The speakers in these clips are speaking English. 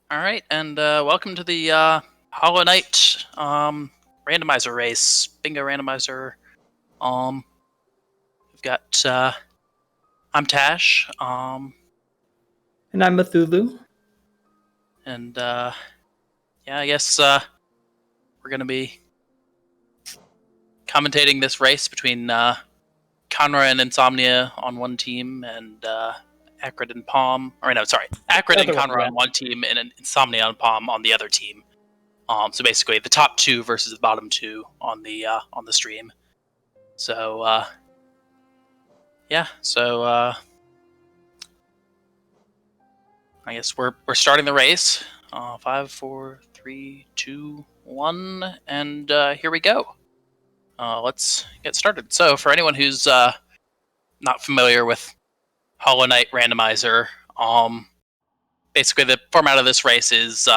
All right, and welcome to the Hollow Knight randomizer race, bingo randomizer. We've got I'm Tash, And I'm Cthulhu. and yeah, I guess we're gonna be commentating this race between Kanra and Insomnia on one team, and Acrid and Paum. Or no, sorry, Acrid and Kanra on one team, and Insomnia and Paum on the other team. So basically, the top two versus the bottom two on the stream. So yeah, so I guess we're starting the race. 5, 4, 3, 2, 1, and here we go. Let's get started. So for anyone who's not familiar with Hollow Knight Randomizer, basically the format of this race is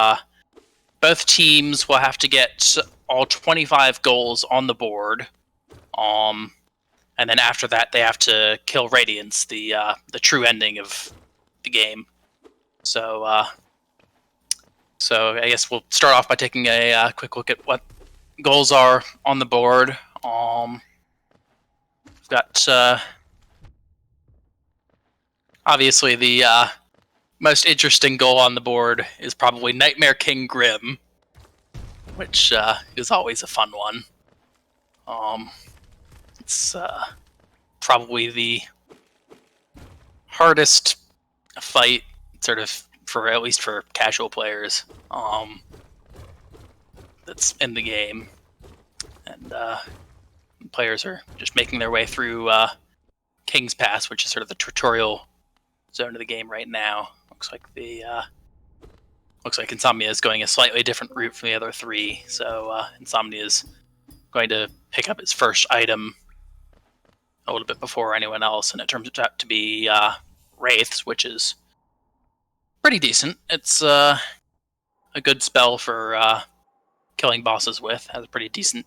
both teams will have to get all 25 goals on the board, and then after that they have to kill Radiance, the true ending of the game. So I guess we'll start off by taking a quick look at what goals are on the board. We've got obviously the most interesting goal on the board is probably Nightmare King Grim, which is always a fun one. It's probably the hardest fight, sort of, for at least for casual players, that's in the game, and players are just making their way through King's Pass, which is sort of the tutorial zone of the game right now. Looks like Insomnia is going a slightly different route from the other three. So Insomnia is going to pick up its first item a little bit before anyone else, and it turns out to be Wraiths, which is pretty decent. It's a good spell for killing bosses with. Has a pretty decent,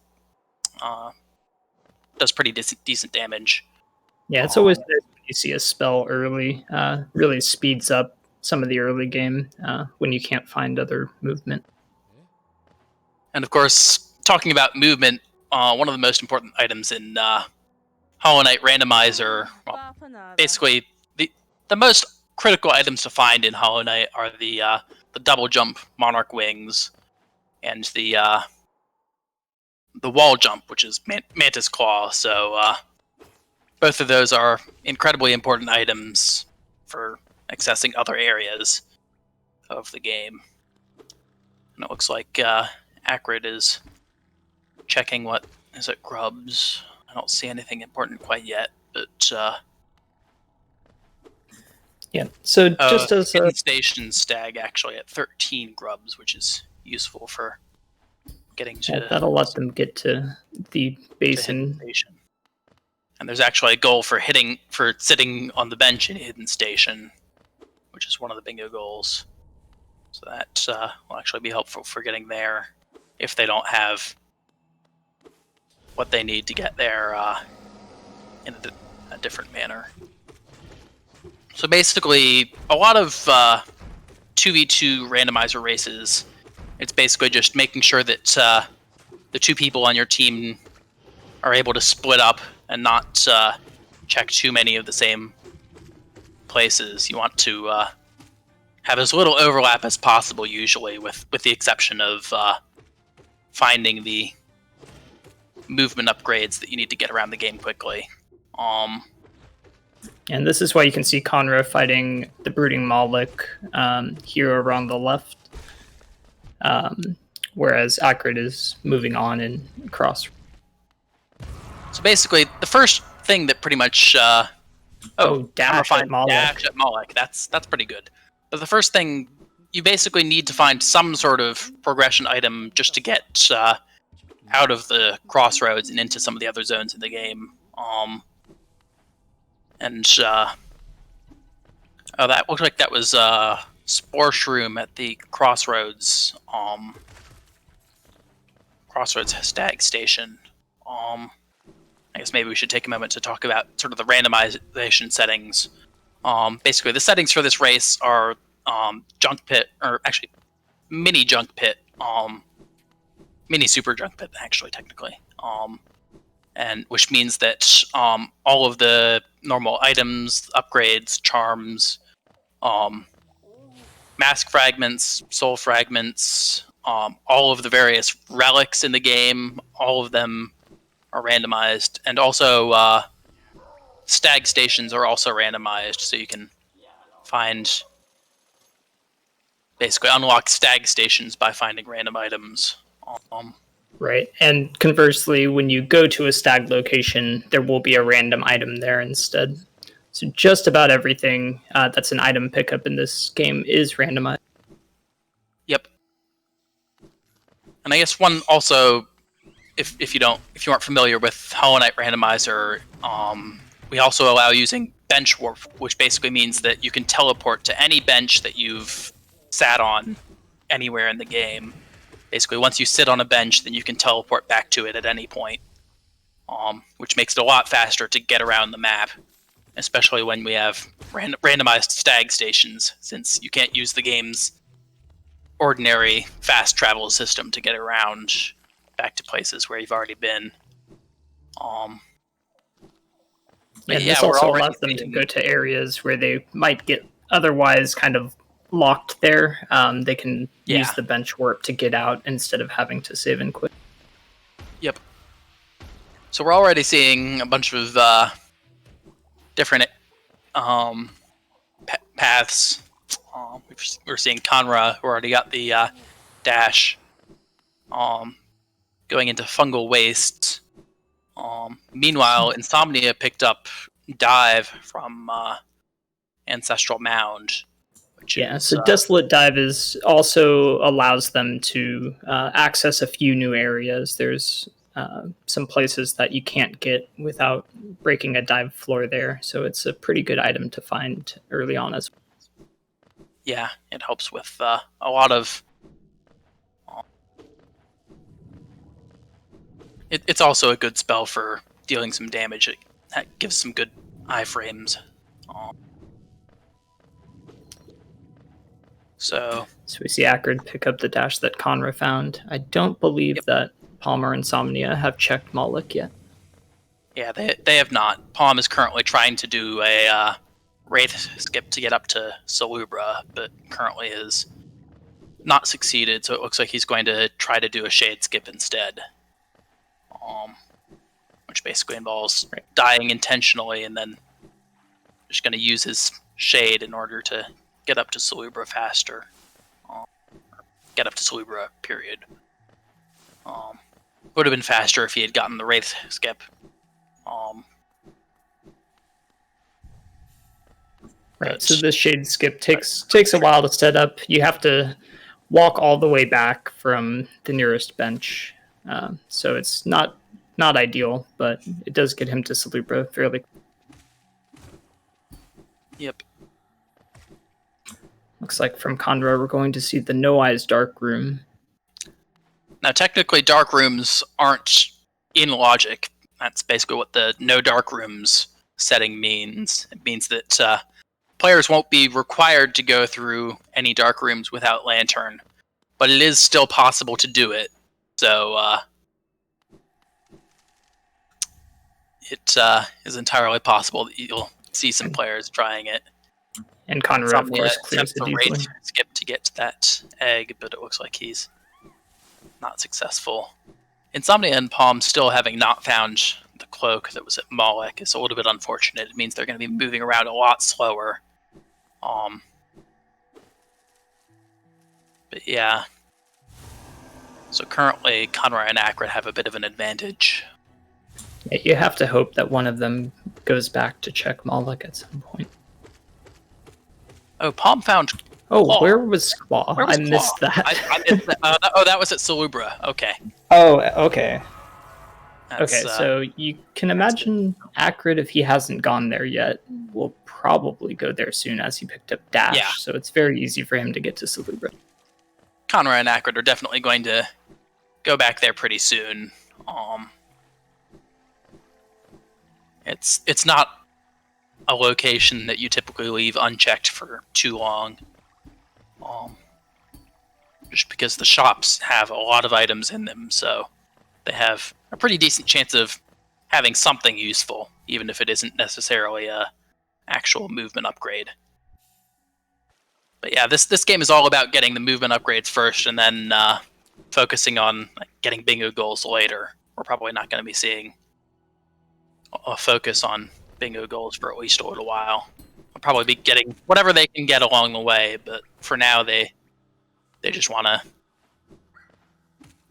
does pretty decent damage. Yeah, it's always nice when you see a spell early. Really speeds up some of the early game when you can't find other movement. And of course, talking about movement, one of the most important items in Hollow Knight Randomizer, well, basically the most critical items to find in Hollow Knight are the double jump Monarch Wings and the wall jump, which is Mantis Claw. So both of those are incredibly important items for accessing other areas of the game. And it looks like Acrid is checking what is it, grubs. I don't see anything important quite yet, but yeah. So just as a station stag actually at 13 grubs, which is useful for getting to. That'll let them get to the basin. And there's actually a goal for sitting on the bench in Hidden Station, which is one of the bingo goals. So that will actually be helpful for getting there if they don't have what they need to get there in a different manner. So basically, a lot of 2v2 randomizer races, it's basically just making sure that the two people on your team are able to split up and not check too many of the same places. You want to have as little overlap as possible, usually, with the exception of finding the movement upgrades that you need to get around the game quickly. And this is why you can see Kanra fighting the Brooding Malik here around the left, whereas Acrid is moving on and across. So basically, the first thing that pretty much dash at Malik. Dash at Malik. That's pretty good. But the first thing, you basically need to find some sort of progression item just to get out of the crossroads and into some of the other zones in the game. That looked like that was Spore Shroom at the Crossroads Stag Station. I guess maybe we should take a moment to talk about sort of the randomization settings. Basically, the settings for this race are Junk Pit, or actually mini junk pit, mini super junk pit, actually, technically. And which means that all of the normal items, upgrades, charms, mask fragments, soul fragments, all of the various relics in the game, all of them are randomized, and also stag stations are also randomized, so you can find, basically unlock stag stations by finding random items. Right. And conversely, when you go to a stag location, there will be a random item there instead. So just about everything that's an item pickup in this game is randomized. Yep. And I guess one also, if you aren't familiar with Hollow Knight Randomizer, we also allow using bench warp, which basically means that you can teleport to any bench that you've sat on anywhere in the game. Basically, once you sit on a bench, then you can teleport back to it at any point, which makes it a lot faster to get around the map, especially when we have randomized stag stations, since you can't use the game's ordinary fast travel system to get around back to places where you've already been. And this also allows them to go to areas where they might get otherwise kind of locked there. They can use the bench warp to get out instead of having to save and quit. Yep. So we're already seeing a bunch of different paths. We're seeing Kanra, who already got the dash, going into fungal wastes. Meanwhile, Insomnia picked up Dive from Ancestral Mound. So Desolate Dive also allows them to access a few new areas. There's some places that you can't get without breaking a dive floor there, so it's a pretty good item to find early on as well. Yeah, it helps with a lot of... It's also a good spell for dealing some damage. That gives some good iframes. So we see Acrid pick up the dash that Kanra found. I don't believe that Paum or Insomnia have checked Moloch yet. Yeah, they have not. Paum is currently trying to do a Wraith skip to get up to Salubra, but currently has not succeeded, so it looks like he's going to try to do a Shade skip instead. Which basically involves dying intentionally and then just going to use his Shade in order to get up to Salubra faster. Get up to Salubra, period. Would have been faster if he had gotten the Wraith skip. Right, so this Shade skip takes a while to set up. You have to walk all the way back from the nearest bench. So it's not ideal, but it does get him to Salubra fairly quickly. Yep. Looks like from Kanra we're going to see the No Eyes Dark Room. Now, technically, dark rooms aren't in logic. That's basically what the no dark rooms setting means. It means that players won't be required to go through any dark rooms without Lantern, but it is still possible to do it. So it is entirely possible that you'll see some players trying it. And Kanra, of course, clears it easily. Skip to get to that egg, but it looks like he's not successful. Insomnia and Paum still having not found the cloak that was at Moloch is a little bit unfortunate. It means they're going to be moving around a lot slower. But yeah. So currently, Kanra and Acrid have a bit of an advantage. Yeah, you have to hope that one of them goes back to check Moloch at some point. Oh, Paum found... Oh, where was Claw? I missed that. I missed that. That was at Salubra. Okay. Oh, okay. So you can imagine Acrid, if he hasn't gone there yet, will probably go there soon as he picked up Dash. Yeah. So it's very easy for him to get to Salubra. Kanra and Acrid are definitely going to go back there pretty soon. It's not a location that you typically leave unchecked for too long. just because the shops have a lot of items in them, so they have a pretty decent chance of having something useful, even if it isn't necessarily a actual movement upgrade. But yeah, this game is all about getting the movement upgrades first, and then focusing on getting bingo goals later. We're probably not going to be seeing a focus on bingo goals for at least a little while. They'll probably be getting whatever they can get along the way, but for now they just want to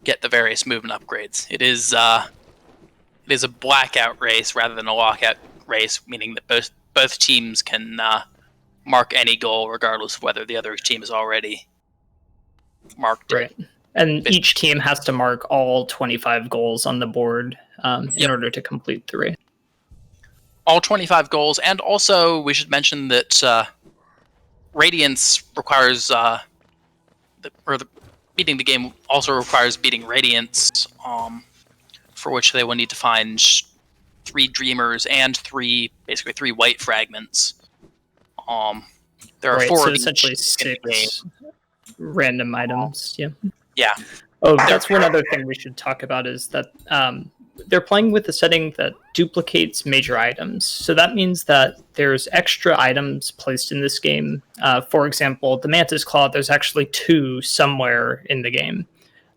get the various movement upgrades. It is a blackout race rather than a lockout race, meaning that both teams can mark any goal regardless of whether the other team is already marked it. Right. And each team has to mark all 25 goals on the board in order to complete the race. All 25 goals, and also we should mention that Radiance requires beating the game also requires beating Radiance, for which they will need to find 3 Dreamers and 3 white fragments. There are 4 so of essentially each in the 6 random items. Yeah. Oh, that's one other thing we should talk about is that they're playing with a setting that duplicates major items. So that means that there's extra items placed in this game. For example, the Mantis Claw, there's actually 2 somewhere in the game.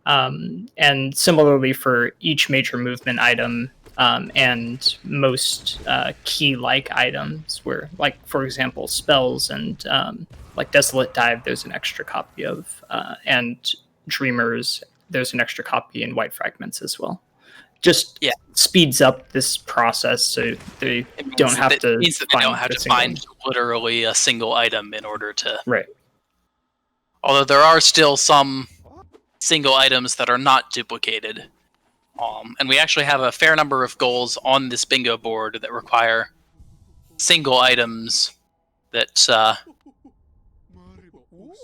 And similarly for each major movement item and most key-like items, where, like, for example, spells and like Desolate Dive, there's an extra copy of, and Dreamers, there's an extra copy in white fragments as well. Just speeds up this process so they don't have to. It means that they don't have to find literally a single item in order to. Right. Although there are still some single items that are not duplicated. And we actually have a fair number of goals on this bingo board that require single items that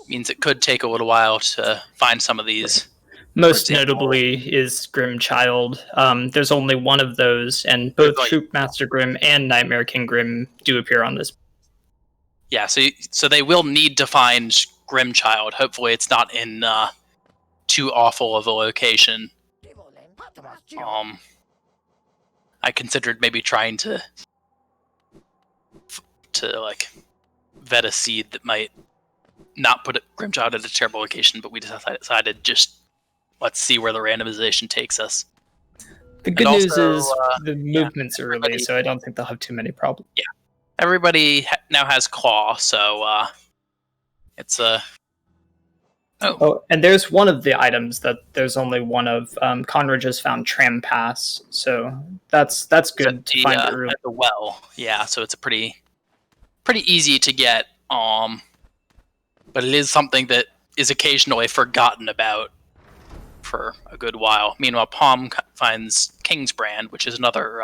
means it could take a little while to find some of these. Most notably is Grim Child. There's only one of those, and both Troop Master Grim and Nightmare King Grim do appear on this. Yeah, so they will need to find Grim Child. Hopefully it's not in too awful of a location. I considered maybe trying to like vet a seed that might not put Grimchild at a terrible location, but we decided just let's see where the randomization takes us. The good news is the movements are early, so I don't think they'll have too many problems. Yeah, everybody now has Claw, so it's a. Oh, and there's one of the items that there's only one of. Kanra just found Tram Pass, so that's good to find early. At the well, yeah. So it's a pretty easy to get, but it is something that is occasionally forgotten about for a good while. Meanwhile, Paum finds King's Brand, which is another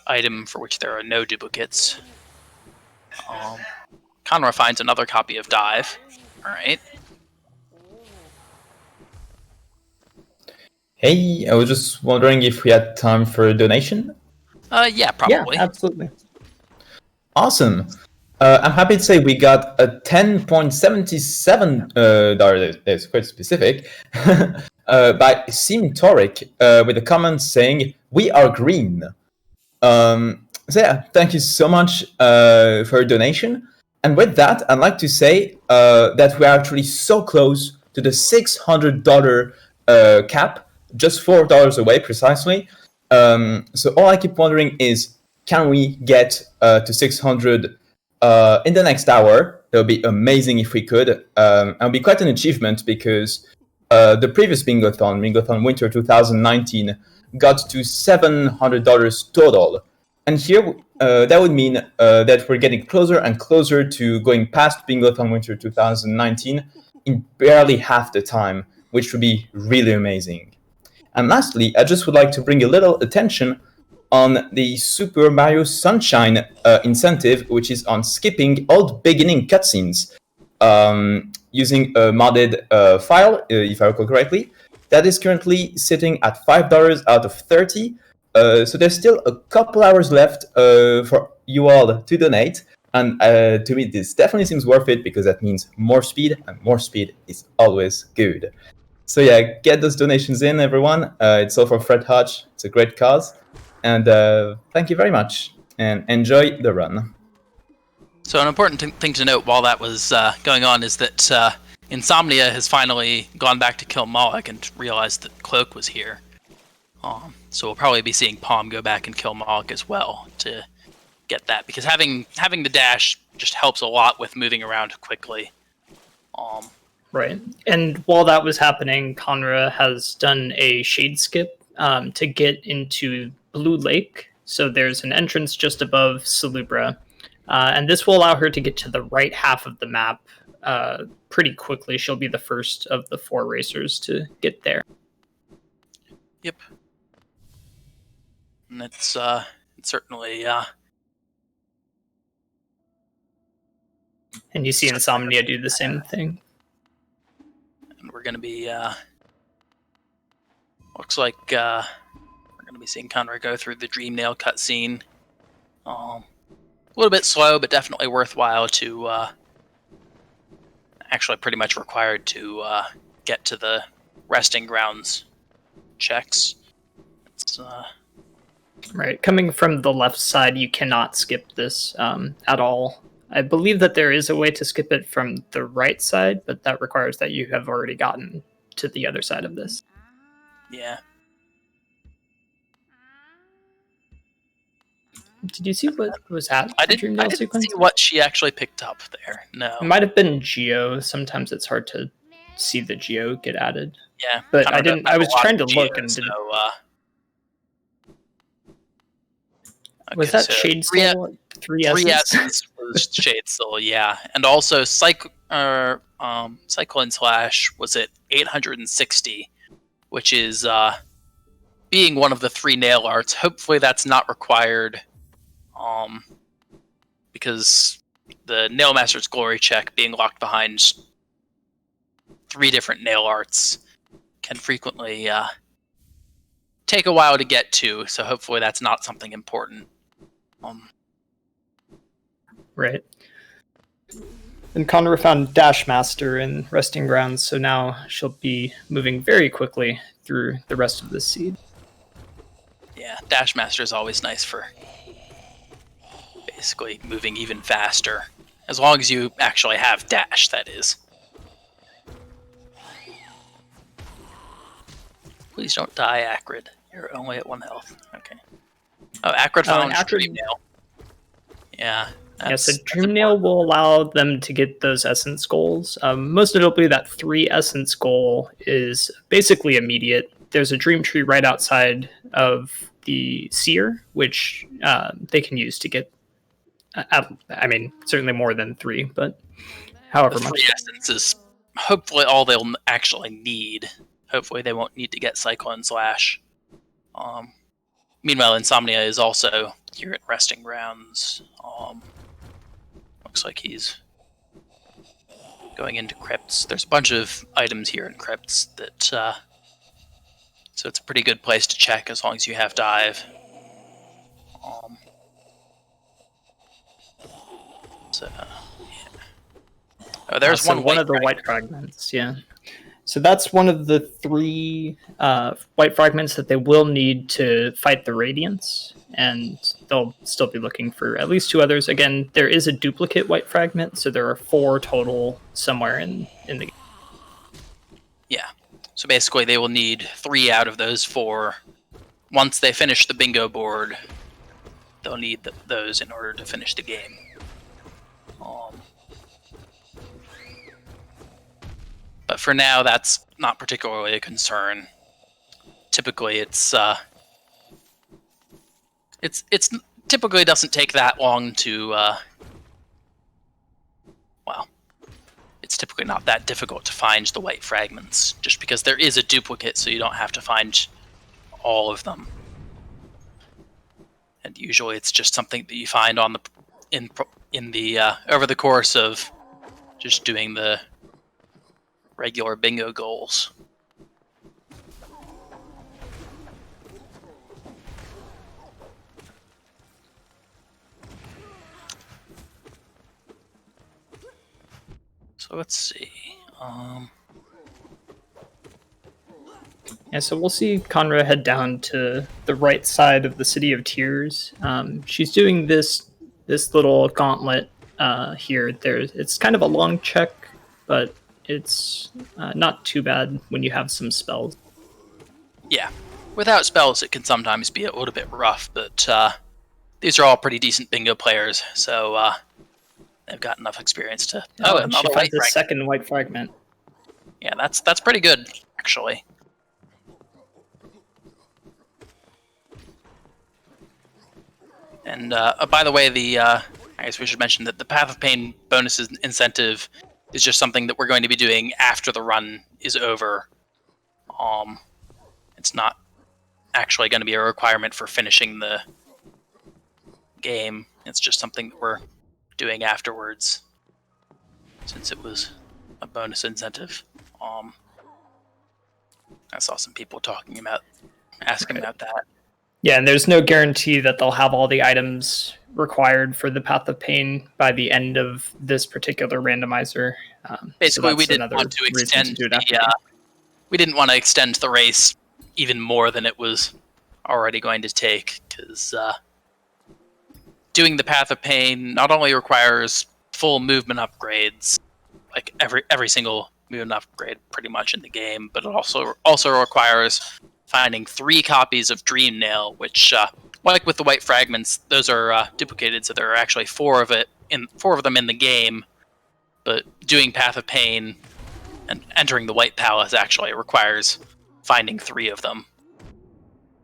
item for which there are no duplicates. Kanra finds another copy of Dive. All right. Hey, I was just wondering if we had time for a donation? Yeah, probably. Yeah, absolutely. Awesome. I'm happy to say we got a $10.77, that's quite specific, by Sim Toric with a comment saying, "We are green." So yeah, thank you so much for your donation. And with that, I'd like to say that we are actually so close to the $600 cap, just $4 away precisely. So all I keep wondering is, can we get to 600 in the next hour? That would be amazing if we could. It would be quite an achievement because the previous Bingothon Winter 2019, got to $700 total. And here, that would mean that we're getting closer and closer to going past Bingothon Winter 2019 in barely half the time, which would be really amazing. And lastly, I just would like to bring a little attention on the Super Mario Sunshine incentive, which is on skipping old beginning cutscenes using a modded file, if I recall correctly. That is currently sitting at $5 out of 30. So there's still a couple hours left for you all to donate. And to me, this definitely seems worth it because that means more speed, and more speed is always good. So yeah, get those donations in, everyone. It's all for Fred Hutch. It's a great cause. And thank you very much. And enjoy the run. So an important thing to note while that was going on is that Insomnia has finally gone back to kill Moloch and realized that Cloak was here. So we'll probably be seeing Paum go back and kill Moloch as well to get that, because having the dash just helps a lot with moving around quickly. Right. And while that was happening, Kanra has done a shade skip to get into Blue Lake. So there's an entrance just above Salubra. And this will allow her to get to the right half of the map pretty quickly. She'll be the first of the 4 racers to get there. Yep. And it's certainly... And you see Insomnia do the same thing. And we're going to be... looks like we're going to be seeing Kanra go through the Dream Nail cutscene. A little bit slow, but definitely worthwhile to... actually pretty much required to get to the resting grounds checks. It's... Right. Coming from the left side, you cannot skip this at all. I believe that there is a way to skip it from the right side, but that requires that you have already gotten to the other side of this. Yeah. Did you see what was at I the didn't Dreamdale sequence? see what she actually picked up there. No. It might have been Geo. Sometimes it's hard to see the Geo get added. Yeah. But I didn't. I was trying to look and didn't. Was that Shade Soul? 3 Essence was Shade Soul, yeah. And also Cyclone Slash was at 860, which is being one of the 3 nail arts. Hopefully that's not required, because the Nail Master's Glory check being locked behind 3 different nail arts can frequently take a while to get to, so hopefully that's not something important. Right. And Kanra found Dash Master in Resting Grounds, so now she'll be moving very quickly through the rest of this seed. Yeah, Dash Master is always nice for basically moving even faster. As long as you actually have Dash, that is. Please don't die, Acrid. You're only at 1 health. Okay. Oh, Acrid found Dream Nail. Yeah. So Dream Nail will allow them to get those Essence goals. Most notably, that 3 Essence goal is basically immediate. There's a Dream Tree right outside of the Seer, which they can use to get, certainly more than 3, but however the 3 much. Essence is hopefully all they'll actually need. Hopefully they won't need to get Cyclone Slash. Meanwhile, Insomnia is also here at Resting Grounds. Looks like he's going into crypts. There's a bunch of items here in crypts that, so it's a pretty good place to check as long as you have dive. Yeah. Oh, there's one of the white fragments. Yeah. So that's one of the 3 white fragments that they will need to fight the Radiance, and they'll still be looking for at least 2 others. Again, there is a duplicate white fragment, so there are 4 total somewhere in the game. Yeah. So basically they will need 3 out of those 4. Once they finish the bingo board, they'll need those in order to finish the game. But for now, that's not particularly a concern. Typically, it's typically doesn't take that long to it's typically not that difficult to find the white fragments, just because there is a duplicate, so you don't have to find all of them. And usually, it's just something that you find on the over the course of just doing the regular bingo goals. So let's see. Yeah, so we'll see Kanra head down to the right side of the City of Tears. She's doing this little gauntlet here. It's kind of a long check, but it's not too bad when you have some spells. Yeah, without spells, it can sometimes be a little bit rough, but these are all pretty decent bingo players, so they've got enough experience to. Oh, and she finds the second white fragment. Yeah, that's pretty good, actually. And by the way, I guess we should mention that the Path of Pain bonus incentive is just something that we're going to be doing after the run is over. It's not actually going to be a requirement for finishing the game. It's just something that we're doing afterwards, since it was a bonus incentive. I saw some people asking about that. Yeah, and there's no guarantee that they'll have all the items required for the Path of Pain by the end of this particular randomizer. Basically, we didn't want to extend we didn't want to extend the race even more than it was already going to take, because doing the Path of Pain not only requires full movement upgrades, like every single movement upgrade pretty much in the game, but it also requires finding 3 copies of Dream Nail, which, like with the white fragments, those are duplicated, so there are actually 4 of them in the game. But doing Path of Pain and entering the White Palace actually requires finding 3 of them.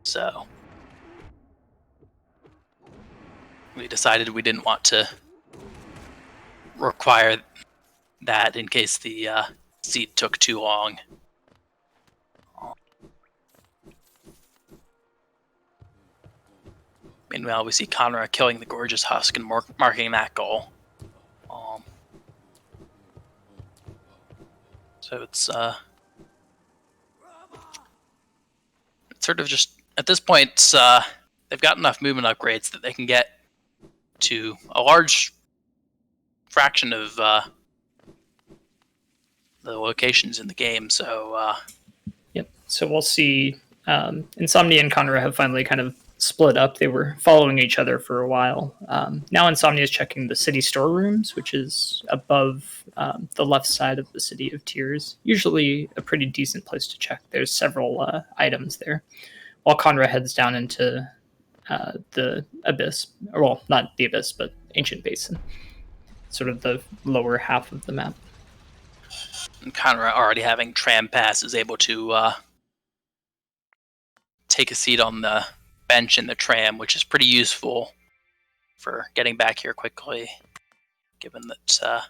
So we decided we didn't want to require that in case the seed took too long. Meanwhile, we see Kanra killing the Gorgeous Husk and marking that goal. So it's sort of just, at this point, they've got enough movement upgrades that they can get to a large fraction of the locations in the game. So yep. So we'll see. Insomnia and Kanra have finally kind of split up. They were following each other for a while. Now Insomnia is checking the city storerooms, which is above the left side of the City of Tears. Usually a pretty decent place to check. There's several items there. While Kanra heads down into the Abyss. Well, not the Abyss, but Ancient Basin. Sort of the lower half of the map. And Kanra, already having tram pass, is able to take a seat on the bench in the tram, which is pretty useful for getting back here quickly, given that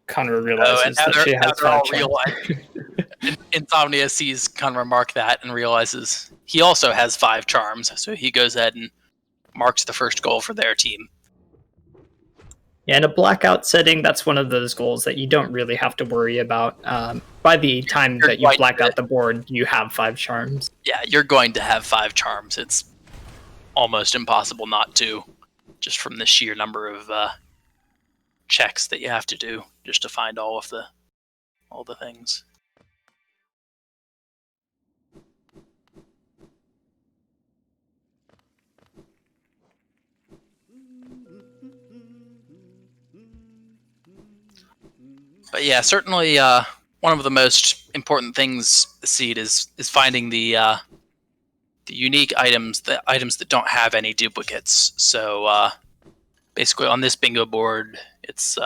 Kanra realizes that she has 5 charms. Insomnia sees Kanra mark that and realizes he also has 5 charms, so he goes ahead and marks the first goal for their team. Yeah, in a Blackout setting, that's one of those goals that you don't really have to worry about. By the time that you black out the board, you have 5 charms. Yeah, you're going to have 5 charms. It's almost impossible not to, just from the sheer number of checks that you have to do just to find all the things. But yeah, certainly one of the most important things this seed is finding the unique items, the items that don't have any duplicates. So basically on this bingo board, it's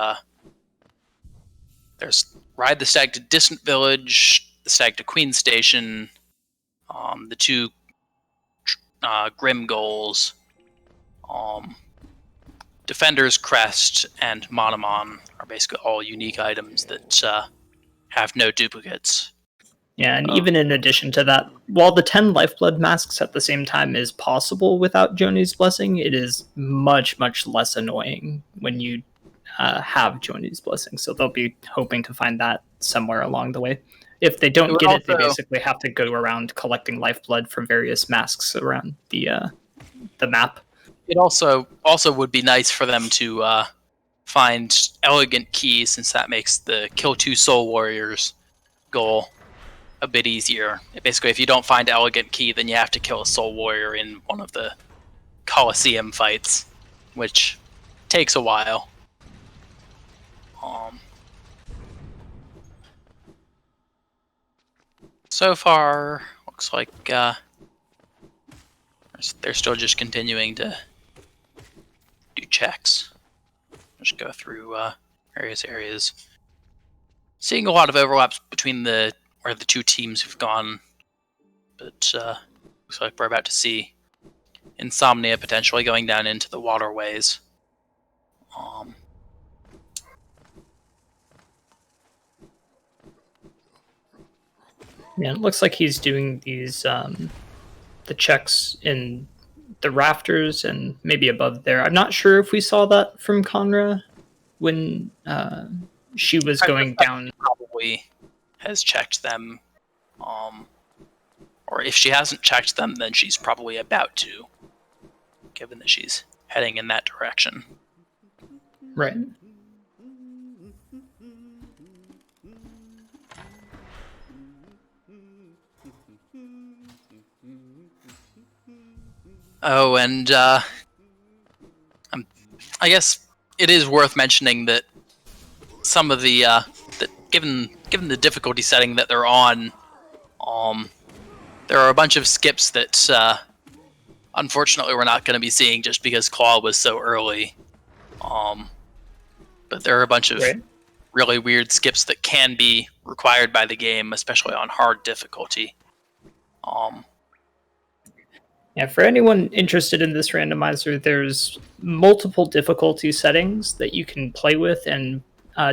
there's Ride the Stag to Distant Village, the Stag to Queen Station, the 2 Grim goals, Defender's Crest, and Monomon are basically all unique items that have no duplicates. Yeah, and even in addition to that, while the 10 Lifeblood masks at the same time is possible without Joni's Blessing, it is much, much less annoying when you have Joni's Blessing. So they'll be hoping to find that somewhere along the way. If they don't get it, they basically have to go around collecting Lifeblood from various masks around the map. it also would be nice for them to find elegant keys, since that makes the kill 2 soul warriors goal a bit easier. Basically, if you don't find elegant key, then you have to kill a soul warrior in one of the Coliseum fights, which takes a while. So far, looks like they're still just continuing to do checks. Just go through various areas. Seeing a lot of overlaps between where the two teams have gone, but looks like we're about to see Insomnia potentially going down into the waterways. Yeah, it looks like he's doing these the checks in the rafters and maybe above there. I'm not sure if we saw that from Kanra when she was going down. Probably has checked them, or if she hasn't checked them, then she's probably about to, given that she's heading in that direction. Right. Oh, and I guess it is worth mentioning that some of the that given the difficulty setting that they're on, there are a bunch of skips that unfortunately we're not going to be seeing just because Claw was so early. But there are a bunch of really weird skips that can be required by the game, especially on hard difficulty. Yeah, for anyone interested in this randomizer, there's multiple difficulty settings that you can play with and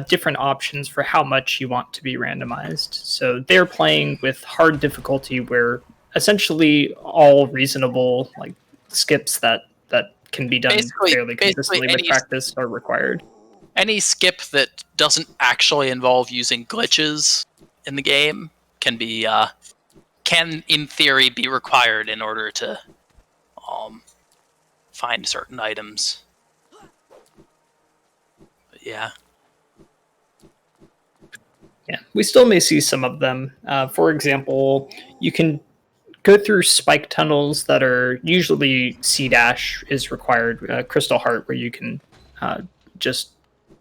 different options for how much you want to be randomized. So they're playing with hard difficulty where essentially all reasonable skips that can be done fairly consistently with practice are required. Any skip that doesn't actually involve using glitches in the game can in theory be required in order to find certain items. But yeah, we still may see some of them. For example, you can go through spike tunnels that are usually C- is required, Crystal Heart, where you can just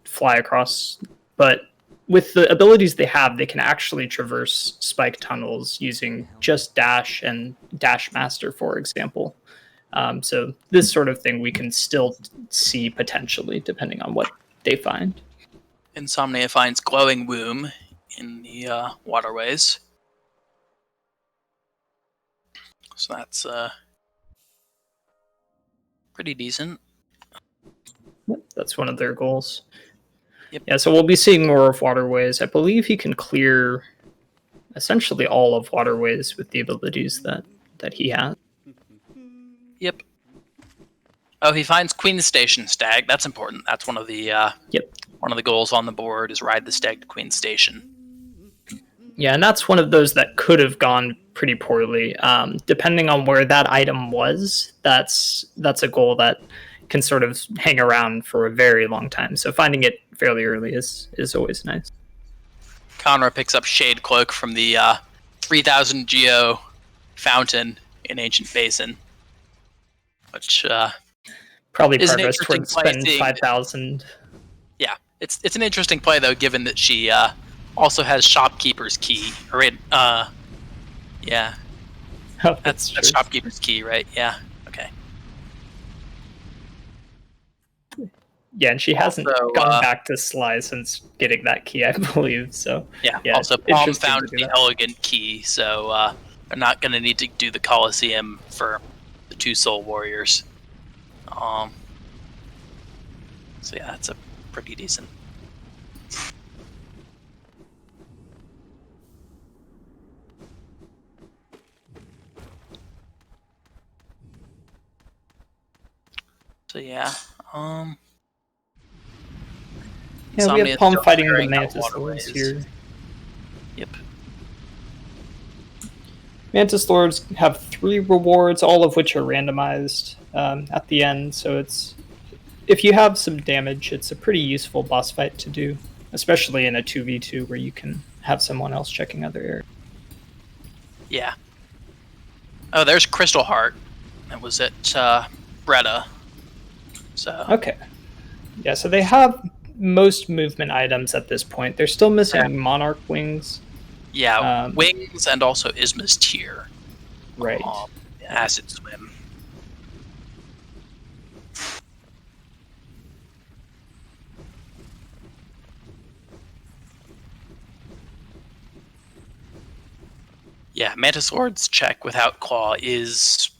fly across, but with the abilities they have, they can actually traverse spike tunnels using just dash and dash master, for example. So this sort of thing we can still see potentially, depending on what they find. Insomnia finds glowing womb in the waterways, so that's pretty decent. Yep, that's one of their goals. Yep. Yeah, so we'll be seeing more of waterways. I believe he can clear essentially all of waterways with the abilities that he has. Yep. Oh, he finds Queen Station Stag. That's important. That's one of the one of the goals on the board is ride the stag to Queen Station. Yeah, and that's one of those that could have gone pretty poorly. Depending on where that item was, that's a goal that can sort of hang around for a very long time. So finding it fairly early is always nice. Kanra picks up Shade Cloak from the 3000 Geo fountain in Ancient Basin, which probably is progress towards spending 5,000. Yeah, it's an interesting play though, given that she also has Shopkeeper's Key. Yeah, that's Shopkeeper's Key, right? Yeah. Okay. Yeah, and she hasn't gone back to Sly since getting that key, I believe. So yeah. Also, Paum found the elegant key, so they're not going to need to do the Coliseum for the 2 Soul Warriors. So yeah, that's a pretty decent. So yeah, yeah, we have Paum fighting the Mantis Lords here. Yep. Mantis Lords have 3 rewards, all of which are randomized at the end. So if you have some damage, it's a pretty useful boss fight to do, especially in a 2v2 where you can have someone else checking other areas. Yeah. Oh, there's Crystal Heart. That was at Bretta. So. Okay. Yeah, so they have most movement items at this point. They're still missing Monarch Wings. Yeah, Wings and also Isma's Tear. Right. Acid Swim. Yeah, Mantis Lord's check without Claw is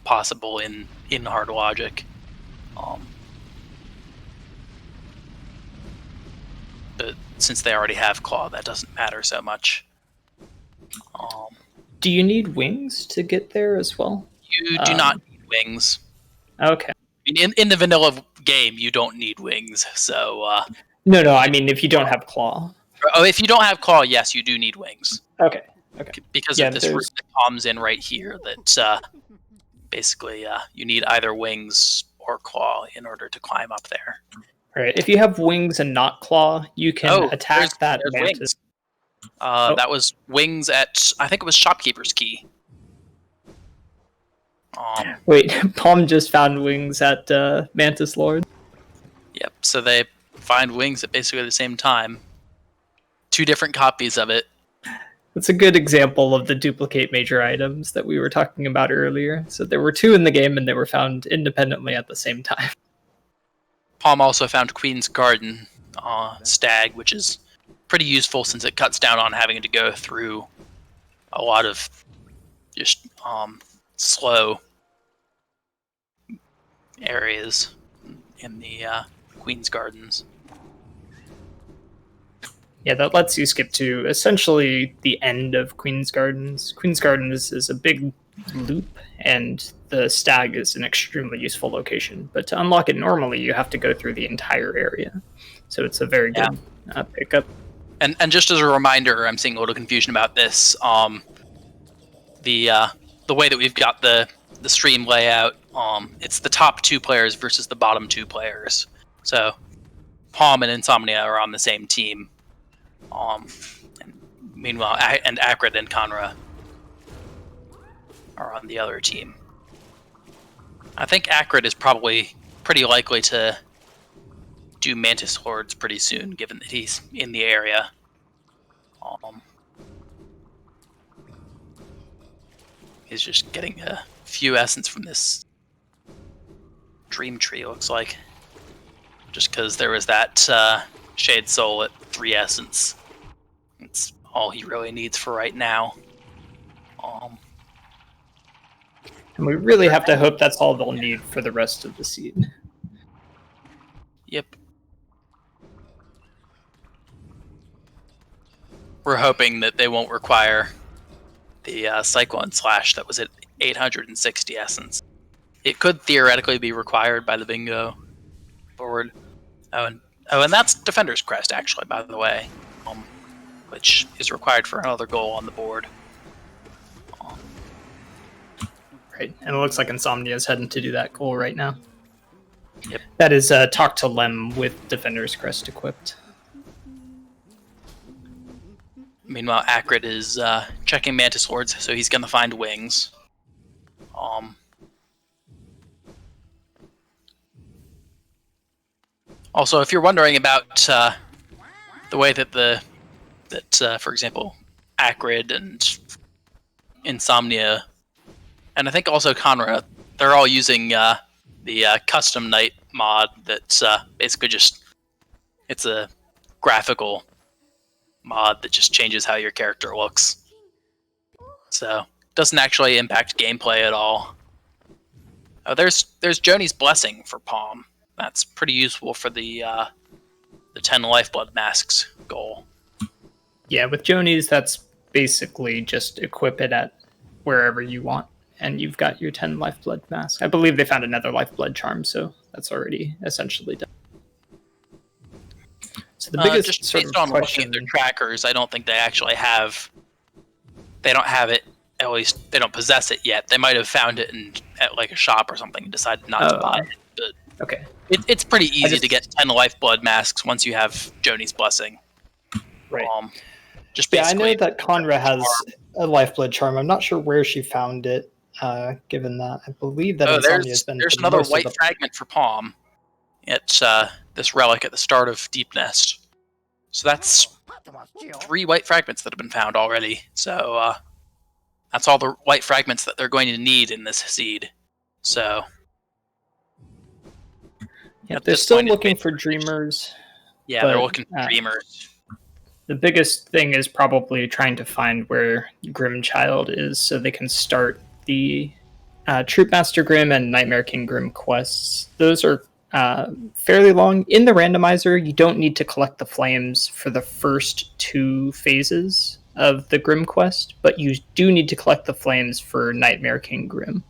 possible in Hard Logic. But since they already have Claw, that doesn't matter so much. Do you need wings to get there as well? You do not need wings. Okay. I mean, in the vanilla game, you don't need wings, so... No, I mean, if you don't have Claw. Oh, if you don't have Claw, yes, you do need wings. Okay. Because of this route that Paum's in right here, that basically you need either wings or Claw in order to climb up there. Right. If you have wings and not Claw, you can attack that mantis. That was wings at, I think it was Shopkeeper's Key. Wait, Paum just found wings at Mantis Lord? Yep, so they find wings at basically the same time. 2 different copies of it. That's a good example of the duplicate major items that we were talking about earlier. So there were 2 in the game and they were found independently at the same time. Paum also found Queen's Garden Stag, which is pretty useful since it cuts down on having to go through a lot of just slow areas in the Queen's Gardens. Yeah, that lets you skip to essentially the end of Queen's Gardens. Queen's Gardens is a big loop, and the stag is an extremely useful location. But to unlock it normally, you have to go through the entire area. So it's a very good pickup. And just as a reminder, I'm seeing a little confusion about this. The way that we've got the stream layout, it's the top 2 players versus the bottom 2 players. So Paum and Insomnia are on the same team. And meanwhile, and Acrid and Kanra are on the other team. I think Acrid is probably pretty likely to do Mantis Lords pretty soon, given that he's in the area. He's just getting a few essence from this Dream Tree, looks like. Just because there was that Shade Soul at 3 essence. It's all he really needs for right now. And we really have to hope that's all they'll need for the rest of the seed. Yep. We're hoping that they won't require the Cyclone Slash that was at 860 essence. It could theoretically be required by the bingo board. Oh, and that's Defender's Crest, actually, by the way, which is required for another goal on the board. Right, and it looks like Insomnia is heading to do that goal right now. Yep. That is Talk to Lem with Defender's Crest equipped. Meanwhile, Acrid is checking Mantis Lords, so he's going to find wings. Also, if you're wondering about the way that for example, Acrid and Insomnia, and I think also Kanra, they're all using the Custom Night mod that's basically just, it's a graphical mod that just changes how your character looks. So, doesn't actually impact gameplay at all. Oh, there's Joni's Blessing for Paum. That's pretty useful for the 10 Lifeblood Masks goal. Yeah, with Joni's, that's basically just equip it at wherever you want, and you've got your 10 Lifeblood Masks. I believe they found another Lifeblood Charm, so that's already essentially done. So the biggest just sort based of on looking at their trackers, I don't think they actually have. They don't have it at least they don't possess it yet. They might have found it at like a shop or something and decided not to buy it. But Okay. it's pretty easy to get 10 lifeblood masks once you have Joni's blessing. Right. Just Yeah, I know basically that Kanra has a lifeblood charm. I'm not sure where she found it, given that I believe that Insomnia has been there's for another most white of the... fragment for Paum. It's this relic at the start of Deep Nest. So that's 3 white fragments that have been found already. So that's all the white fragments that they're going to need in this seed. So yeah, they're still looking for dreamers. Yeah, they're looking for dreamers. The biggest thing is probably trying to find where Grimchild is so they can start the Troopmaster Grim and Nightmare King Grim quests. Those are fairly long. In the randomizer, you don't need to collect the flames for the first 2 phases of the Grim quest, but you do need to collect the flames for Nightmare King Grim.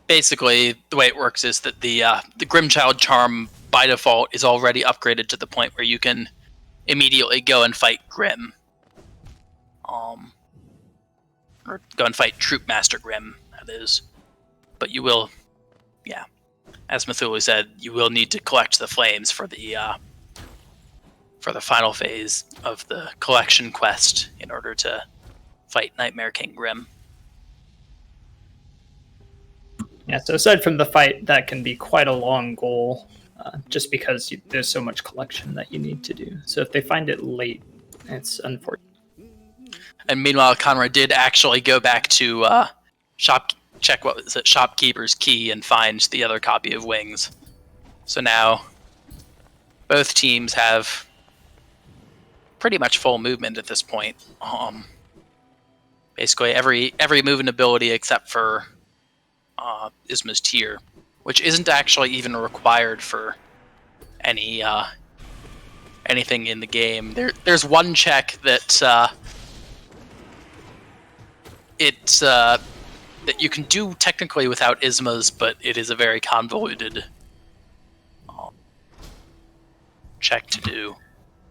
Basically, the way it works is that the Grimchild charm by default is already upgraded to the point where you can immediately go and fight Grim. Or go and fight Troopmaster Grim, that is. But you will, yeah, as Mithuli said, you will need to collect the flames for the final phase of the collection quest in order to fight Nightmare King Grim. Yeah, so aside from the fight, that can be quite a long goal, just because there's so much collection that you need to do. So if they find it late, it's unfortunate. And meanwhile, Kanra did actually go back to check what was it, Shopkeeper's Key, and find the other copy of Wings. So now both teams have pretty much full movement at this point. Basically every movement ability except for Isma's Tier, which isn't actually even required for any anything in the game. There's one check that that you can do technically without Isma's, but it is a very convoluted check to do.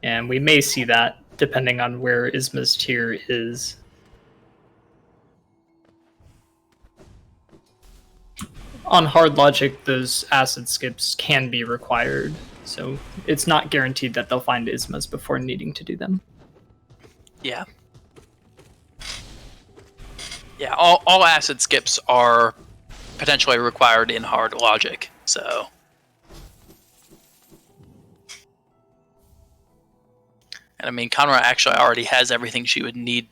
And we may see that depending on where Isma's Tier is. On hard logic, those acid skips can be required, so it's not guaranteed that they'll find Ismas before needing to do them. Yeah. Yeah, all acid skips are potentially required in hard logic, so... And I mean, Kanra actually already has everything she would need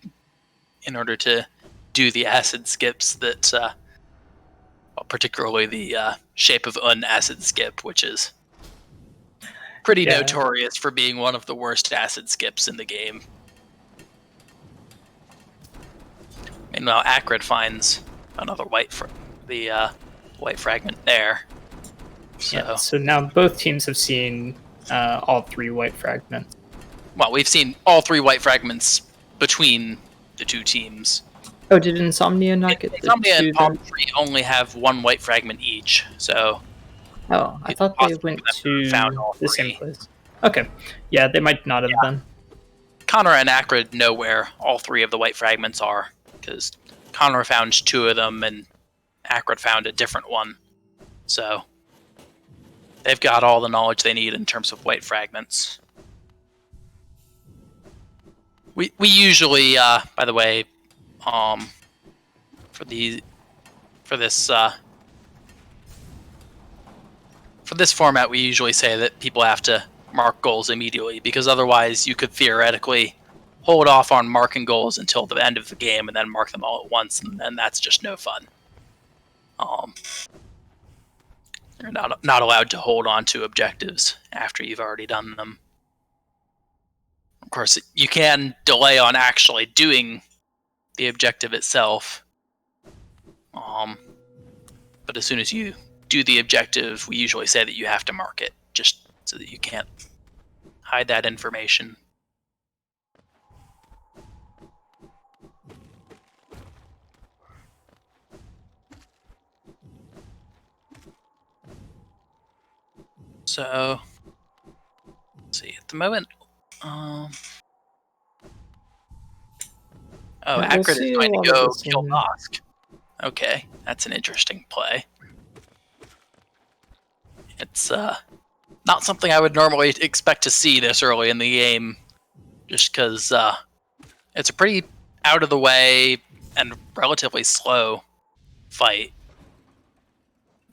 in order to do the acid skips that... well, particularly the Shape of Un acid skip, which is pretty notorious for being one of the worst acid skips in the game. Meanwhile, Acrid finds another white fragment there. So. Yeah, so now both teams have seen all 3 white fragments. Well, we've seen all 3 white fragments between the 2 teams. Oh, did Insomnia not get Insomnia and Palm Tree only have 1 white fragment each, so... Oh, I thought they went to the same place. Okay, yeah, they might not have then. Kanra and Acrid know where all 3 of the white fragments are, because Kanra found 2 of them, and Acrid found a different one. So, they've got all the knowledge they need in terms of white fragments. We usually, by the way, for this format, we usually say that people have to mark goals immediately, because otherwise you could theoretically hold off on marking goals until the end of the game and then mark them all at once, and that's just no fun. You're not allowed to hold on to objectives after you've already done them. Of course, you can delay on actually doing the objective itself. But as soon as you do the objective, we usually say that you have to mark it, just so that you can't hide that information. So, let's see, at the moment, I Oh, Yeah, we'll Akrid is see a going to lot of go this kill in- Nosk. Okay, that's an interesting play. It's not something I would normally expect to see this early in the game, just because it's a pretty out of the way and relatively slow fight.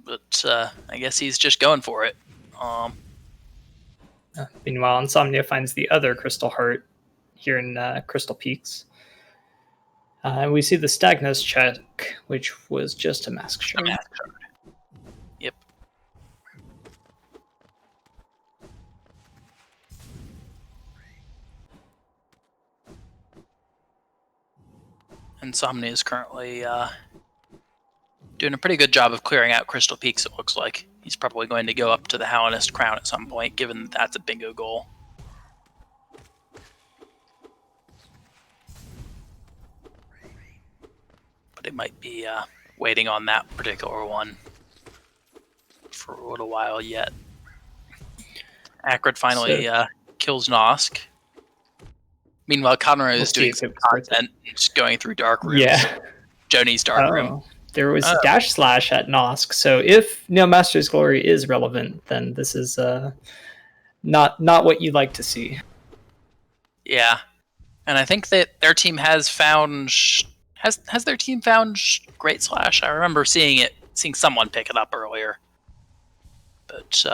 But I guess he's just going for it. Meanwhile, Insomnia finds the other Crystal Heart here in Crystal Peaks. And we see the Stagnos check, which was just a mask shard. Yep. Insomnia is currently doing a pretty good job of clearing out Crystal Peaks, it looks like. He's probably going to go up to the Howlist Crown at some point, given that's a bingo goal. But it might be waiting on that particular one for a little while yet. Akrid finally kills Nosk. Meanwhile, Kanra is doing some content, just going through dark rooms. Yeah. Joni's dark room. There was dash slash at Nosk, so if Master's Glory is relevant, then this is not what you'd like to see. Yeah, and I think that their team has found has their team found Great Slash. I remember seeing someone pick it up earlier, but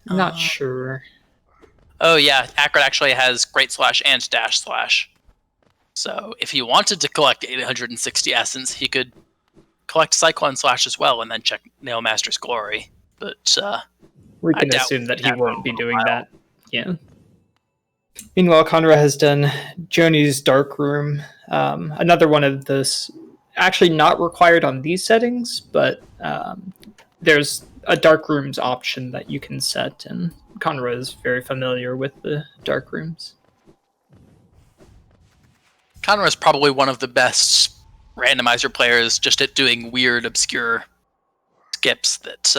Not sure. Oh yeah, Akrid actually has Great Slash and Dash Slash. So if he wanted to collect 860 Essence, he could collect Cyclone Slash as well and then check Nail Master's Glory. But we can assume that he won't be doing that. Yeah. Meanwhile, Kanra has done Joni's Dark Room. Another one of this, actually not required on these settings, but there's a Dark Rooms option that you can set, and Kanra is very familiar with the Dark Rooms. Kanra is probably one of the best randomizer players just at doing weird, obscure skips that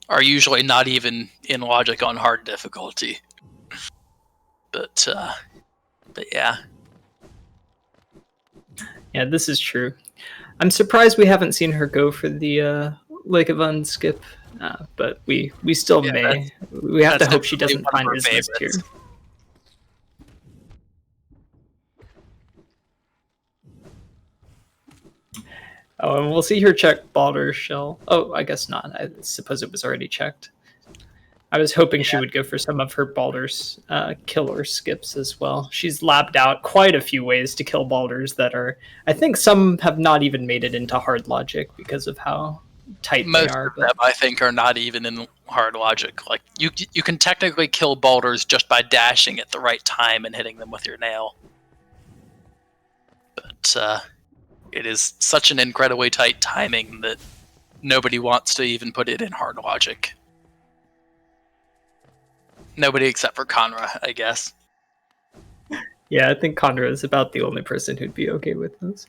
are usually not even in logic on hard difficulty. But yeah. Yeah, this is true. I'm surprised we haven't seen her go for the Lake of Unskip, but we still may. We have to hope she doesn't find his list here. Oh, and we'll see her check Baldur's Shell. Oh, I guess not. I suppose it was already checked. I was hoping she would go for some of her Baldur's killer skips as well. She's labbed out quite a few ways to kill Baldurs that are... I think some have not even made it into hard logic because of how tight Most they are. Most of them, I think, are not even in hard logic. Like, you can technically kill Baldurs just by dashing at the right time and hitting them with your nail. But it is such an incredibly tight timing that nobody wants to even put it in hard logic. Nobody except for Kanra, I guess. Yeah, I think Kanra is about the only person who'd be okay with this.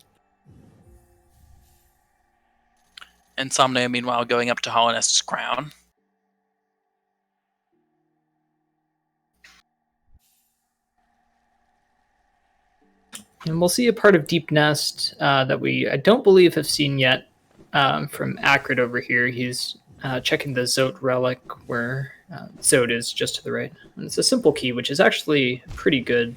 Insomnia, meanwhile, going up to Holonist's Crown. And we'll see a part of Deep Nest that I don't believe have seen yet from Akrid over here. He's checking the Zod relic where Zod is just to the right. And it's a simple key, which is actually pretty good.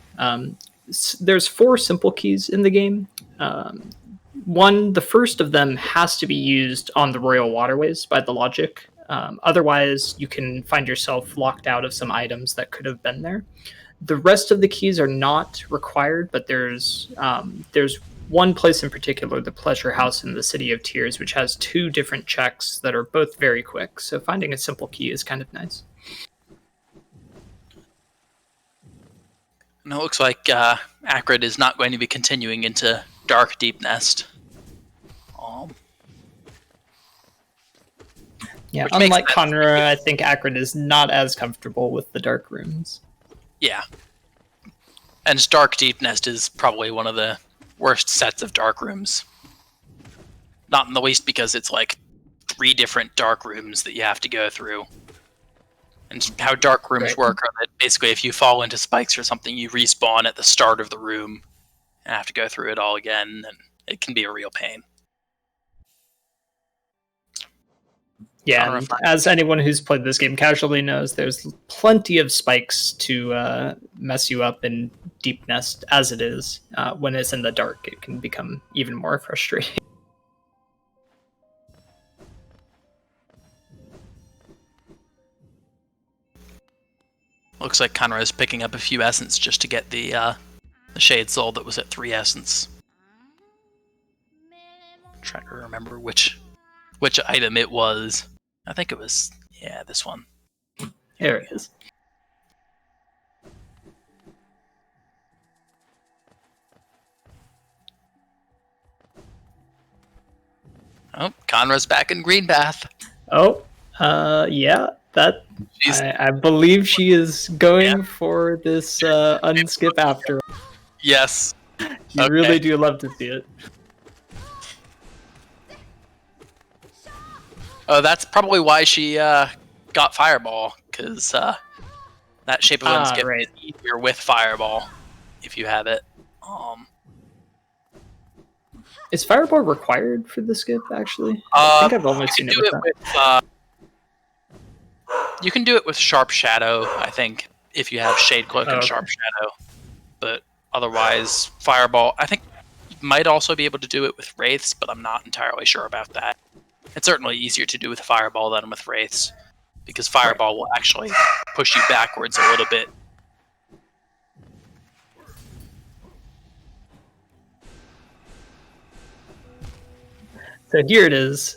There's 4 simple keys in the game. The first of them has to be used on the Royal Waterways by the logic. Otherwise, you can find yourself locked out of some items that could have been there. The rest of the keys are not required, but there's one place in particular, the Pleasure House in the City of Tears, which has 2 different checks that are both very quick. So finding a simple key is kind of nice. And it looks like Akrid is not going to be continuing into Dark Deep Nest. Yeah, unlike Kanra, I think Akrid is not as comfortable with the Dark Rooms. Yeah. And Dark Deep Nest is probably one of the worst sets of dark rooms. Not in the least because it's like 3 different dark rooms that you have to go through. And how dark rooms Right. work are that basically if you fall into spikes or something, you respawn at the start of the room and have to go through it all again, and it can be a real pain. Yeah, and as anyone who's played this game casually knows, there's plenty of spikes to mess you up in Deep Nest as it is. When it's in the dark, it can become even more frustrating. Looks like Kanra is picking up a few essence just to get the Shade Soul that was at 3 essence. I'm trying to remember which item it was. I think it was, yeah, this one. There it is. Oh, Kanra's back in Greenbath. Oh, yeah, that I believe she is going for this unskip after. Yes. You really do love to see it. Oh, that's probably why she got Fireball, because that shape of unskip is easier with Fireball if you have it. Is Fireball required for the skip, actually? I think I've almost seen it with that. You can do it with Sharp Shadow, I think, if you have Shade Cloak and Sharp Shadow. But otherwise, Fireball, I think you might also be able to do it with Wraiths, but I'm not entirely sure about that. It's certainly easier to do with Fireball than with Wraiths, because Fireball will actually push you backwards a little bit. So here it is.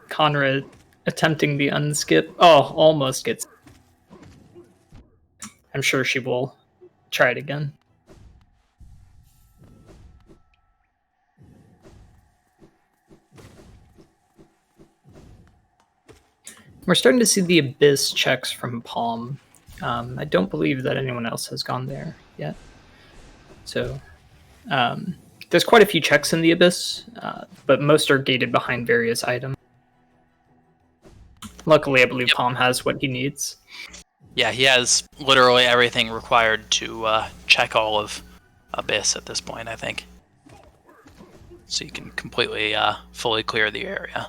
Kanra attempting the unskip. Oh, almost gets. I'm sure she will try it again. We're starting to see the Abyss checks from Paum. I don't believe that anyone else has gone there yet. So there's quite a few checks in the Abyss, but most are gated behind various items. Luckily, I believe Paum has what he needs. Yeah, he has literally everything required to check all of Abyss at this point, I think. So you can completely, fully clear the area.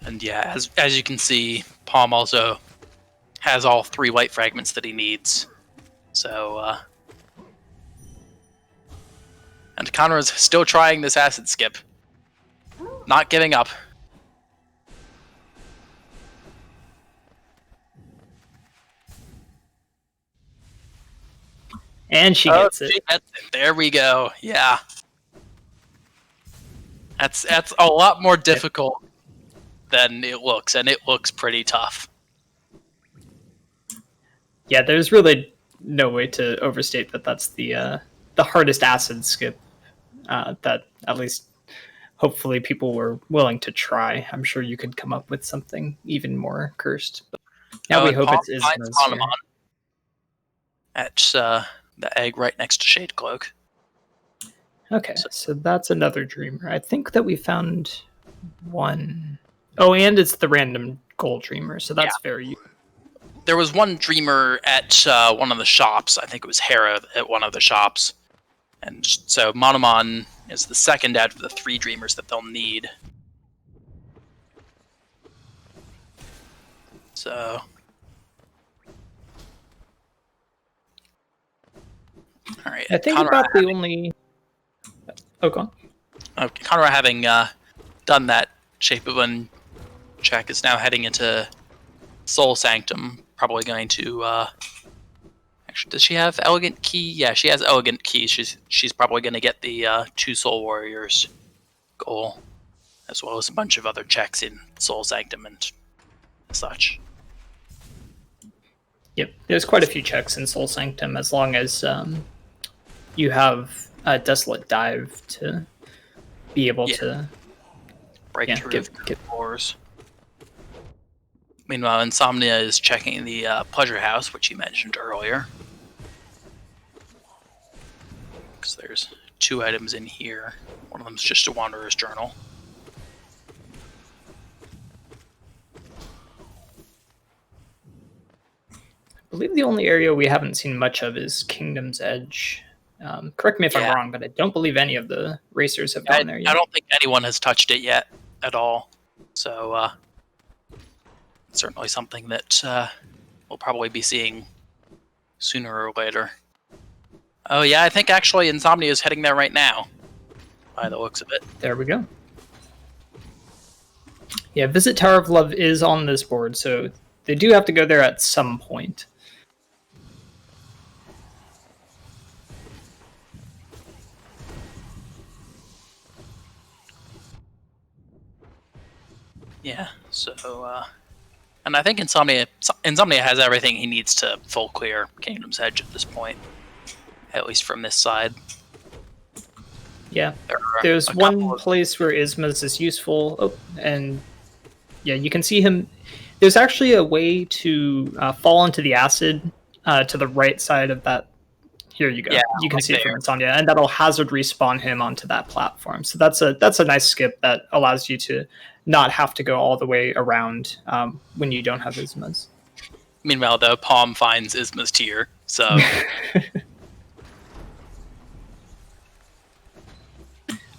And yeah, as you can see, Paum also has all 3 light fragments that he needs. So, and Kanra's still trying this acid skip. Not giving up. And she gets it. She gets it. There we go. Yeah. That's a lot more difficult than it looks, and it looks pretty tough. Yeah, there's really no way to overstate that. That's the hardest acid skip that at least hopefully people were willing to try. I'm sure you could come up with something even more cursed. But now we hope it's Isma's here. At the egg right next to Shade Cloak. Okay, so that's another dreamer. I think that we found one. Oh, and it's the random gold dreamer, so that's very useful. There was one dreamer at one of the shops. I think it was Hera at one of the shops. And so Monomon is the second out of the 3 dreamers that they'll need. So... all right. I think about the only... Oh, go on. Kanra, having done that Shape of One check, is now heading into Soul Sanctum. Probably going to... actually, does she have Elegant Key? Yeah, she has Elegant Key. She's probably going to get the 2 Soul Warriors goal, as well as a bunch of other checks in Soul Sanctum and such. Yep, there's quite a few checks in Soul Sanctum, as long as you have a Desolate Dive to be able to break through doors. Meanwhile, Insomnia is checking the Pleasure House, which you mentioned earlier. Because there's 2 items in here. One of them is just a Wanderer's Journal. I believe the only area we haven't seen much of is Kingdom's Edge. Correct me if I'm wrong, but I don't believe any of the racers have gone there yet. I don't think anyone has touched it yet at all. So certainly something that we'll probably be seeing sooner or later. Oh yeah, I think actually Insomnia is heading there right now, by the looks of it. There we go. Yeah, Visit Tower of Love is on this board, so they do have to go there at some point. Yeah, so and I think Insomnia has everything he needs to full clear Kingdom's Edge at this point, at least from this side. Yeah, there's one place where Isma's is useful. Oh, and yeah, you can see him. There's actually a way to fall into the acid to the right side of that. Here you go. Yeah, you can see it from Insomnia, and that'll hazard respawn him onto that platform. So that's a nice skip that allows you to not have to go all the way around when you don't have Ismas. Meanwhile, though, Paum finds Isma's tier, so...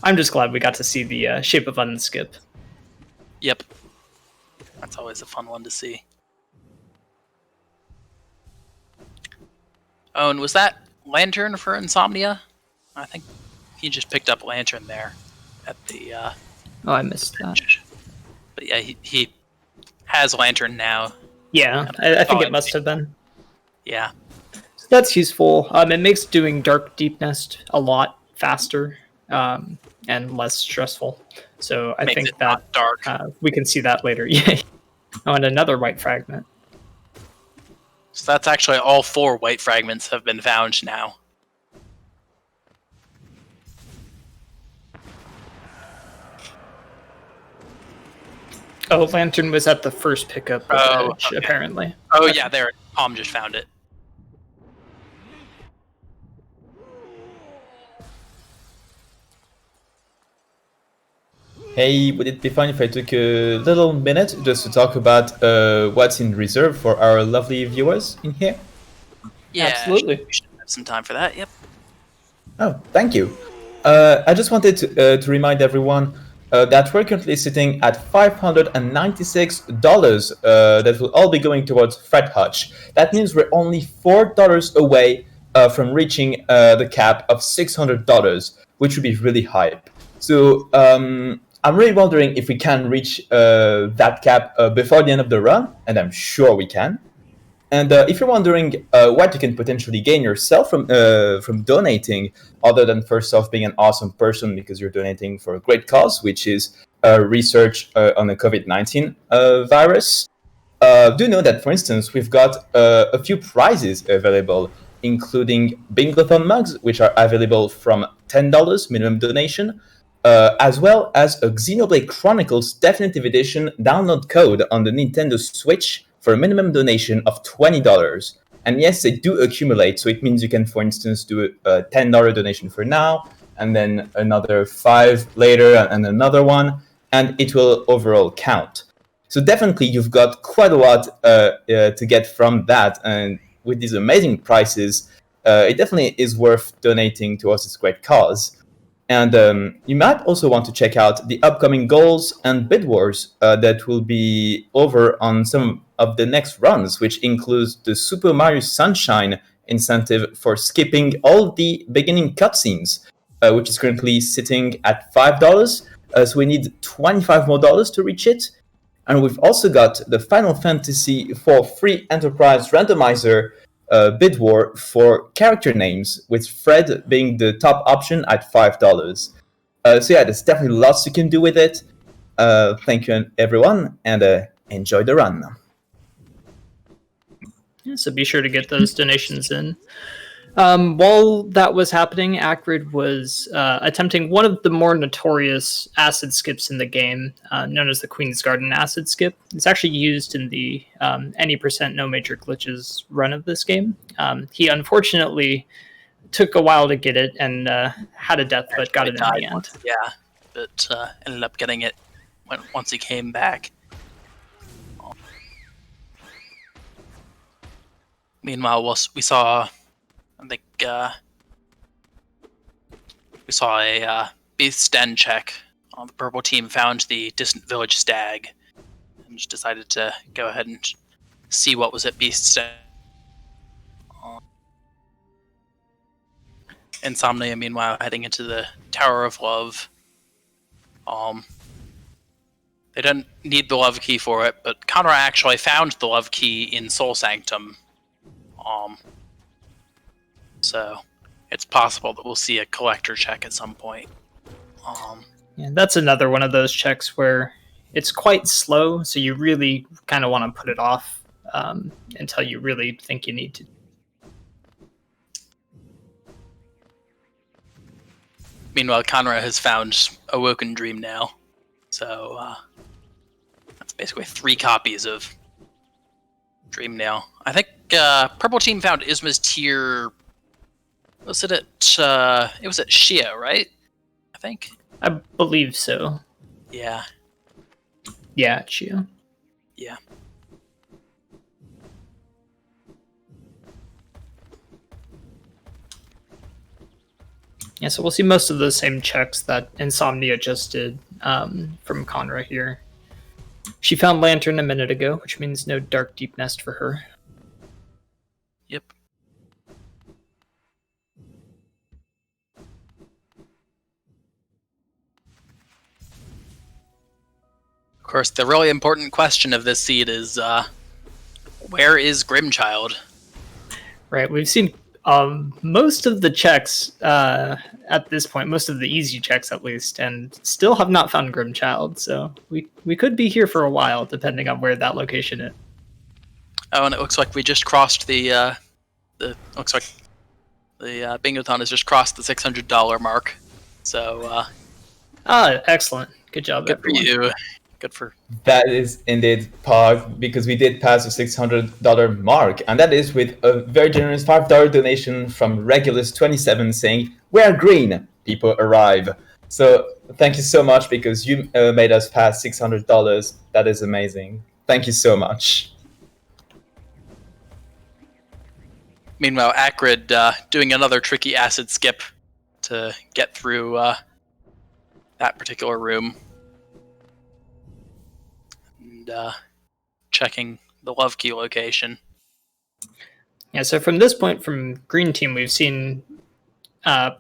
I'm just glad we got to see the Shape of Unskip. skip. Yep. That's always a fun one to see. Oh, and was that Lantern for Insomnia? I think he just picked up Lantern there at the... Oh, I missed that. But yeah, he has Lantern now. Yeah, I think it must have been. Yeah. So that's useful. It makes doing Dark Deep Nest a lot faster and less stressful. So I think that dark. We can see that later. Yeah. Oh, and another white fragment. So that's actually all 4 white fragments have been found now. Oh, Lantern was at the first pickup of Edge, apparently. Oh, yeah, there. Paum just found it. Hey, would it be fine if I took a little minute just to talk about what's in reserve for our lovely viewers in here? Yeah, absolutely. We should have some time for that, yep. Oh, thank you. I just wanted to remind everyone that we're currently sitting at $596 that will all be going towards Fred Hutch. That means we're only $4 away from reaching the cap of $600, which would be really hype. So I'm really wondering if we can reach that cap before the end of the run, and I'm sure we can. And if you're wondering what you can potentially gain yourself from donating, other than first off being an awesome person because you're donating for a great cause, which is research on the COVID-19 virus, do know that, for instance, we've got a few prizes available, including Bingothon mugs, which are available from $10 minimum donation, as well as a Xenoblade Chronicles Definitive Edition download code on the Nintendo Switch for a minimum donation of $20. And yes, they do accumulate, so it means you can, for instance, do a $10 donation for now, and then another $5 later, and another one, and it will overall count. So definitely you've got quite a lot to get from that, and with these amazing prices, it definitely is worth donating towards this great cause. And you might also want to check out the upcoming goals and bid wars that will be over on some of the next runs, which includes the Super Mario Sunshine incentive for skipping all the beginning cutscenes, which is currently sitting at $5. So we need $25 more to reach it. And we've also got the Final Fantasy IV Free Enterprise Randomizer bid war for character names, with Fred being the top option at $5. So yeah, there's definitely lots you can do with it. Thank you, everyone, and enjoy the run. Yeah, so be sure to get those donations in. While that was happening, Acrid was attempting one of the more notorious acid skips in the game, known as the Queen's Garden acid skip. It's actually used in the any % no major glitches run of this game. He unfortunately took a while to get it and had a death, but got it in the end. Once, yeah, but ended up getting it once he came back. Meanwhile, we saw, I think, we saw a beast den check. The purple team found the distant village stag and just decided to go ahead and see what was at Beast's den. Insomnia, meanwhile, heading into the Tower of Love. They didn't need the love key for it, but Kanra actually found the love key in Soul Sanctum. So it's possible that we'll see a collector check at some point. Yeah, that's another one of those checks where it's quite slow, so you really kind of want to put it off until you really think you need to. Meanwhile, Kanra has found Awoken Dream now. So that's basically 3 copies of Dream now. I think Purple Team found Isma's tier. Was it at it was at Shia, right? I think. I believe so. Yeah. Yeah, Shia. Yeah. Yeah, so we'll see most of the same checks that Insomnia just did from Kanra here. She found Lantern a minute ago, which means no Dark Deep Nest for her. Yep. Of course, the really important question of this seed is, where is Grimchild? Right, we've seen most of the checks at this point, most of the easy checks at least, and still have not found Grimchild, so we could be here for a while, depending on where that location is. Oh, and it looks like we just crossed the looks like the Bingothon has just crossed the $600 mark. So excellent. Good job, good everyone. for you. Good for That is indeed Pog, because we did pass the $600 mark, and that is with a very generous $5 donation from Regulus27 saying, "We're green, people arrive." So thank you so much, because you made us pass $600. That is amazing. Thank you so much. Meanwhile, Acrid doing another tricky acid skip to get through that particular room. And checking the love key location. Yeah, so from this point, from Green Team, we've seen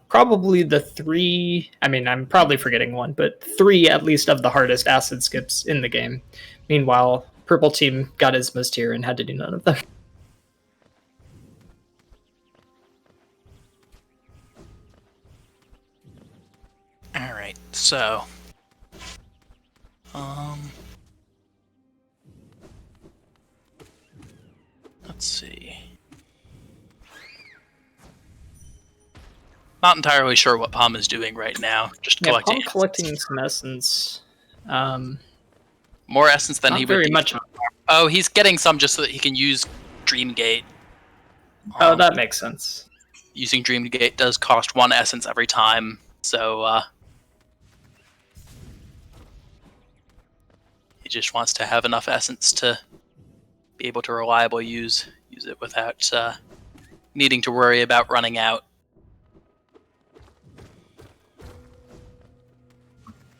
probably the 3, I mean, I'm probably forgetting one, but 3 at least of the hardest acid skips in the game. Meanwhile, Purple Team got Isma's tier and had to do none of them. Alright, so let's see. Not entirely sure what Paum is doing right now. Just collecting. Paum collecting some essence. More essence than not he would very need. much. Oh, he's getting some just so that he can use Dreamgate. Oh, that makes sense. Using Dreamgate does cost 1 essence every time, so he just wants to have enough essence to be able to reliably use it without needing to worry about running out.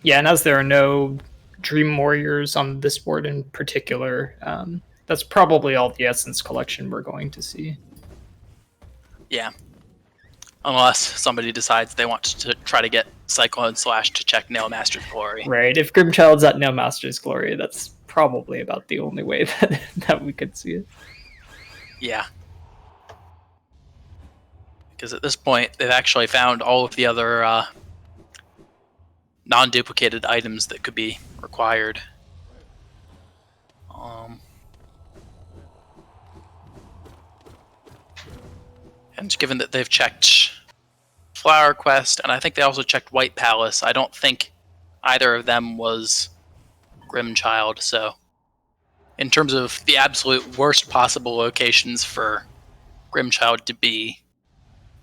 Yeah, and as there are no Dream Warriors on this board in particular, that's probably all the essence collection we're going to see. Yeah. Unless somebody decides they want to try to get Cyclone Slash to check Nail Master's Glory. Right, if Grimchild's at Nail Master's Glory, that's probably about the only way that we could see it. Yeah. Because at this point, they've actually found all of the other non-duplicated items that could be required. And given that they've checked Flower Quest, and I think they also checked White Palace, I don't think either of them was Grimchild, so in terms of the absolute worst possible locations for Grimchild to be,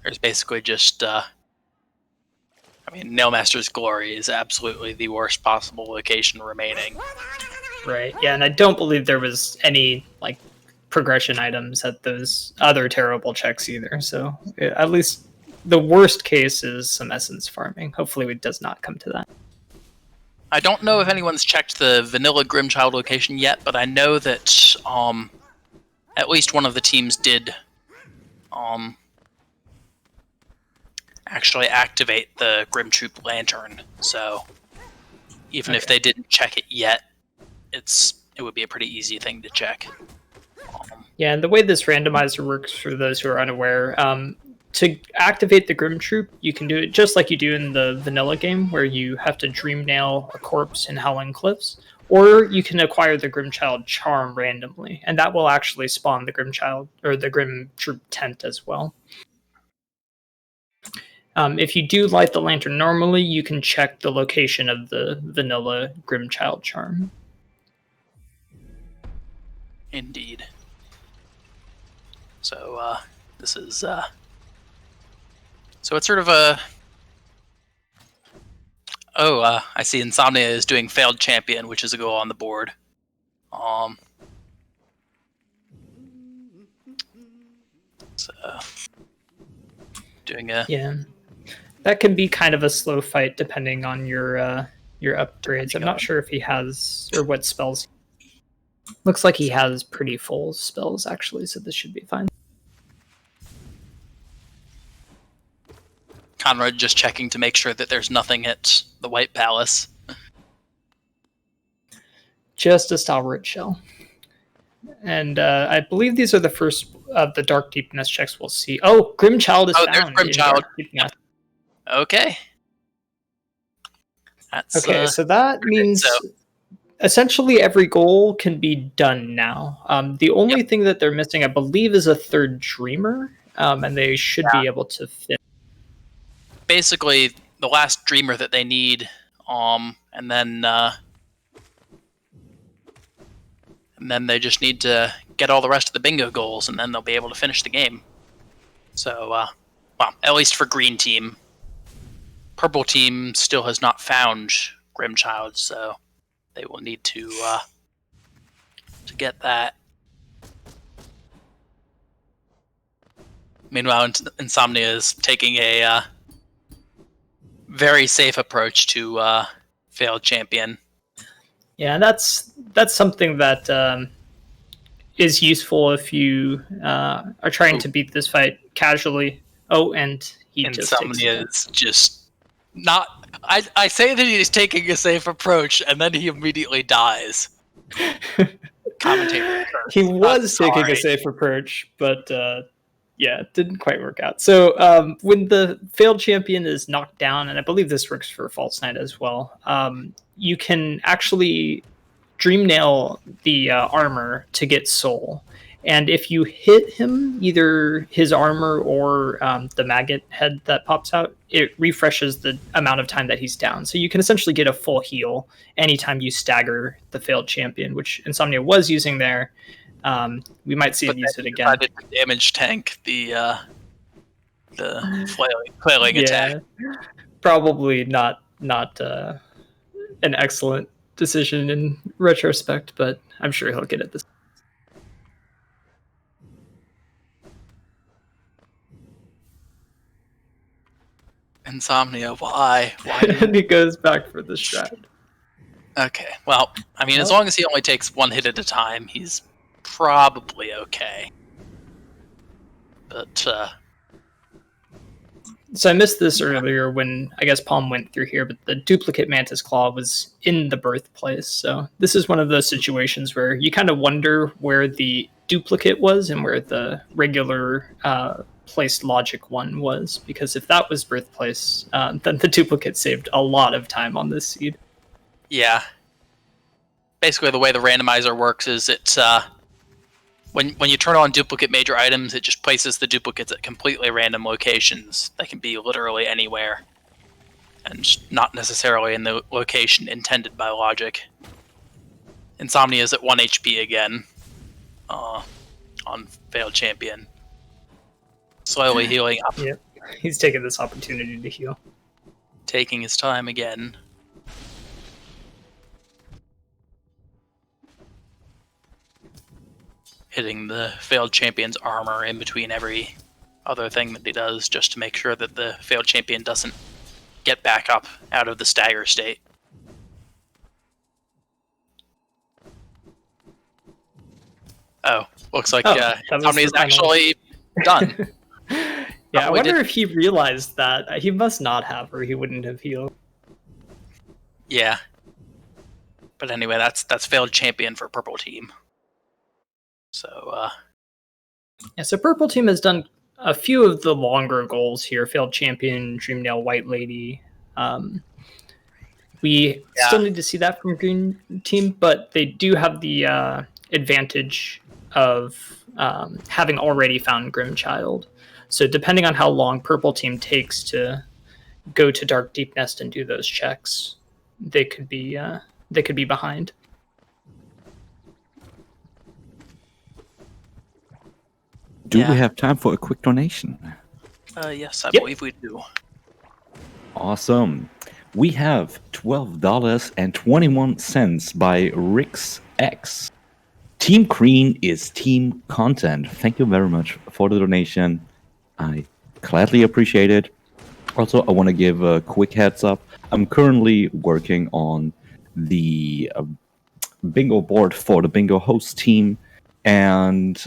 There's basically just, Nailmaster's Glory is absolutely the worst possible location remaining. Right. Yeah, and I don't believe there was any like progression items at those other terrible checks either. So at least the worst case is some essence farming. Hopefully it does not come to that. I don't know if anyone's checked the vanilla Grimchild location yet, but I know that at least one of the teams did actually activate the Grim Troop Lantern. So even if they didn't check it yet, it would be a pretty easy thing to check. Yeah, and the way this randomizer works, for those who are unaware, to activate the Grim Troop, you can do it just like you do in the vanilla game, where you have to dream nail a corpse in Howling Cliffs, or you can acquire the Grimchild Charm randomly, and that will actually spawn the Grimchild or the Grim Troop tent as well. If you do light the lantern normally, you can check the location of the vanilla Grimchild Charm. Indeed. So this is so it's sort of a I see Insomnia is doing Failed Champion, which is a goal on the board. So doing a that can be kind of a slow fight depending on your upgrades. I'm not sure if he has or what spells. Looks like he has pretty full spells actually, so this should be fine. Conrad just checking to make sure that there's nothing at the White Palace. Just a Stalwart Shell. And I believe these are the first of the Dark Deepness checks we'll see. Oh, Grimchild is found. There's Grimchild. Yep. Okay. That's, okay, so that means essentially every goal can be done now. The only thing that they're missing, I believe, is a third Dreamer, and they should be able to fit. Basically, the last Dreamer that they need, and then they just need to get all the rest of the bingo goals, and then they'll be able to finish the game. So, well, at least for Green Team. Purple Team still has not found Grimchild, so they will need to get that. Meanwhile, Insomnia is taking a very safe approach to Failed Champion. Yeah, that's something that is useful if you are trying to beat this fight casually. Oh, and Insomnia is just not. I say that he's taking a safe approach, and then he immediately dies. Commentator. He was taking a safe approach, but yeah, it didn't quite work out. So when the Failed Champion is knocked down, and I believe this works for False Knight as well, you can actually dream nail the armor to get soul. And if you hit him, either his armor or the maggot head that pops out, it refreshes the amount of time that he's down. So you can essentially get a full heal anytime you stagger the Failed Champion, which Insomnia was using there. We might see him use it again. Decided to damage tank the flailing attack. Probably not an excellent decision in retrospect, but I'm sure he'll get it this. Insomnia, why? And he goes back for the strat. Okay, well, I mean, as long as he only takes one hit at a time, he's probably okay. But, So I missed this earlier when, I guess, Paum went through here, but the duplicate Mantis Claw was in the birthplace. So this is one of those situations where you kind of wonder where the duplicate was and where the regular placed logic one was. Because if that was birthplace, then the duplicate saved a lot of time on this seed. Yeah. Basically, the way the randomizer works is it's when you turn on duplicate major items, it just places the duplicates at completely random locations. They can be literally anywhere, and not necessarily in the location intended by logic. Insomnia is at 1 HP again on Failed Champion. Slowly healing up. Yep. He's taking this opportunity to heal. Taking his time again. Hitting the failed champion's armor in between every other thing that he does, just to make sure that the failed champion doesn't get back up out of the stagger state. Oh, looks like Tommy is actually done. Yeah, I wonder if he realized that. He must not have, or he wouldn't have healed. Yeah. But anyway, that's failed champion for purple team. So, so purple team has done a few of the longer goals here. Failed champion, Dreamnail, White Lady. We still need to see that from green team, but they do have the advantage of having already found Grimchild. So depending on how long purple team takes to go to Dark Deep Nest and do those checks, they could be behind. Do we have time for a quick donation? Yes, I believe we do. Awesome. We have $12.21 by Rix X. Team Green is team content. Thank you very much for the donation. I gladly appreciate it. Also, I want to give a quick heads up. I'm currently working on the bingo board for the bingo host team. And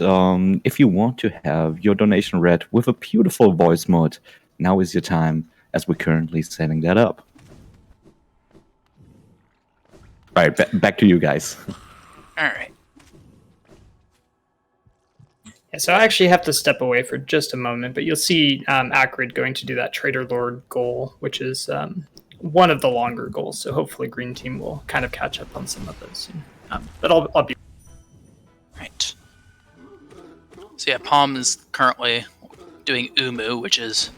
if you want to have your donation read with a beautiful voice mode, now is your time, as we're currently setting that up. All right, back to you guys. All right. Yeah, so I actually have to step away for just a moment, but you'll see Acrid going to do that Trader Lord goal, which is one of the longer goals. So hopefully Green Team will kind of catch up on some of those soon. But I'll be... Right. So yeah, Paum is currently doing Umu, which is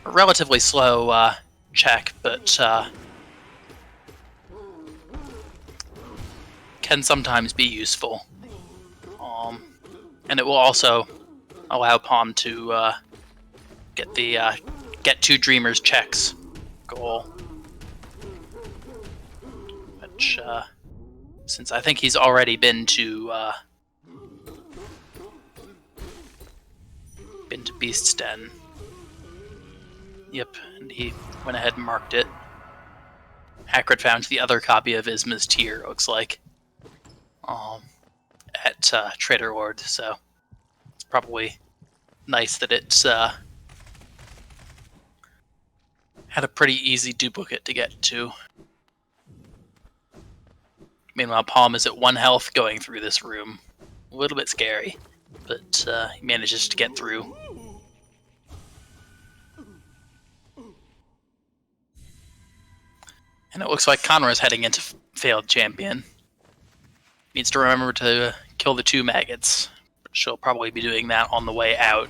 a relatively slow check, but can sometimes be useful. And it will also allow Paum to get the get two Dreamers checks goal, which since I think he's already been to Beast's Den. Yep, and he went ahead and marked it. Acrid found the other copy of Isma's Tear, looks like, at Trader Lord, so it's probably nice that it's had a pretty easy duplicate to get to. Meanwhile, Paum is at 1 health going through this room. A little bit scary, but he manages to get through. And it looks like Kanra is heading into failed champion. Needs to remember to kill the 2 maggots. She'll probably be doing that on the way out.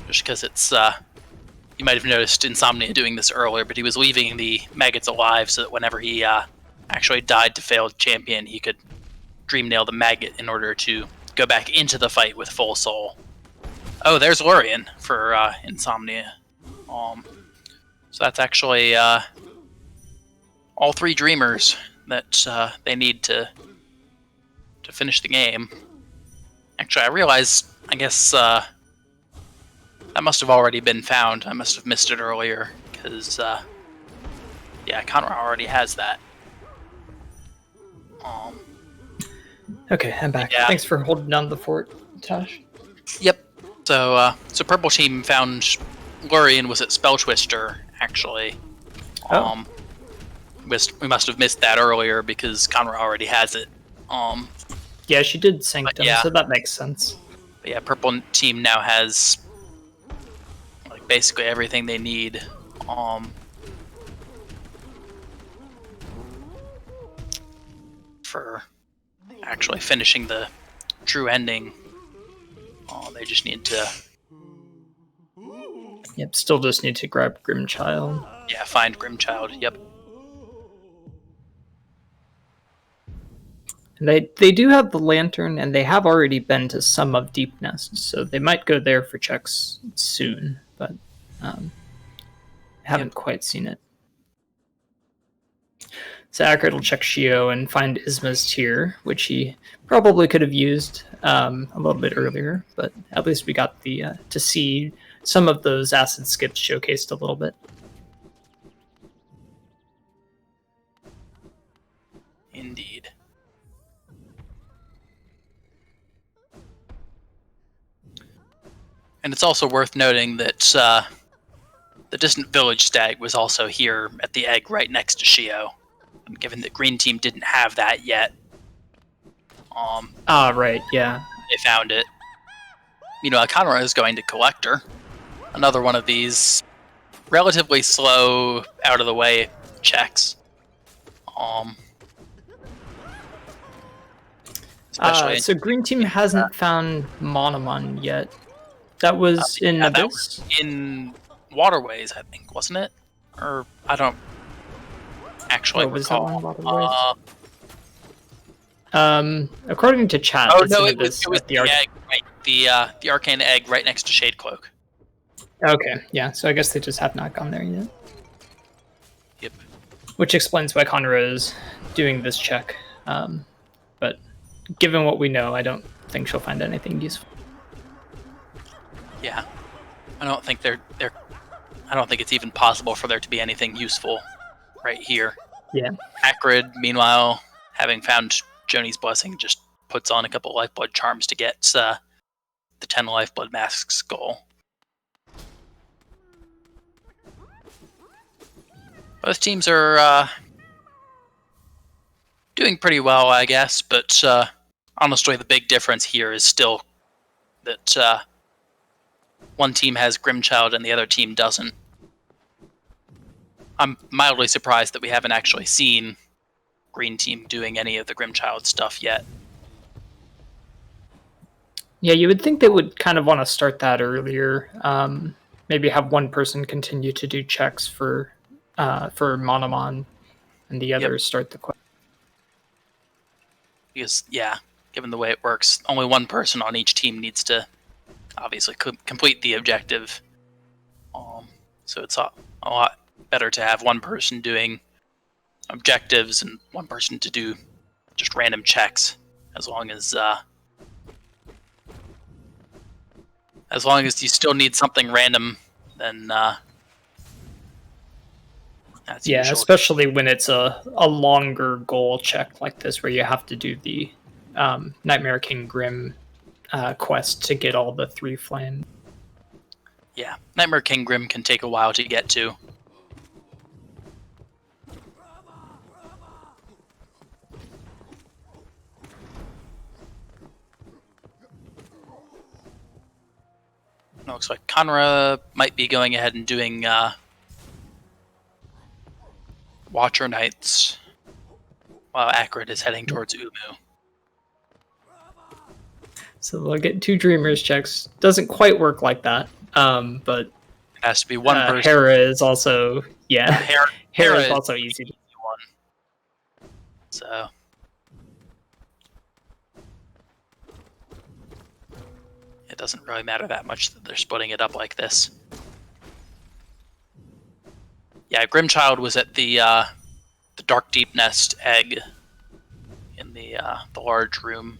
Just because it's, you might have noticed Insomnia doing this earlier, but he was leaving the maggots alive so that whenever he actually died to failed champion, he could Dreamnail the maggot in order to go back into the fight with full soul. Oh, there's Lurian for Insomnia. So that's actually all 3 Dreamers that they need to finish the game. Actually, I realize, I guess that must have already been found. I must have missed it earlier, because yeah, Kanra already has that. Okay, I'm back. Yeah. Thanks for holding down the fort, Tosh. Yep. So purple team found Lurian was at Spell Twister, actually. Oh. We must have missed that earlier because Kanra already has it. Yeah, she did Sanctum, yeah. so that makes sense. But yeah, purple team now has like basically everything they need. For actually finishing the true ending. They just need to... Yep, still just need to grab Grimchild. Yeah, find Grimchild, yep. And they do have the lantern, and they have already been to some of Deep Nest, so they might go there for checks soon. But Haven't quite seen it. So Akrid will check Shio and find Isma's tier, which he probably could have used a little bit earlier, but at least we got the to see some of those acid skips showcased a little bit. Indeed. And it's also worth noting that the Distant Village stag was also here at the egg right next to Shio. And given that Green Team didn't have that yet, right, yeah. they found it. Kanra is going to Collector. Another one of these relatively slow, out of the way checks. So Green Team hasn't found Monomon yet. That was in Abyss? That was in Waterways, I think, wasn't it? Or I don't actually recall. That one Waterways? According to chat, it was the egg, right? The arcane egg right next to Shade Cloak. Okay, yeah. So I guess they just have not gone there yet. Yep. Which explains why Kanra is doing this check. But given what we know, I don't think she'll find anything useful. Yeah, I don't think I don't think it's even possible for there to be anything useful right here. Yeah. Akrid, meanwhile, having found Joni's blessing, just puts on a couple lifeblood charms to get the 10 lifeblood masks goal. Both teams are doing pretty well, I guess, but honestly, the big difference here is still that one team has Grimchild and the other team doesn't. I'm mildly surprised that we haven't actually seen Green Team doing any of the Grimchild stuff yet. Yeah, you would think they would kind of want to start that earlier. Maybe have one person continue to do checks for Monomon, and the others start the quest. Because, given the way it works, only one person on each team needs to obviously complete the objective. So it's a lot better to have one person doing objectives and one person to do just random checks, as long as you still need something random, then that's usual. Especially when it's a longer goal check like this, where you have to do the Nightmare King Grim quest to get all the 3 flame. Yeah, Nightmare King Grim can take a while to get to. It looks like Kanra might be going ahead and doing Watcher Knights, while Akrid is heading towards Umu. So they'll get 2 Dreamers checks. Doesn't quite work like that, but it has to be one person. Hera is also Hera is also easy. One. So it doesn't really matter that much that they're splitting it up like this. Yeah, Grimchild was at the Dark Deep Nest egg in the large room.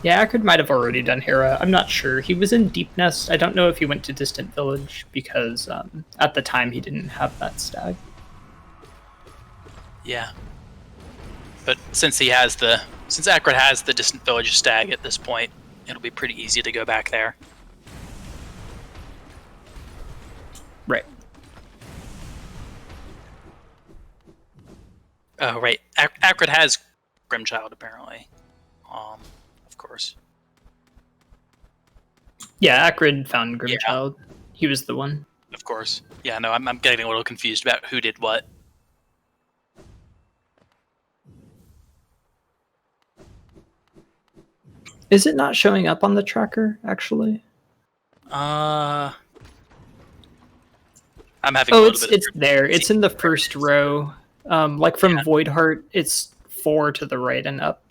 Yeah, Akrid might have already done Hera. I'm not sure. He was in Deep Nest. I don't know if he went to Distant Village, because at the time he didn't have that stag. Yeah. But since Akrid has the Distant Village stag at this point, it'll be pretty easy to go back there. Right. Oh, right. Akrid has Grimchild, apparently. Of course. Yeah, Akrid found Grimchild. Yeah. He was the one. Of course. Yeah, no, I'm getting a little confused about who did what. Is it not showing up on the tracker, actually? I I'm having a Oh, little bit it's there. It's in the first row. Like from Voidheart, it's 4 to the right and up.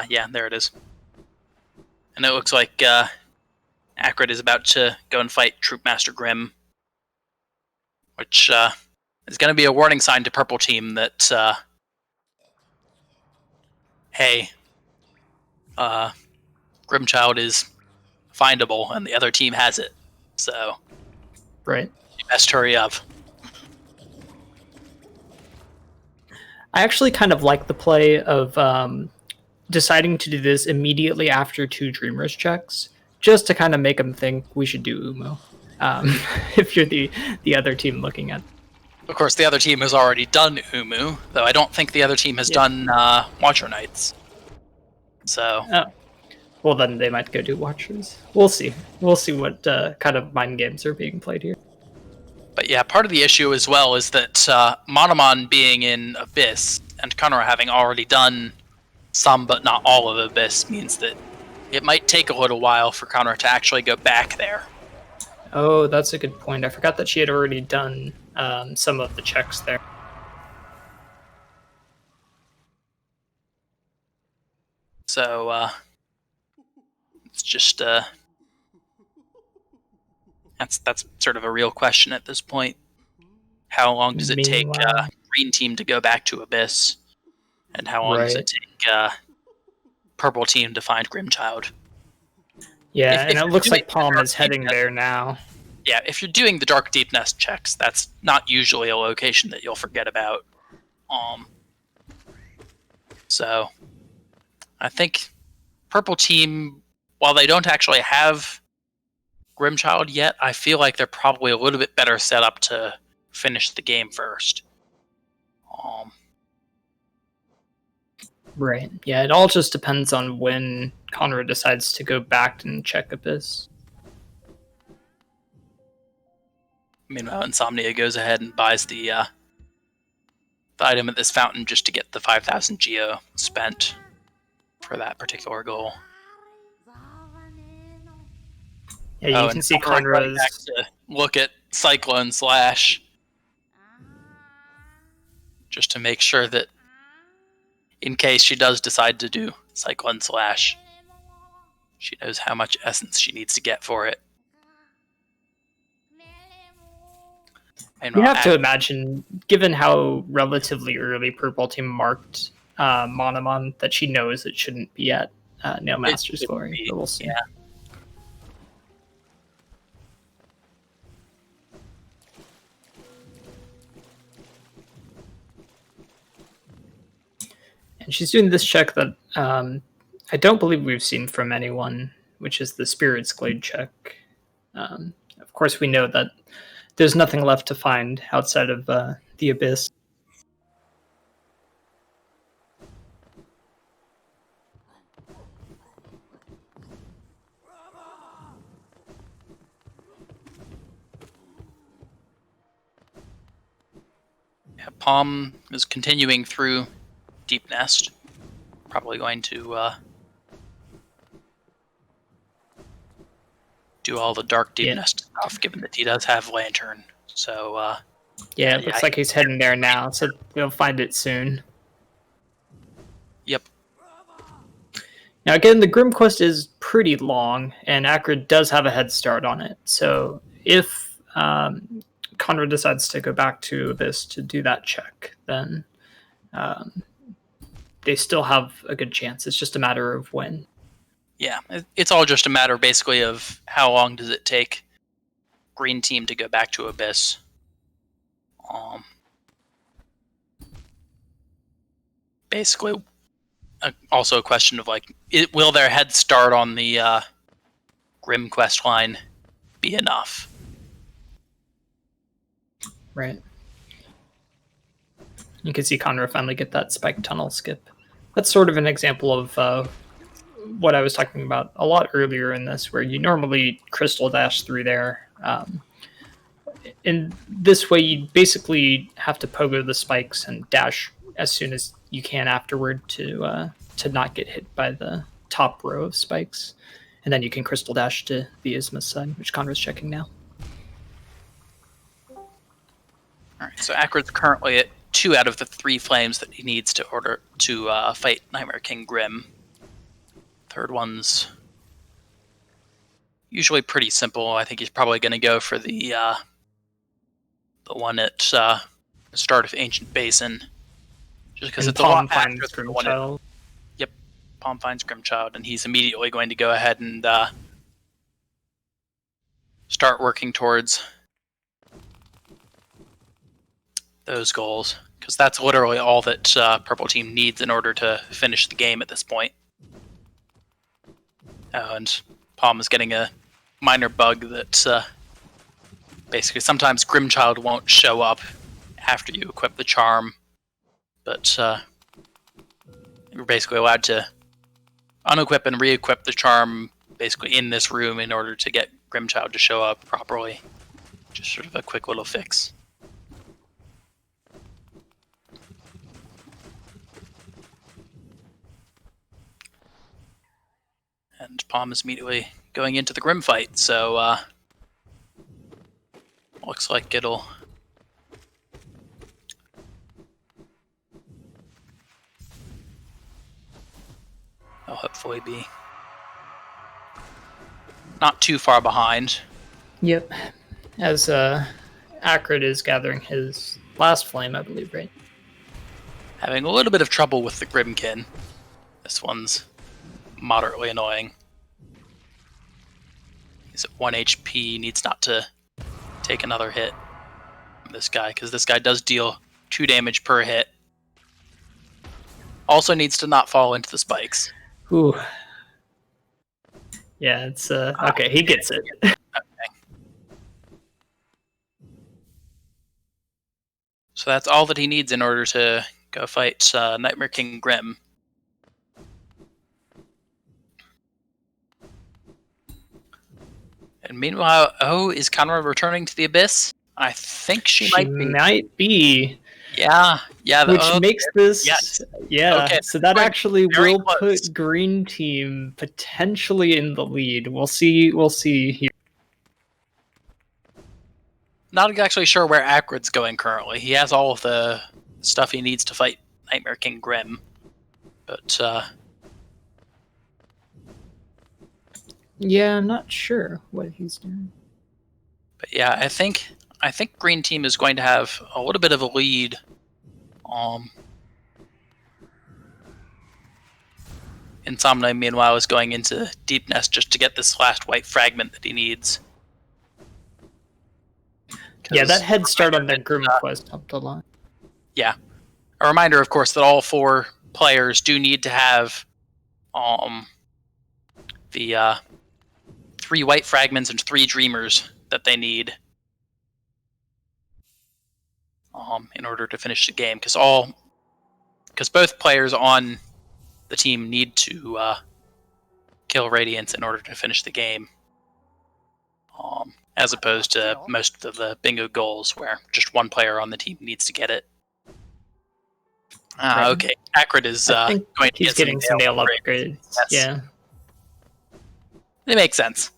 Yeah, there it is. And it looks like Akrid is about to go and fight Troopmaster Grimm, which is going to be a warning sign to Purple Team that, hey, Grimchild is findable and the other team has it. So, right. You best hurry up. I actually kind of like the play of deciding to do this immediately after 2 Dreamers checks, just to kind of make them think we should do Umo. If you're the other team looking at. Of course, the other team has already done Umu, though I don't think the other team has done Watcher Knights. So. Oh. Well, then they might go do Watchers. We'll see. We'll see what kind of mind games are being played here. But yeah, part of the issue as well is that Monomon being in Abyss and Kanra having already done some but not all of Abyss means that it might take a little while for Kanra to actually go back there. Oh, that's a good point. I forgot that she had already done some of the checks there. So, it's just, that's sort of a real question at this point. How long does it take Green Team to go back to Abyss? And how long does it take Purple Team to find Grimchild? Yeah, and it looks like Paum is heading there now. Yeah, if you're doing the Dark Deep Nest checks, that's not usually a location that you'll forget about. So, I think Purple Team, while they don't actually have Grimchild yet, I feel like they're probably a little bit better set up to finish the game first. Right. Yeah, it all just depends on when Kanra decides to go back and check Abyss. Meanwhile, Insomnia goes ahead and buys the item at this fountain just to get the 5,000 geo spent for that particular goal. Yeah, you can see Kanra's... Back to look at Cyclone Slash just to make sure that in case she does decide to do Cyclone Slash, she knows how much essence she needs to get for it. You have to imagine, given how relatively early Purple Team marked Monomon, that she knows it shouldn't be at Nail Master's Glory. But we'll see. Yeah. And she's doing this check that I don't believe we've seen from anyone, which is the Spirit's Glade check. Of course, we know that there's nothing left to find outside of the Abyss. Yeah, Paum is continuing through Deep Nest. Probably going to do all the Dark Deep Nest stuff, given that he does have Lantern. So, yeah, it looks like he's heading there now, so they'll find it soon. Yep. Now, again, the Grim Quest is pretty long, and Akrid does have a head start on it. So, if Kanra decides to go back to Abyss to do that check, then they still have a good chance. It's just a matter of when. Yeah, it's all just a matter, basically, of how long does it take Green Team to go back to Abyss. Basically, also a question of, like, will their head start on the Grim quest line be enough? Right. You can see Kanra finally get that spike tunnel skip. That's sort of an example of what I was talking about a lot earlier in this, where you normally crystal dash through there. In this way, you basically have to pogo the spikes and dash as soon as you can afterward to not get hit by the top row of spikes. And then you can crystal dash to the Isthmus side, which Conrad's checking now. All right, so Acrid's currently at 2 out of the 3 flames that he needs to order to fight Nightmare King Grim. Third one's usually pretty simple. I think he's probably going to go for the one at the start of Ancient Basin, just because it's a lot faster than the one at... Yep, Paum finds Grimchild, and he's immediately going to go ahead and start working towards those goals, because that's literally all that Purple Team needs in order to finish the game at this point. And Paum is getting a minor bug that basically sometimes Grimchild won't show up after you equip the charm, but you're basically allowed to unequip and re-equip the charm basically in this room in order to get Grimchild to show up properly. Just sort of a quick little fix. And Paum is immediately going into the Grim fight, so looks like it'll hopefully be not too far behind. Yep. As Acrid is gathering his last flame, I believe, right? Having a little bit of trouble with the Grimkin. This one's moderately annoying. He's at 1 HP, needs not to take another hit from this guy, because this guy does deal 2 damage per hit. Also needs to not fall into the spikes. Ooh. Yeah, it's okay, he gets it. Okay. So that's all that he needs in order to go fight Nightmare King Grim. And meanwhile, is Kanra returning to the Abyss? I think she might be. Yeah. Which makes this... Yes. Yeah, okay. So that actually will close. Put Green Team potentially in the lead. We'll see here. Not actually sure where Acrid's going currently. He has all of the stuff he needs to fight Nightmare King Grim. But, yeah, I'm not sure what he's doing. But yeah, I think Green Team is going to have a little bit of a lead. Insomnia, meanwhile, is going into Deep Nest just to get this last white fragment that he needs. Yeah, that head start on the Grim quest helped a lot. Yeah. A reminder, of course, that all 4 players do need to have the 3 white fragments and 3 dreamers that they need in order to finish the game, because both players on the team need to kill Radiance in order to finish the game, as opposed to most of the bingo goals where just one player on the team needs to get it. Okay, Acrid is going to get getting some nail upgrades. Yes. Yeah. It makes sense.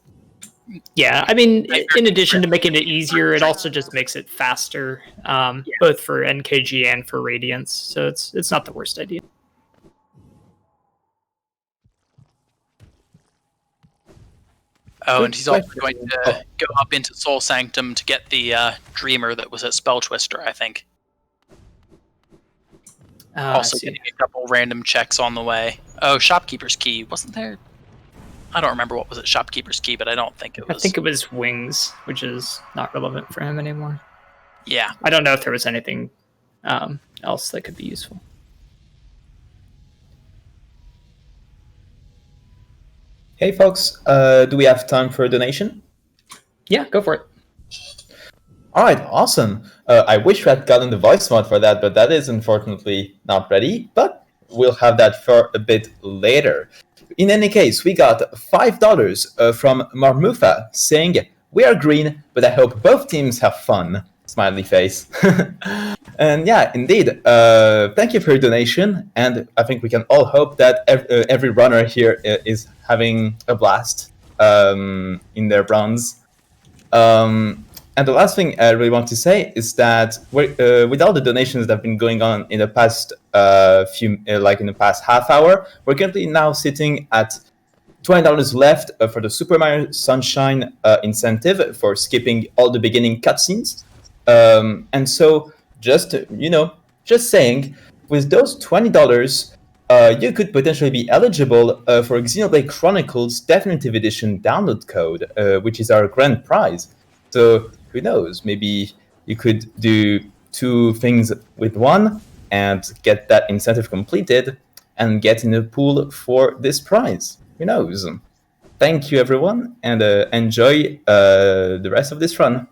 Yeah, I mean, in addition to making it easier, it also just makes it faster, both for NKG and for Radiance. So it's not the worst idea. Oh, and he's also going to go up into Soul Sanctum to get the Dreamer that was at Spell Twister, I think. Also getting a couple random checks on the way. Oh, Shopkeeper's Key. Wasn't there? I don't remember what was at Shopkeeper's Key, but I don't think it was. I think it was Wings, which is not relevant for him anymore. Yeah. I don't know if there was anything else that could be useful. Hey folks, do we have time for a donation? Yeah, go for it. Alright, awesome. I wish we had gotten the voice mod for that, but that is unfortunately not ready, but we'll have that for a bit later. In any case, we got $5 from Marmufa saying, "We are green, but I hope both teams have fun." Smiley face. And yeah, indeed, thank you for your donation, and I think we can all hope that every runner here is having a blast in their runs. And the last thing I really want to say is that with all the donations that have been going on in the past in the past half hour, we're currently now sitting at $20 left for the Super Mario Sunshine incentive for skipping all the beginning cutscenes. And so, just saying, with those $20, you could potentially be eligible for a Xenoblade Chronicles Definitive Edition download code, which is our grand prize. So who knows? Maybe you could do two things with one and get that incentive completed and get in the pool for this prize. Who knows? Thank you, everyone, and enjoy the rest of this run.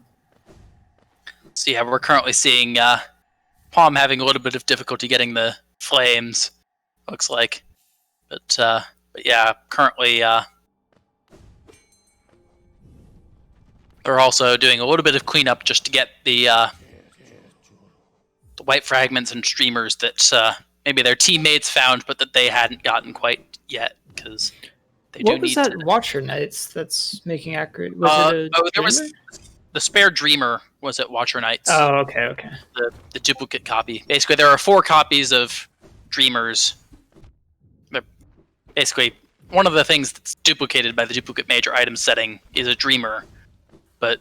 So yeah, we're currently seeing Paum having a little bit of difficulty getting the flames, looks like. But yeah, currently they're also doing a little bit of cleanup just to get the white fragments and streamers that maybe their teammates found, but that they hadn't gotten quite yet, because they What do was need that to... Watcher Knights that's making accurate? Was it a there was the spare Dreamer was at Watcher Knights. Oh, okay. The duplicate copy. Basically, there are 4 copies of Dreamers. They're basically, one of the things that's duplicated by the duplicate major item setting is a Dreamer. But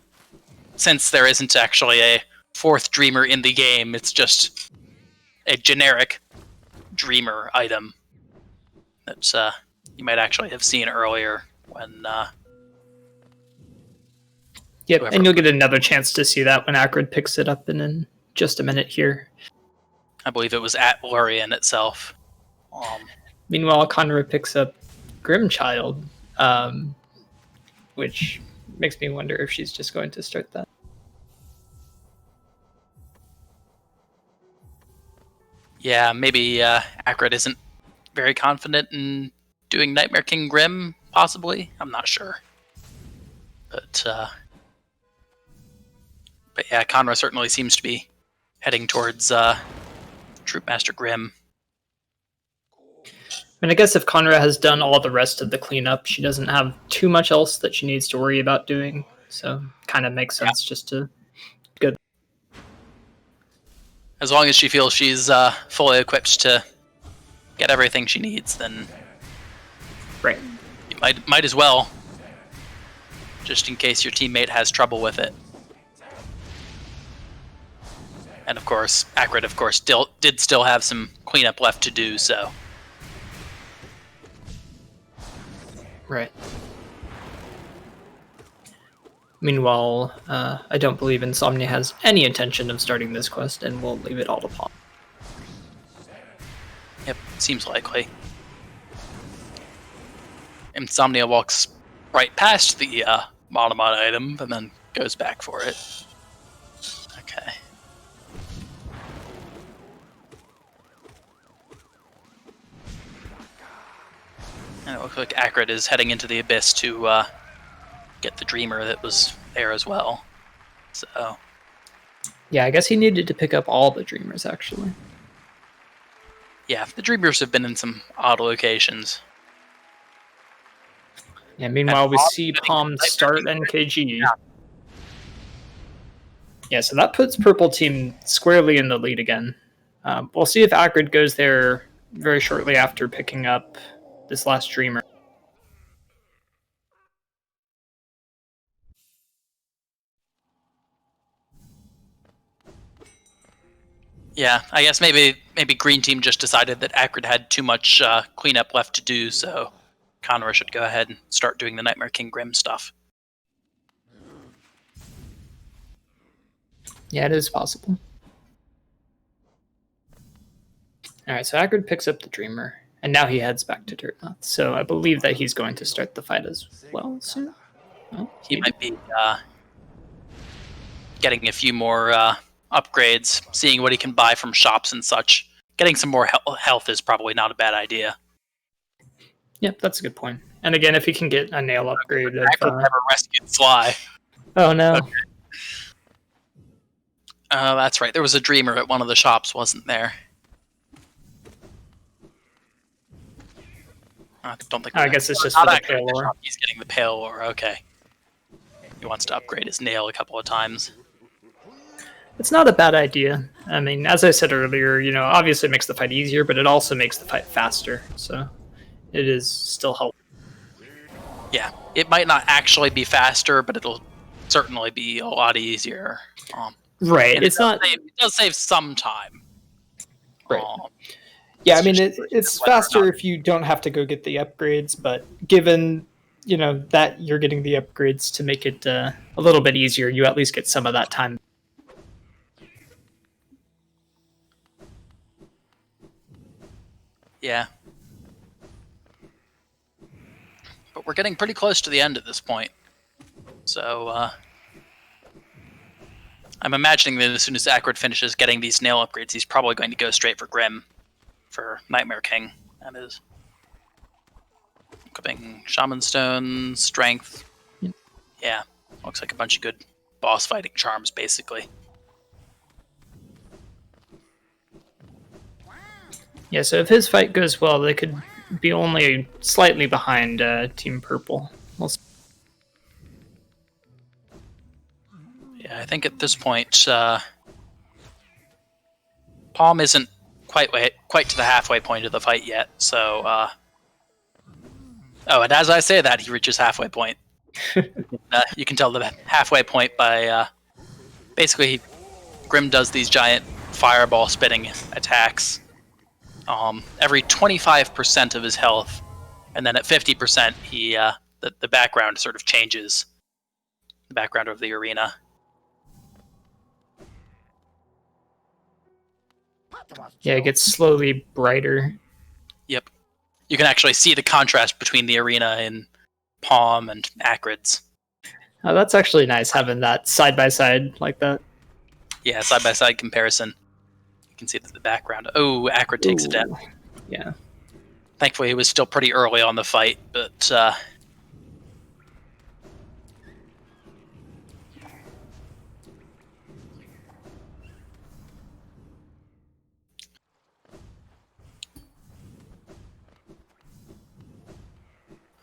since there isn't actually a 4th Dreamer in the game, it's just a generic Dreamer item that you might actually have seen earlier when... Yep, and you'll get another chance to see that when Acrid picks it up in just a minute here. I believe it was at Lorien itself. Meanwhile, Kanra picks up Grimchild, which makes me wonder if she's just going to start that. Yeah, maybe Acrid isn't very confident in doing Nightmare King Grim, possibly. I'm not sure. But yeah, Kanra certainly seems to be heading towards Troopmaster Grim. And I guess if Kanra has done all the rest of the cleanup, she doesn't have too much else that she needs to worry about doing. So kind of makes sense just to go. As long as she feels she's fully equipped to get everything she needs, then Right. you might as well, just in case your teammate has trouble with it. And of course, Acrid, did still have some cleanup left to do, so... Right. Meanwhile, I don't believe Insomnia has any intention of starting this quest, and we'll leave it all to Paum. Yep, seems likely. Insomnia walks right past the Monomod item, and then goes back for it. Okay. And it looks like Acrid is heading into the Abyss to get the Dreamer that was there as well. So... Yeah, I guess he needed to pick up all the Dreamers, actually. yeah, the Dreamers have been in some odd locations. Yeah, meanwhile, we see Paum start NKG. Yeah, so that puts Purple Team squarely in the lead again. We'll see if Acrid goes there very shortly after picking up this last Dreamer. Yeah, I guess maybe Green Team just decided that Acrid had too much cleanup left to do, so Kanra should go ahead and start doing the Nightmare King Grim stuff. Yeah, it is possible. Alright, so Acrid picks up the Dreamer, and now he heads back to Dirtmouth. So I believe that he's going to start the fight as well soon. Oh, He might be getting a few more upgrades, seeing what he can buy from shops and such. Getting some more health is probably not a bad idea. Yep, that's a good point. And again, if he can get a nail upgrade of... Acrid never rescued Sly. Oh, no. Okay. That's right. There was a Dreamer at one of the shops, wasn't there? I don't think. I guess it's just not for the actually pale the ore. shop. He's getting the pale ore. Okay. He wants to upgrade his nail a couple of times. It's not a bad idea. I mean, as I said earlier, obviously it makes the fight easier, but it also makes the fight faster. So it is still helpful. Yeah, it might not actually be faster, but it'll certainly be a lot easier. Right. It does save some time. Right. Yeah, I mean, it's faster if you don't have to go get the upgrades, but given, that you're getting the upgrades to make it a little bit easier, you at least get some of that time. Yeah. But we're getting pretty close to the end at this point. So, I'm imagining that as soon as Acrid finishes getting these nail upgrades, he's probably going to go straight for Grim. For Nightmare King, that is. Equipping Shaman Stone, Strength. Yeah, looks like a bunch of good boss fighting charms, basically. Yeah, so if his fight goes well, they could be only slightly behind Team Purple. Yeah, I think at this point, Paum isn't quite to the halfway point of the fight yet, so... Oh, and as I say that, he reaches halfway point. You can tell the halfway point by... basically, Grim does these giant fireball spitting attacks. Every 25% of his health, and then at 50%, he the background sort of changes. The background of the arena. Yeah, it gets slowly brighter. Yep. You can actually see the contrast between the arena in Paum and Acrid's. Oh, that's actually nice, having that side-by-side like that. Yeah, side-by-side comparison. You can see that the background... Oh, Acrid takes a death. Yeah. Thankfully, it was still pretty early on the fight, but...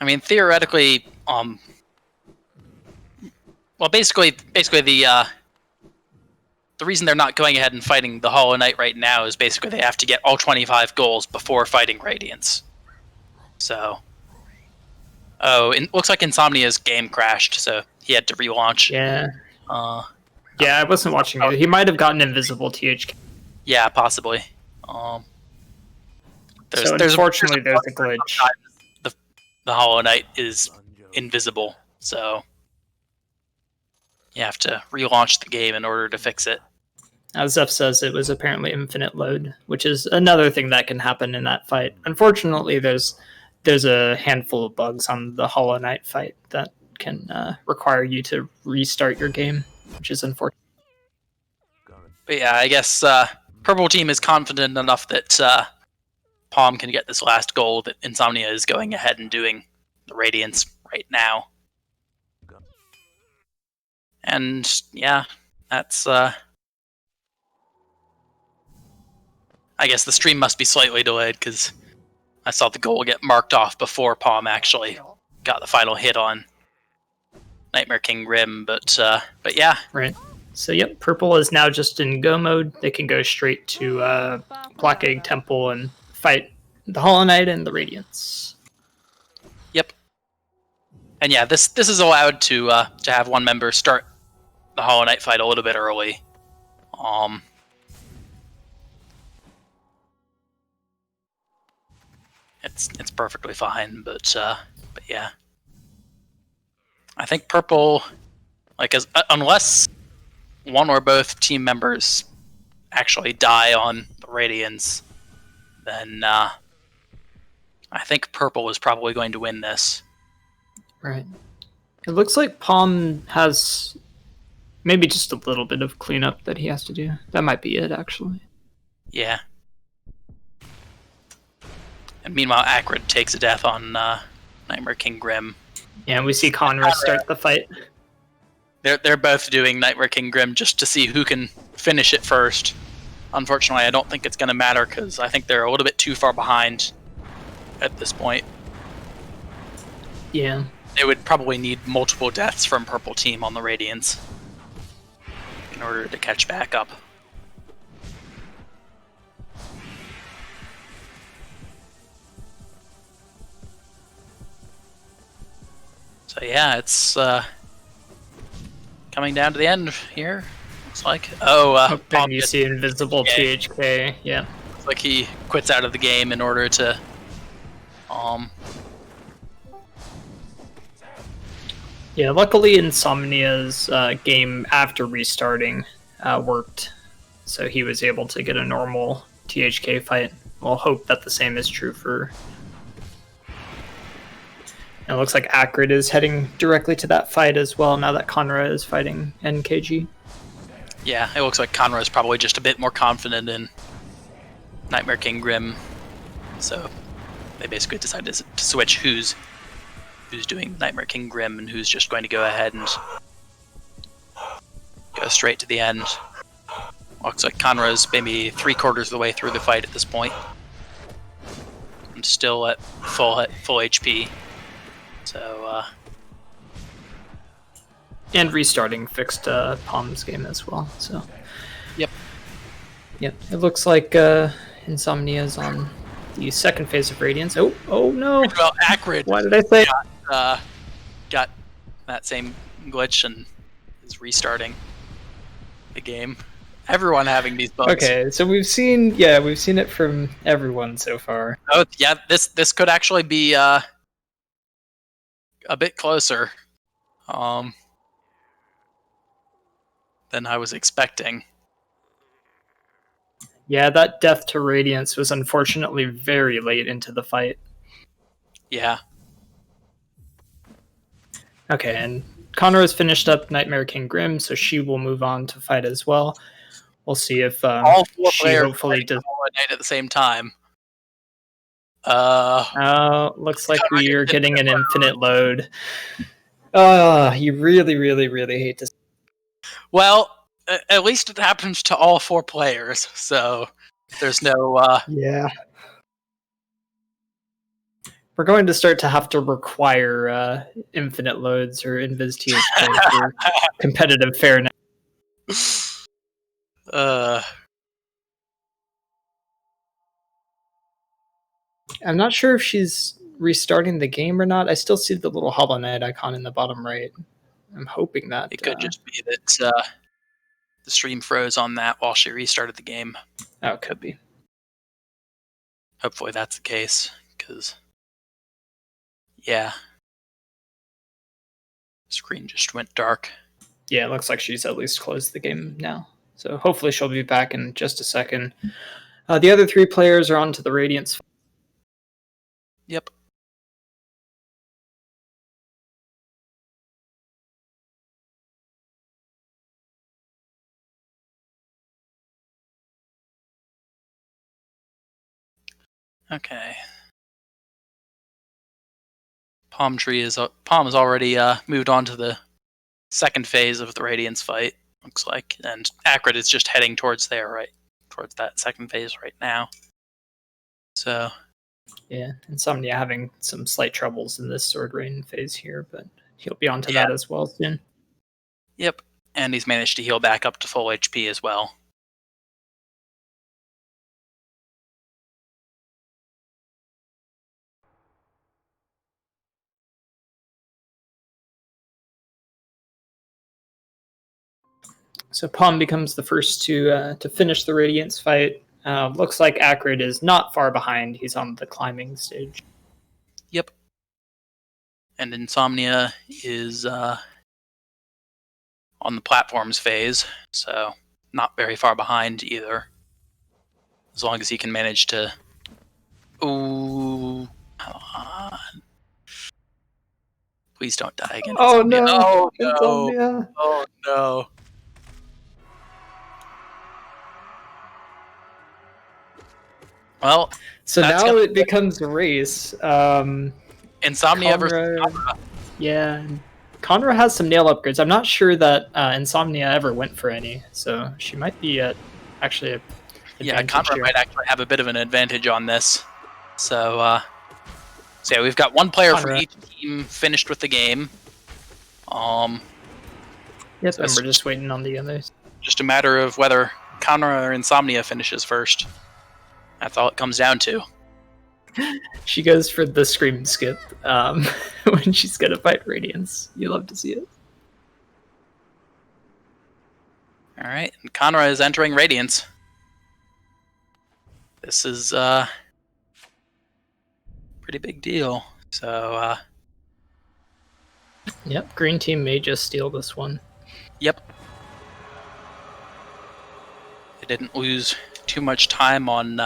I mean, theoretically, well, basically the reason they're not going ahead and fighting the Hollow Knight right now is basically they have to get all 25 goals before fighting Radiance. So, it looks like Insomnia's game crashed, so he had to relaunch. Yeah. Yeah, I wasn't watching it. He might have gotten invisible THK. Yeah, possibly. Unfortunately, there's a glitch. The Hollow Knight is invisible, so you have to relaunch the game in order to fix it. As Zeph says, it was apparently infinite load, which is another thing that can happen in that fight. Unfortunately, there's a handful of bugs on the Hollow Knight fight that can require you to restart your game, which is unfortunate. But yeah, I guess Purple Team is confident enough that Paum can get this last goal, that Insomnia is going ahead and doing the Radiance right now. And yeah, that's... I guess the stream must be slightly delayed, because I saw the goal get marked off before Paum actually got the final hit on Nightmare King Rim, but yeah. Right. So yep, Purple is now just in go mode. They can go straight to Black Egg Temple and fight the Hollow Knight and the Radiance. Yep. And yeah, this is allowed to have one member start the Hollow Knight fight a little bit early. It's perfectly fine, but yeah. I think Purple, unless one or both team members actually die on the Radiance, then I think Purple is probably going to win this. Right. It looks like Paum has maybe just a little bit of cleanup that he has to do. That might be it, actually. Yeah. And meanwhile, Acrid takes a death on Nightmare King Grim. Yeah, and we see Kanra start the fight. They're both doing Nightmare King Grim just to see who can finish it first. Unfortunately, I don't think it's going to matter, because I think they're a little bit too far behind at this point. Yeah. They would probably need multiple deaths from purple team on the Radiants in order to catch back up. So yeah, it's coming down to the end here. Looks like. Then you see invisible THK. Yeah. Looks like he quits out of the game in order to Yeah, luckily Insomnia's game after restarting worked, so he was able to get a normal THK fight. We'll hope that the same is true for... It looks like Acrid is heading directly to that fight as well, now that Kanra is fighting NKG. Yeah, it looks like Kanra is probably just a bit more confident in Nightmare King Grim, so they basically decided to switch who's doing Nightmare King Grim and who's just going to go ahead and go straight to the end. Looks like Kanra's maybe 3/4 of the way through the fight at this point. I'm still at full HP. So, And restarting fixed Paum's game as well, so... Yep. Yep, it looks like Insomnia's on the second phase of Radiance. Oh no! Well, Acrid. Why did I say... Got that same glitch and is restarting the game. Everyone having these bugs. Okay, so we've seen it from everyone so far. Oh yeah, this could actually be a bit closer than I was expecting. Yeah, that death to Radiance was unfortunately very late into the fight. Yeah. Okay, and Kanra has finished up Nightmare King Grim, so she will move on to fight as well. We'll see if all four she players hopefully does. at the same time. Looks like we are getting an infinite load. You really, really, really hate to. Well, at least it happens to all four players, so there's no. Yeah. We're going to start to have to require infinite loads or invis THK for competitive fairness. I'm not sure if she's restarting the game or not. I still see the little Hollow Knight icon in the bottom right. I'm hoping that... It could just be that the stream froze on that while she restarted the game. Oh, it could be. Hopefully that's the case, because... Yeah. Screen just went dark. Yeah, it looks like she's at least closed the game now. So hopefully she'll be back in just a second. The other three players are on to the Radiance. Yep. Okay. Paum has already moved on to the second phase of the Radiance fight, looks like, and Acrid is just heading towards that second phase right now. So yeah, Insomnia having some slight troubles in this Sword Rain phase here, but he'll be on to that as well soon. Yep, and he's managed to heal back up to full HP as well. So Paum becomes the first to finish the Radiance fight. Looks like Acrid is not far behind. He's on the climbing stage. Yep. And Insomnia is on the platforms phase, so not very far behind either. As long as he can manage to... Ooh, come on. Please don't die again. Oh Insomnia. no! Oh no! Insomnia. Oh no! Well, so now it becomes a race. Insomnia versus Kanra. Yeah, Kanra has some nail upgrades. I'm not sure that Insomnia ever went for any, so she might be actually a... Yeah, Kanra might actually have a bit of an advantage on this. So, So yeah, we've got one player from Kanra. each team finished with the game. Yep, So and it's we're just waiting on the others. just a matter of whether Kanra or Insomnia finishes first. That's all it comes down to. She goes for the scream skip when she's gonna fight Radiance. You love to see it. All right, and Kanra is entering Radiance. This is pretty big deal. So Yep, green team may just steal this one. yep. They didn't lose too much time on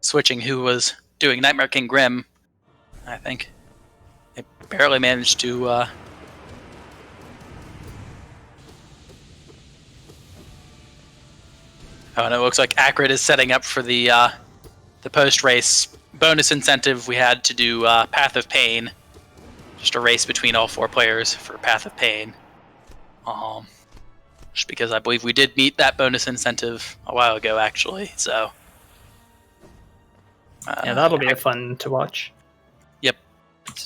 switching who was doing Nightmare King Grim. I think they barely managed to. Oh, and it looks like Acrid is setting up for the post-race bonus incentive. We had to do Path of Pain, just a race between all 4 players for Path of Pain. Just because I believe we did meet that bonus incentive a while ago, actually. So Yeah, that'll be a fun to watch. Yep.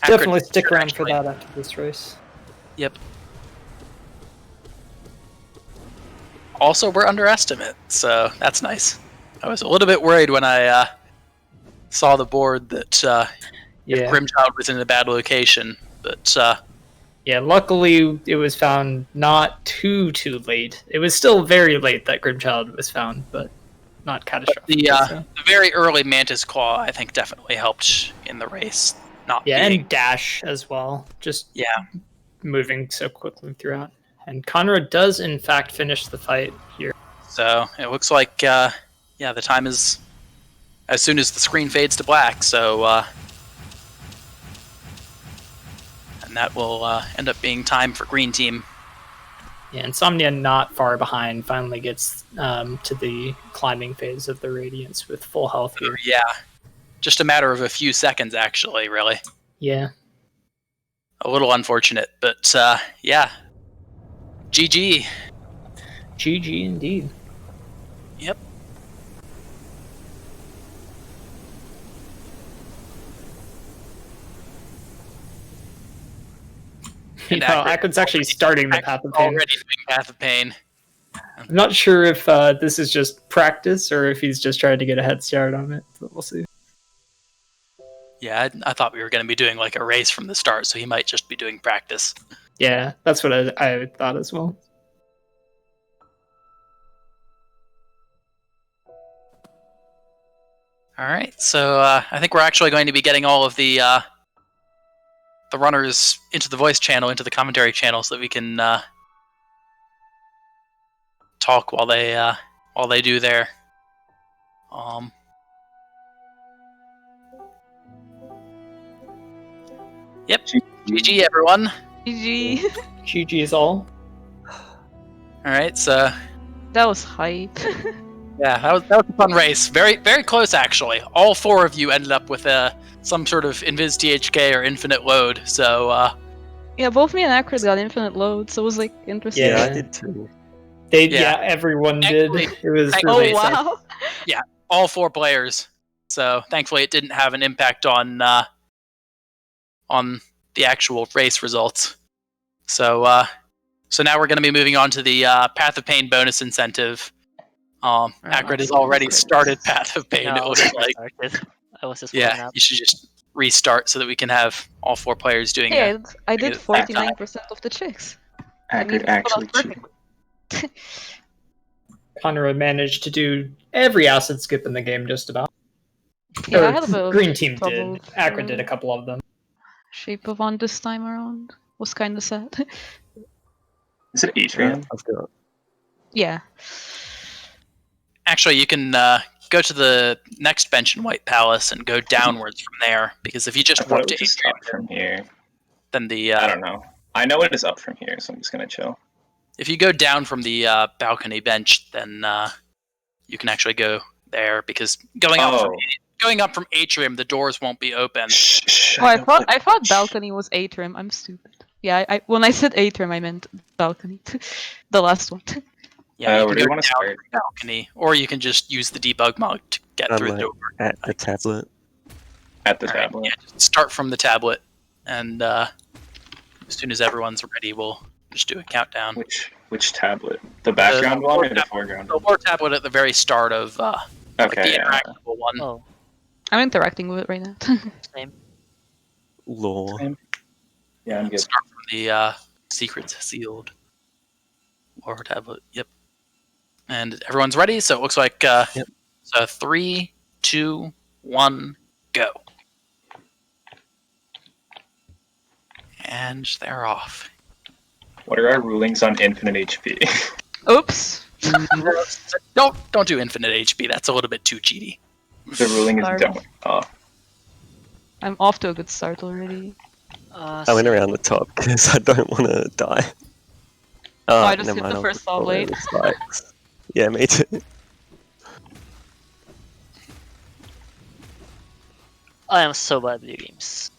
Definitely stick around actually. for that after this race. Yep. Also, we're underestimate, so that's nice. I was a little bit worried when I saw the board that Yeah. Grimchild was in a bad location, but Yeah, luckily it was found not too late. It was still very late that Grimchild was found, but not catastrophic. the very early Mantis Claw, I think, definitely helped in the race. Not Yeah, being, and Dash as well. Just yeah. moving so quickly throughout. And Kanra does in fact finish the fight here. So it looks like the time is as soon as the screen fades to black. So and that will end up being time for green team. Yeah, Insomnia not far behind finally gets to the climbing phase of the Radiance with full health here. Yeah, just a matter of a few seconds, actually. Really, Yeah. a little unfortunate, but yeah. GG. GG indeed. Yep. You know, Acrid's actually starting the Path of Pain. Already doing Path of Pain. I'm not sure if this is just practice or if he's just trying to get a head start on it, but we'll see. Yeah, I thought we were going to be doing like a race from the start, so he might just be doing practice. Yeah, that's what I thought as well. All right, so I think we're actually going to be getting all of the runners into the voice channel, into the commentary channel, so that we can talk while they do their Yep. GG everyone. GG. GG is all. All right, so That was hype. yeah, that was a fun race. Very close actually. All 4 of you ended up with some sort of Invis THK or infinite load. So Yeah, both me and Acrid got infinite load, so it was like interesting. Yeah, I did too. Everyone Actually, did. It was oh, really Oh sad. wow. all 4 players. So thankfully it didn't have an impact on the actual race results. So so now we're going to be moving on to the Path of Pain bonus incentive. Acrid has already started Path of Pain. No, It looks like. I was just warming Yeah, up. you should just restart so that we can have all 4 players doing it. Yeah, I did at the same time. 49% of the chicks. Acrid actually cheated. Kanra managed to do every acid skip in the game just about. Yeah, Or I had a bit of green team trouble did. Acrid with did a couple of them. Shape of On this time around. Was kind of sad. Is it Atrium? Let's go. Yeah. Actually, you can go to the next bench in White Palace and go downwards from there. Because if you I just thought walk it to was just Atrium, up from here. then the I don't know. I know it is up from here, so I'm just gonna chill. if you go down from the balcony bench, then you can actually go there. Because going up from Atrium, the doors won't be open. Shh, Oh, I know thought what- balcony was Atrium. I'm stupid. Yeah, I when I said Atrium, I meant balcony. The last one. Yeah, you where can do you go wanna down start? from the balcony, or you can just use the debug mug to get through the door. At the tablet. At the All right, tablet. yeah, just start from the tablet, and as soon as everyone's ready, we'll just do a countdown. Which tablet? The background one or the tablet. foreground The one? war tablet at the very start of like the Okay, yeah. interactable one. Oh, I'm interacting with it right now. same. Lore. Yeah, I'm good. Start from the secrets sealed war tablet. Yep. And everyone's ready, so it looks like so 3, 2, 1, go. And they're off. What are our rulings on infinite HP? Oops. Don't do infinite HP. That's a little bit too cheaty. The ruling is Sorry. don't. Oh, I'm off to a good start already. I went around the top because I don't want to die. Oh, I just never hit mind, the I'll first just follow blade. the spikes. Yeah, me too. I am so bad at video games.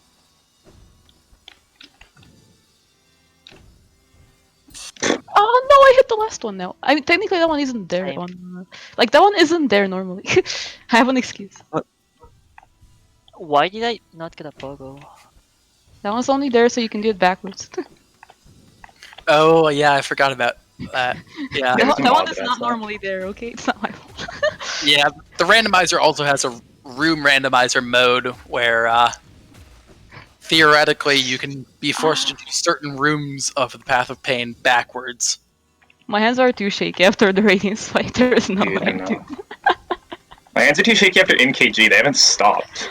Oh no, I hit the last one now. I mean, technically that one isn't there. Same. Like that one isn't there normally. I have an excuse. Why did I not get a pogo? That one's only there so you can do it backwards. Oh yeah, I forgot about that. Yeah, There was a that one mod is that I not saw. normally there. Okay, it's not my fault. yeah. The randomizer also has a room randomizer mode where theoretically you can be forced to do certain rooms of the Path of Pain backwards. My hands are too shaky after the Radiance fight. There is no dude, way I I'm know. doing. My hands are too shaky after NKG. They haven't stopped.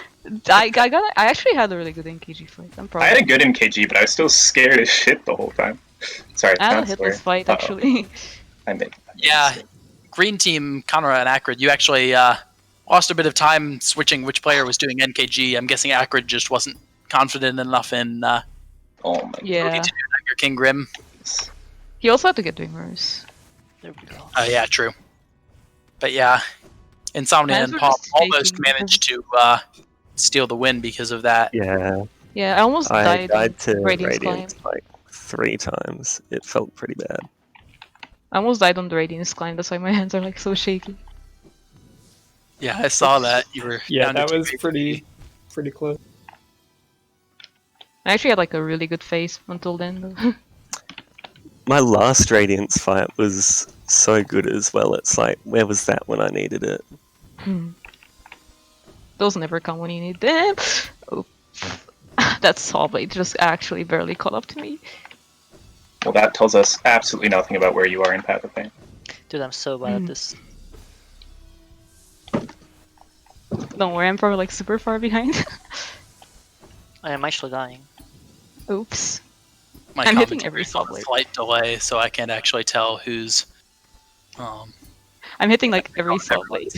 I actually had a really good NKG fight. I'm proud. I had a good NKG, but I was still scared as shit the whole time. Sorry, I had a not hitless swear. fight Uh-oh. actually. I made. Yeah, Green Team, Kanra and Acrid, you actually lost a bit of time switching which player was doing NKG. I'm guessing Acrid just wasn't confident enough in Oh my Yeah. to do Dagger King Grim. goodness. He also had to get Wingers. There we go. Yeah, true. But yeah, Insomnia Hands and were Paum just almost shaking. managed to steal the win because of that. Yeah, Yeah, I almost I died. died to Radiance Radiance like 3 times. It felt pretty bad. I almost died on the Radiance climb. That's why my hands are like so shaky. Yeah, I saw that. You were Yeah, down to that two was HP. pretty close. I actually had like a really good phase until then. Though. My last Radiance fight was so good as well. It's like, where was that when I needed it? Those never come when you need them. Oh. That saw blade just actually barely caught up to me. Well, that tells us absolutely nothing about where you are in Path of Pain. Dude, I'm so bad at this. Don't worry, I'm probably like super far behind. I am actually dying. Oops. My I'm hitting commentary's every on saw a blade. slight delay, so I can't actually tell who's. I'm hitting like every saw blade.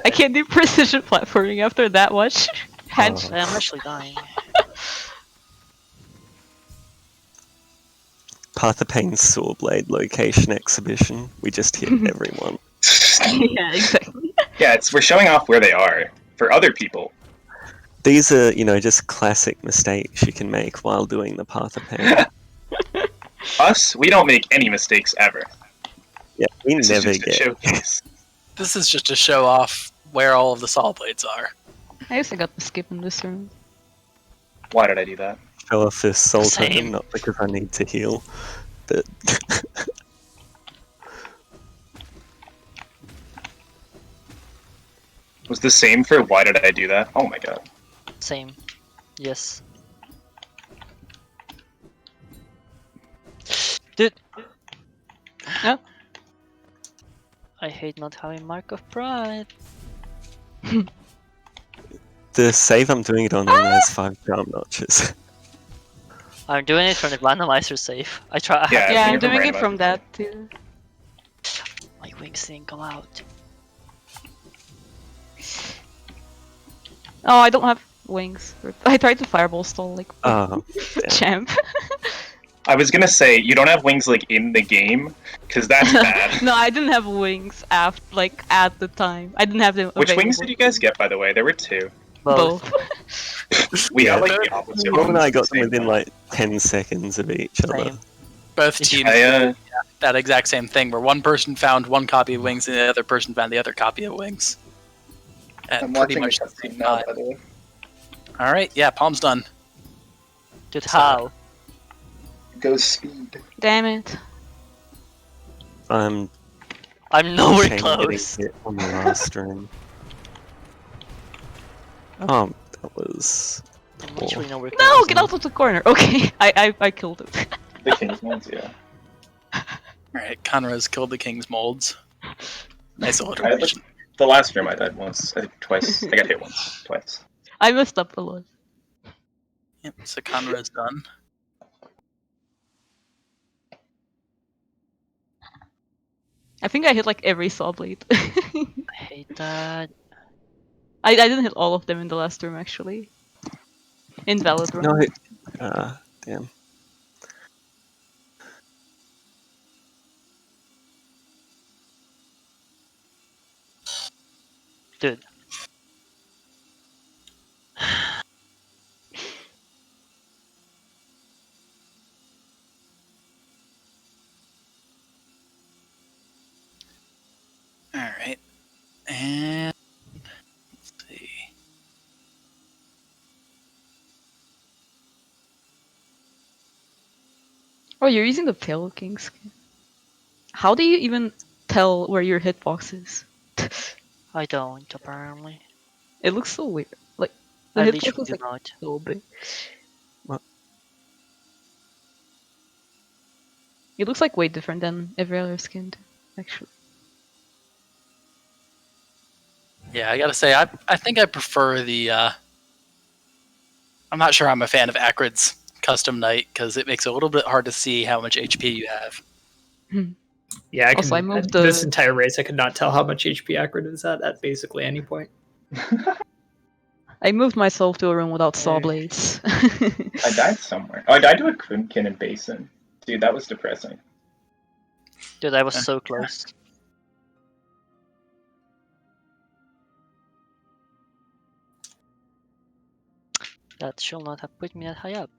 I can't do precision platforming after that much. Hand I am actually dying. Path of Pain Sawblade location exhibition. We just hit everyone. yeah, exactly. Yeah, we're showing off where they are for other people. These are, just classic mistakes you can make while doing the Path of Pain. Us, we don't make any mistakes ever. Yeah, we This never is just a get. showcase. This is just to show off where all of the saw blades are. I guess I got the skip in this room. Why did I do that? Show off this soul Same. totem, not because I need to heal. But Was the same for why did I do that? Oh my god. Same. Yes. Dude. No. I hate not having Mark of Pride. the save I'm doing it on only has 5 jump notches. I'm doing it from the randomizer save. I try. Yeah, Yeah, I'm you're doing right it about from that. that too. My wings didn't go out. Oh, I don't have wings. I tried to fireball stall like Oh, champ. I was gonna say, you don't have wings like in the game, because that's bad. No, I didn't have wings at the time. I didn't have them. Which wings available. did you guys get, by the way? There were 2. Both. We got like Yeah. the opposite Rob and ones I at the got them same within time. like 10 seconds of each other. Same. Both It's teams I, did that exact same thing, where one person found one copy of wings and the other person found the other copy of wings. At I'm pretty watching much the the same cutscene now, time. by the way. All right, yeah, Paum's done. Dude, how? Go speed. Damn it. I'm nowhere getting close. hit on the last room. That was. I'm literally nowhere close. No, get out of the corner. Okay, I killed it. The King's Molds, yeah. All right, Kanra's killed the King's molds. Nice I had, alliteration. the last room I died once. I think twice. I got hit once. Twice. I messed up a lot. Yep, so Kanra's done. I think I hit like every saw blade. I hate that. I didn't hit all of them in the last room actually. Invalid room. No, damn. Dude. All right, and let's see. Oh, you're using the Pale King skin. How do you even tell where your hitbox is? I don't, apparently. It looks so weird. Like the I hitbox literally is do like not. so big. What? It looks like way different than every other skin, actually. Yeah, I gotta say, I think I prefer the. I'm not sure I'm a fan of Acrid's custom knight because it makes it a little bit hard to see how much HP you have. Yeah, I Also, I can. moved This the- entire race, I could not tell how much HP Acrid is at basically any point. I moved myself to a room without saw blades. I died somewhere. Oh, I died to a Krimkin and Basin. Dude, that was depressing. Dude, I was so close. That should not have put me that high up.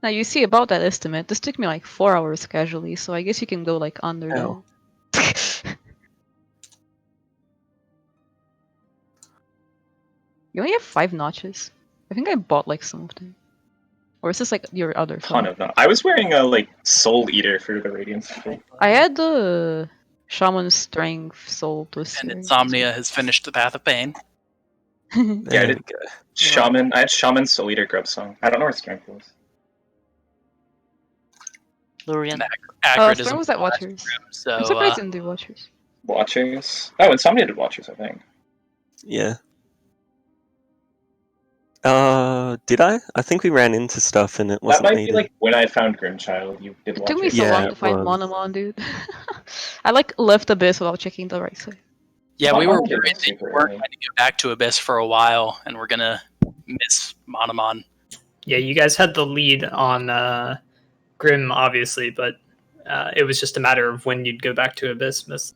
Now you see about that estimate, this took me like 4 hours casually, so I guess you can go like under Ow. that. You only have 5 notches. I think I bought like some of them. Or is this like your other Ton phone? of them. I was wearing a Soul Eater for the Radiance. I had the Shaman Strength Soul Twister. And Insomnia has finished the Path of Pain. Yeah, I There we did. go. Shaman. I had Shaman Soul Eater Grub Song. I don't know where Strength was. Lurian. Acrid is Storm was at Watchers. so I'm surprised you didn't do Watchers. Watchers. Oh, Insomnia did Watchers, I think. Yeah. Did I? I think we ran into stuff and it That wasn't might needed. be like when I found Grimchild. You did It took me Watchers. so Yeah, long it to find was. Monomon, dude. I like left Abyss without checking the right side. yeah, we were Monomon did worried that you super weren't early. going to go back to Abyss for a while, and we're gonna miss Monomon. Yeah, you guys had the lead on Grim, obviously, but it was just a matter of when you'd go back to Abyss.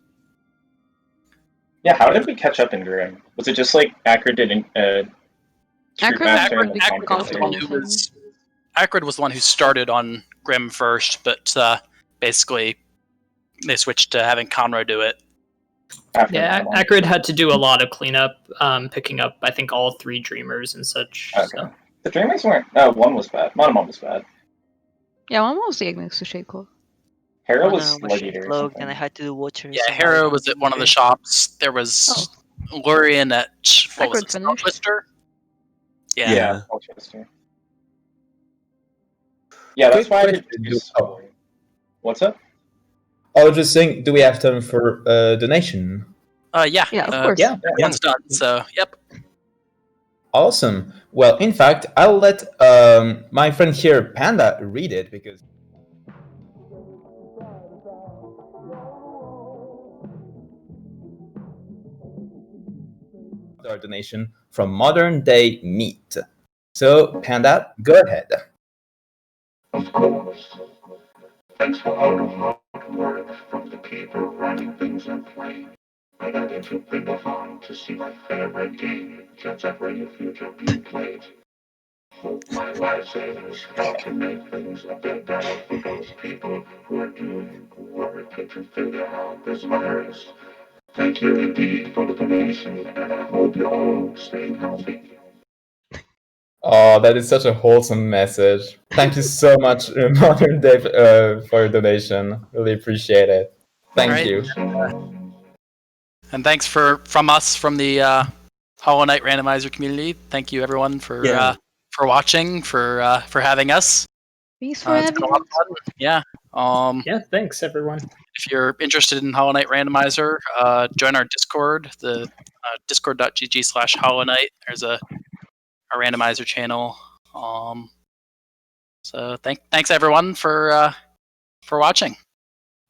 Yeah, how did we catch up in Grim? Was it just like Acrid did Troop Acrid Master was and then Acrid Conquer was the Series? one Acrid was the one who started on Grim first, but basically they switched to having Conra do it. After Yeah, Monomon? Acrid had to do a lot of cleanup, picking up, I think, all 3 Dreamers and such. Okay. So. The Dreamers weren't. One was bad. Monomon was bad. Yeah, one was the egg next to Shade Claw. Hera One was was Slug Eater or cloaked, something. and I had to do Watchers. Yeah, and Hera I- was at one of the shops. There was Lurian at what was Acrid it, finished. Twister? Yeah. Yeah. Colchester. Yeah, that's Quick why I did. question. What's up? I was just saying, do we have time for donation? Yeah. Yeah, of course. Yeah, One's done. So, yep. Awesome. Well, in fact, I'll let my friend here, Panda, read it because. Our donation from Modern Day Meat. So, Panda, go ahead. Of course. Thanks for all the hard work from the people running things in play. I got into Bingothon to see my favorite game, Jets Up Radio Future, being played. Hope my life savings help to make things a bit better for those people who are doing work to figure out this virus. Thank you indeed for the donation, and I hope you all stay healthy. Oh, that is such a wholesome message. Thank you so much, Modern Dave, for your donation. Really appreciate it. Thank Right. you. And thanks from us from the Hollow Knight Randomizer community. Thank you everyone for watching, for having us. Thanks for It's having been a lot of us. fun. Yeah. Yeah, thanks everyone. If you're interested in Hollow Knight Randomizer, join our Discord, the discord.gg/Hollow Knight. There's a randomizer channel. So thanks everyone for watching.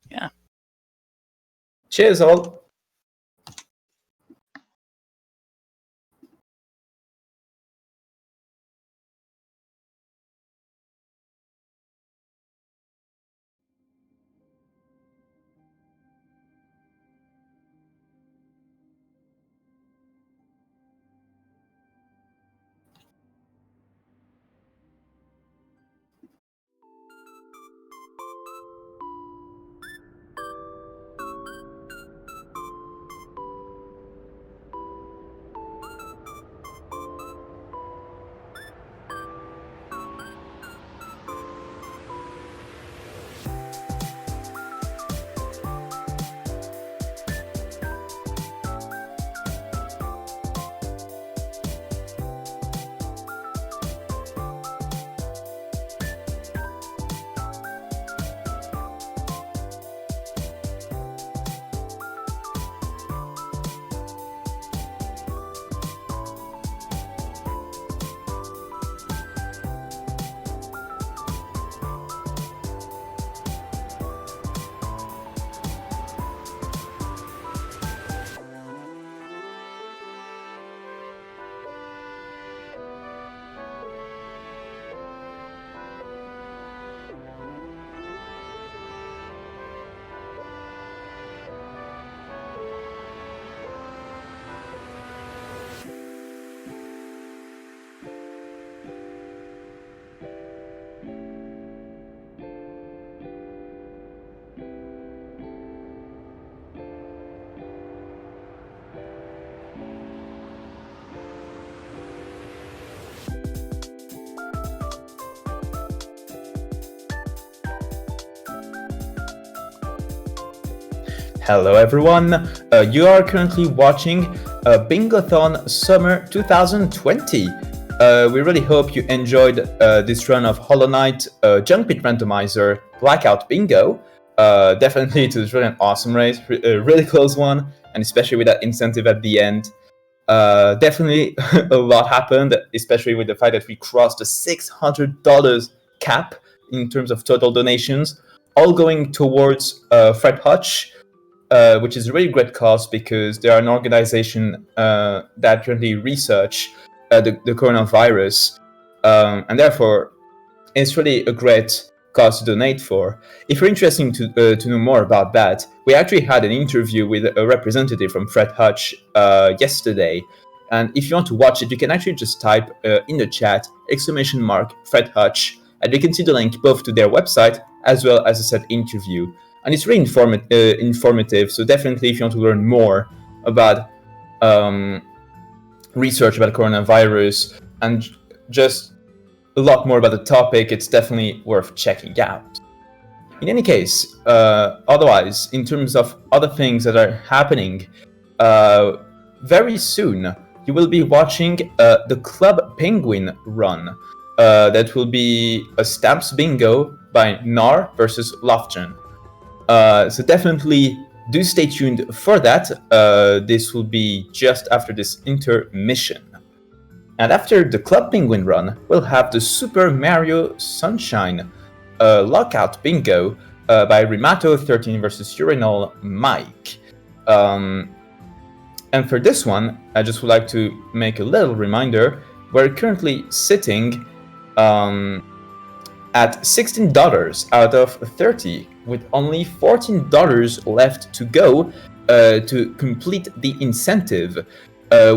Yeah. Cheers, all. Hello everyone, you are currently watching Bingothon Summer 2020. We really hope you enjoyed this run of Hollow Knight, Junk Pit Randomizer, Blackout Bingo. Definitely it was really an awesome race, a really close one, and especially with that incentive at the end. Definitely a lot happened, especially with the fact that we crossed the $600 cap in terms of total donations, all going towards Fred Hutch, which is a really great cause because they are an organization that currently research the coronavirus, and therefore it's really a great cause to donate for. If you're interested to know more about that, we actually had an interview with a representative from Fred Hutch yesterday, and if you want to watch it, you can actually just type in the chat !Fred Hutch, and you can see the link both to their website as well as a said interview. And it's really informative, so definitely if you want to learn more about research about coronavirus and just a lot more about the topic, it's definitely worth checking out. In any case, otherwise, in terms of other things that are happening, very soon you will be watching the Club Penguin run. That will be a Stamps Bingo by Nar versus Lofton. So definitely do stay tuned for that. This will be just after this intermission. And after the Club Penguin run, we'll have the Super Mario Sunshine Lockout Bingo by Rimato13 versus Urinal Mike. And for this one, I just would like to make a little reminder. We're currently sitting at $16 out of 30, with only $14 left to go to complete the incentive,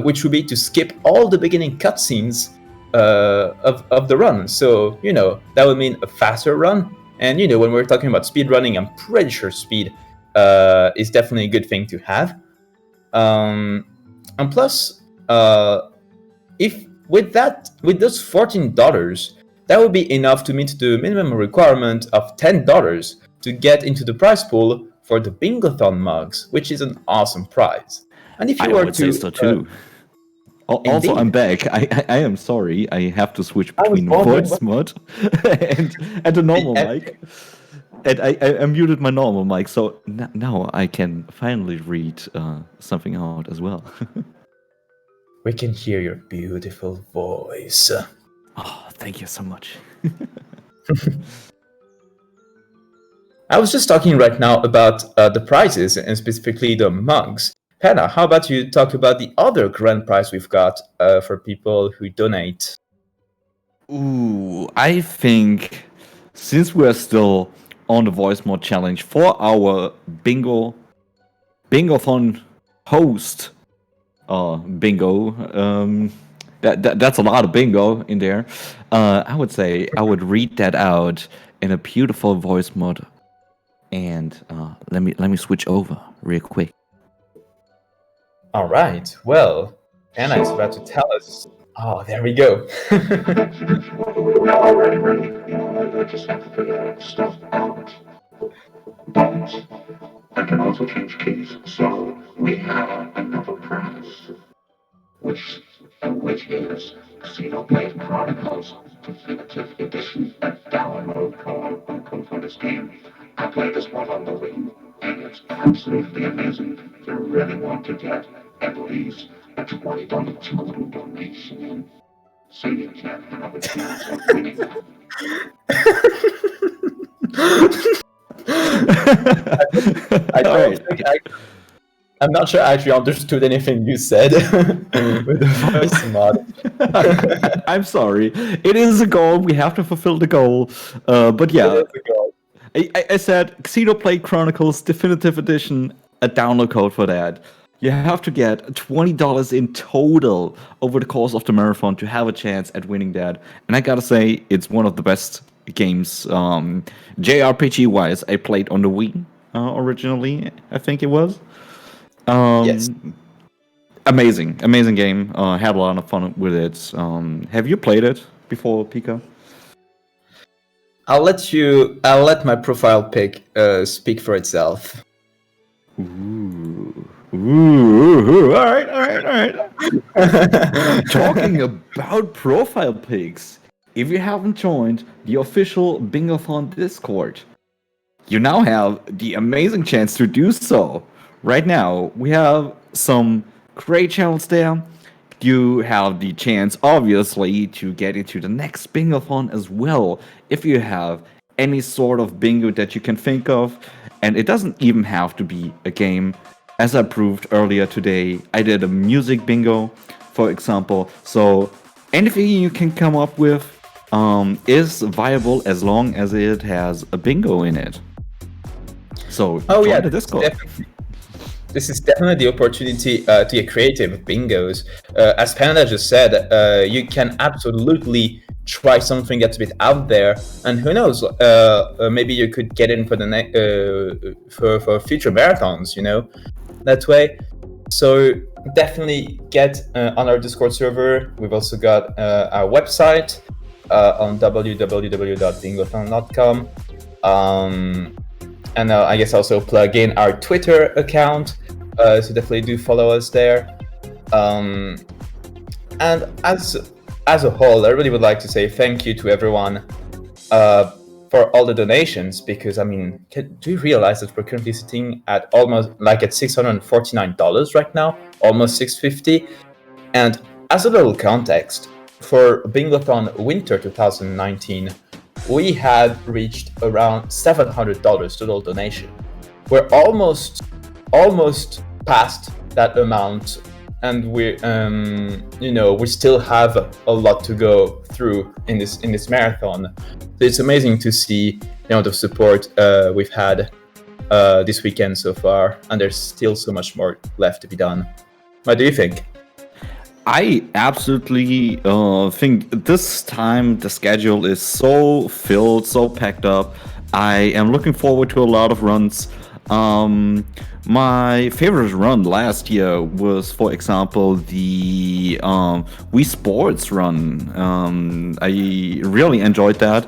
which would be to skip all the beginning cutscenes of the run. So, you know, that would mean a faster run. And, you know, when we're talking about speed running, I'm pretty sure speed is definitely a good thing to have. And plus, if with those $14, that would be enough to meet the minimum requirement of $10 to get into the prize pool for the Bingothon mugs, which is an awesome prize. And if you were would to, say so too. Also, indeed. I'm back. I am sorry. I have to switch I was between wondering voice mod and the normal mic. And I muted my normal mic, so now I can finally read something out as well. We can hear your beautiful voice. Oh, thank you so much. I was just talking right now about the prizes and specifically the mugs. Hannah, how about you talk about the other grand prize we've got for people who donate? Ooh, I think since we're still on the voice mod challenge for our Bingothon host bingo, that's a lot of bingo in there. I would say I would read that out in a beautiful voice mod, and let me switch over real quick. All right. Well, Anna is about to tell us. Oh, there we go. We're already ready. I just have to figure stuff out. But I can also change keys, so we have another prize, which is Xenoblade Chronicles Definitive Edition, a download code for this game. I played this one on the Wii, and it's absolutely amazing. If you really want to get at least a $20 total donation, so you can have a chance of winning that. I'm not sure I actually understood anything you said with the voice mod. I'm sorry. It is a goal. We have to fulfill the goal. But yeah, I said Xenoblade Chronicles Definitive Edition, a download code for that. You have to get $20 in total over the course of the marathon to have a chance at winning that. And I gotta say, it's one of the best games, JRPG-wise, I played on the Wii originally, I think it was. Yes. Amazing game. Had a lot of fun with it. Have you played it before, Pika? I'll let my profile pic speak for itself. Ooh. All right. Talking about profile pics, if you haven't joined the official Bingothon Discord, you now have the amazing chance to do so. Right now, we have some great channels there. You have the chance, obviously, to get into the next Bingothon as well, if you have any sort of bingo that you can think of. And it doesn't even have to be a game. As I proved earlier today, I did a music bingo, for example. So anything you can come up with is viable as long as it has a bingo in it. So join the Discord. This is definitely the opportunity to get creative with bingos. As Panda just said, you can absolutely try something that's a bit out there, and who knows, maybe you could get in for the for future marathons, that way. So definitely get on our Discord server. We've also got our website on www.bingothon.com. And I guess also plug in our Twitter account, so definitely do follow us there. And as a whole, I really would like to say thank you to everyone for all the donations, because do you realize that we're currently sitting at almost at $649 right now, almost $650? And as a little context, for Bingothon Winter 2019, we had reached around $700 total donation. We're almost past that amount, and we still have a lot to go through in this marathon. So it's amazing to see the support we've had this weekend so far, and there's still so much more left to be done. What do you think? I absolutely think this time the schedule is so filled, so packed up. I am looking forward to a lot of runs. My favorite run last year was, for example, the Wii Sports run. I really enjoyed that.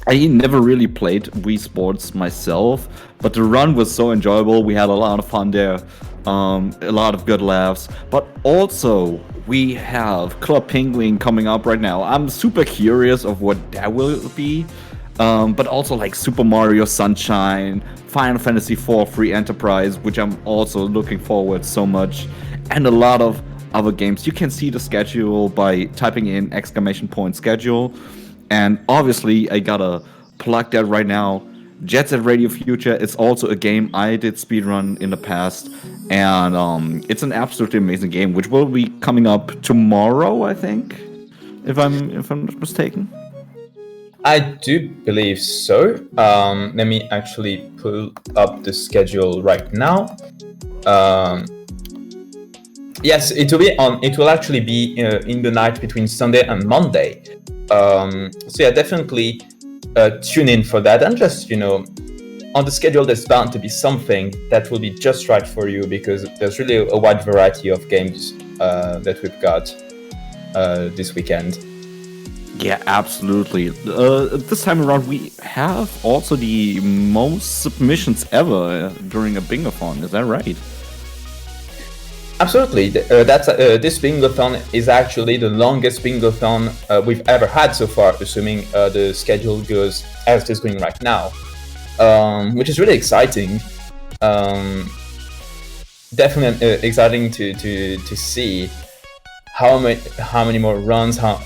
I never really played Wii Sports myself, but the run was so enjoyable. We had a lot of fun there, a lot of good laughs. But also, we have Club Penguin coming up right now. I'm super curious of what that will be. But also like Super Mario Sunshine, Final Fantasy IV Free Enterprise, which I'm also looking forward so much, and a lot of other games. You can see the schedule by typing in !schedule. And obviously, I gotta plug that right now. Jet Set Radio Future is also a game I did speedrun in the past, and it's an absolutely amazing game, which will be coming up tomorrow, I think, if I'm not mistaken. I do believe so. Let me actually pull up the schedule right now. Yes, it will be on. It will actually be in the night between Sunday and Monday. So yeah, definitely tune in for that, and just on the schedule there's bound to be something that will be just right for you, because there's really a wide variety of games that we've got this weekend. Yeah, absolutely. This time around, we have also the most submissions ever during a Bingothon. Is that right? Absolutely. This Bingothon is actually the longest Bingothon we've ever had so far, assuming the schedule goes as it is going right now, which is really exciting. Definitely exciting to see how many more runs, how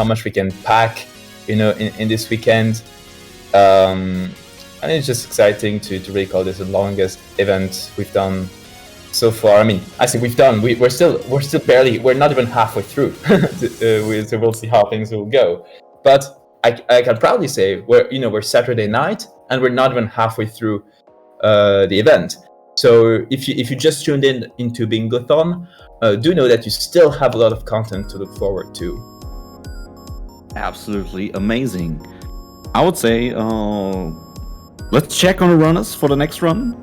much we can pack, in this weekend, and it's just exciting to really call this the longest event we've done so far. I mean, I think we're not even halfway through. So we'll see how things will go. But I can proudly say we're Saturday night and we're not even halfway through the event. So if you just tuned into Bingothon, do know that you still have a lot of content to look forward to. Absolutely amazing. I would say let's check on the runners for the next run,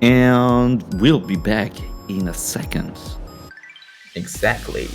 and we'll be back in a second. Exactly.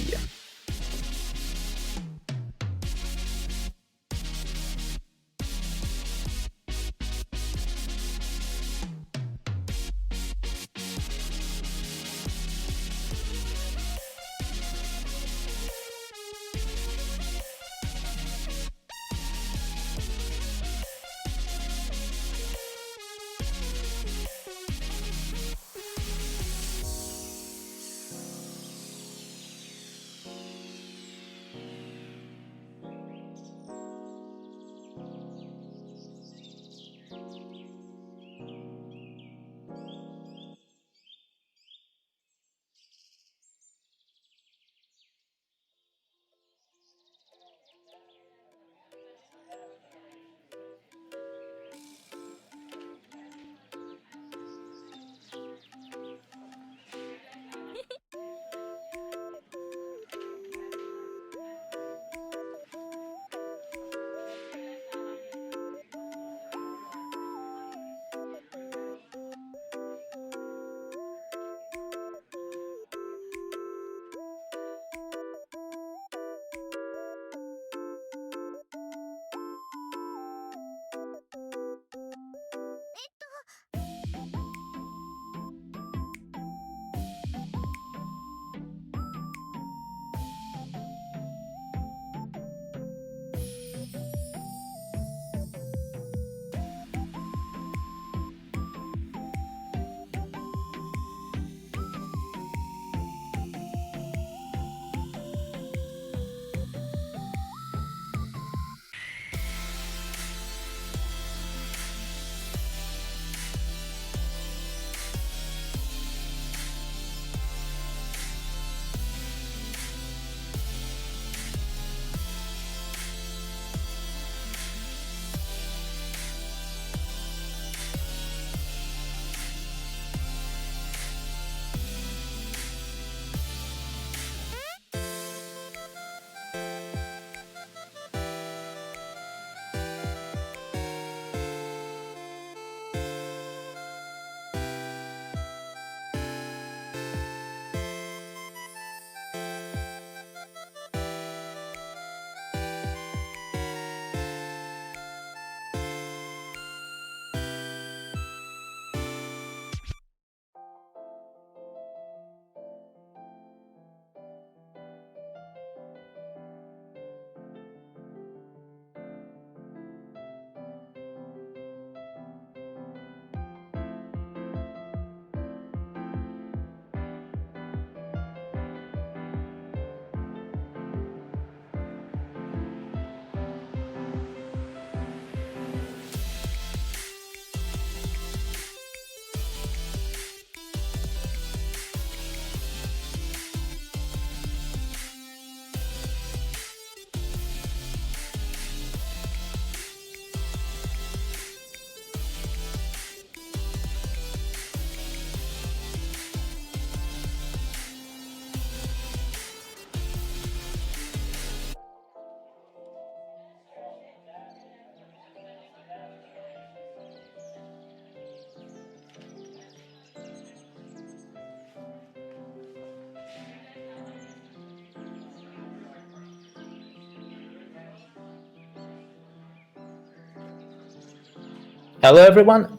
Hello, everyone.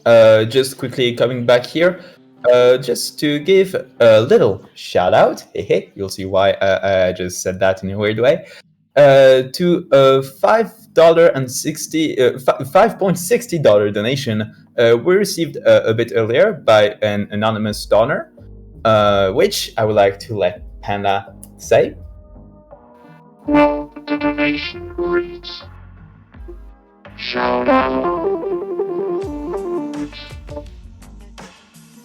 Just quickly coming back here, just to give a little shout out. Hey, you'll see why I just said that in a weird way. To a $5.60 donation we received a bit earlier by an anonymous donor, which I would like to let Panda say. Well, the donation reads, shout out.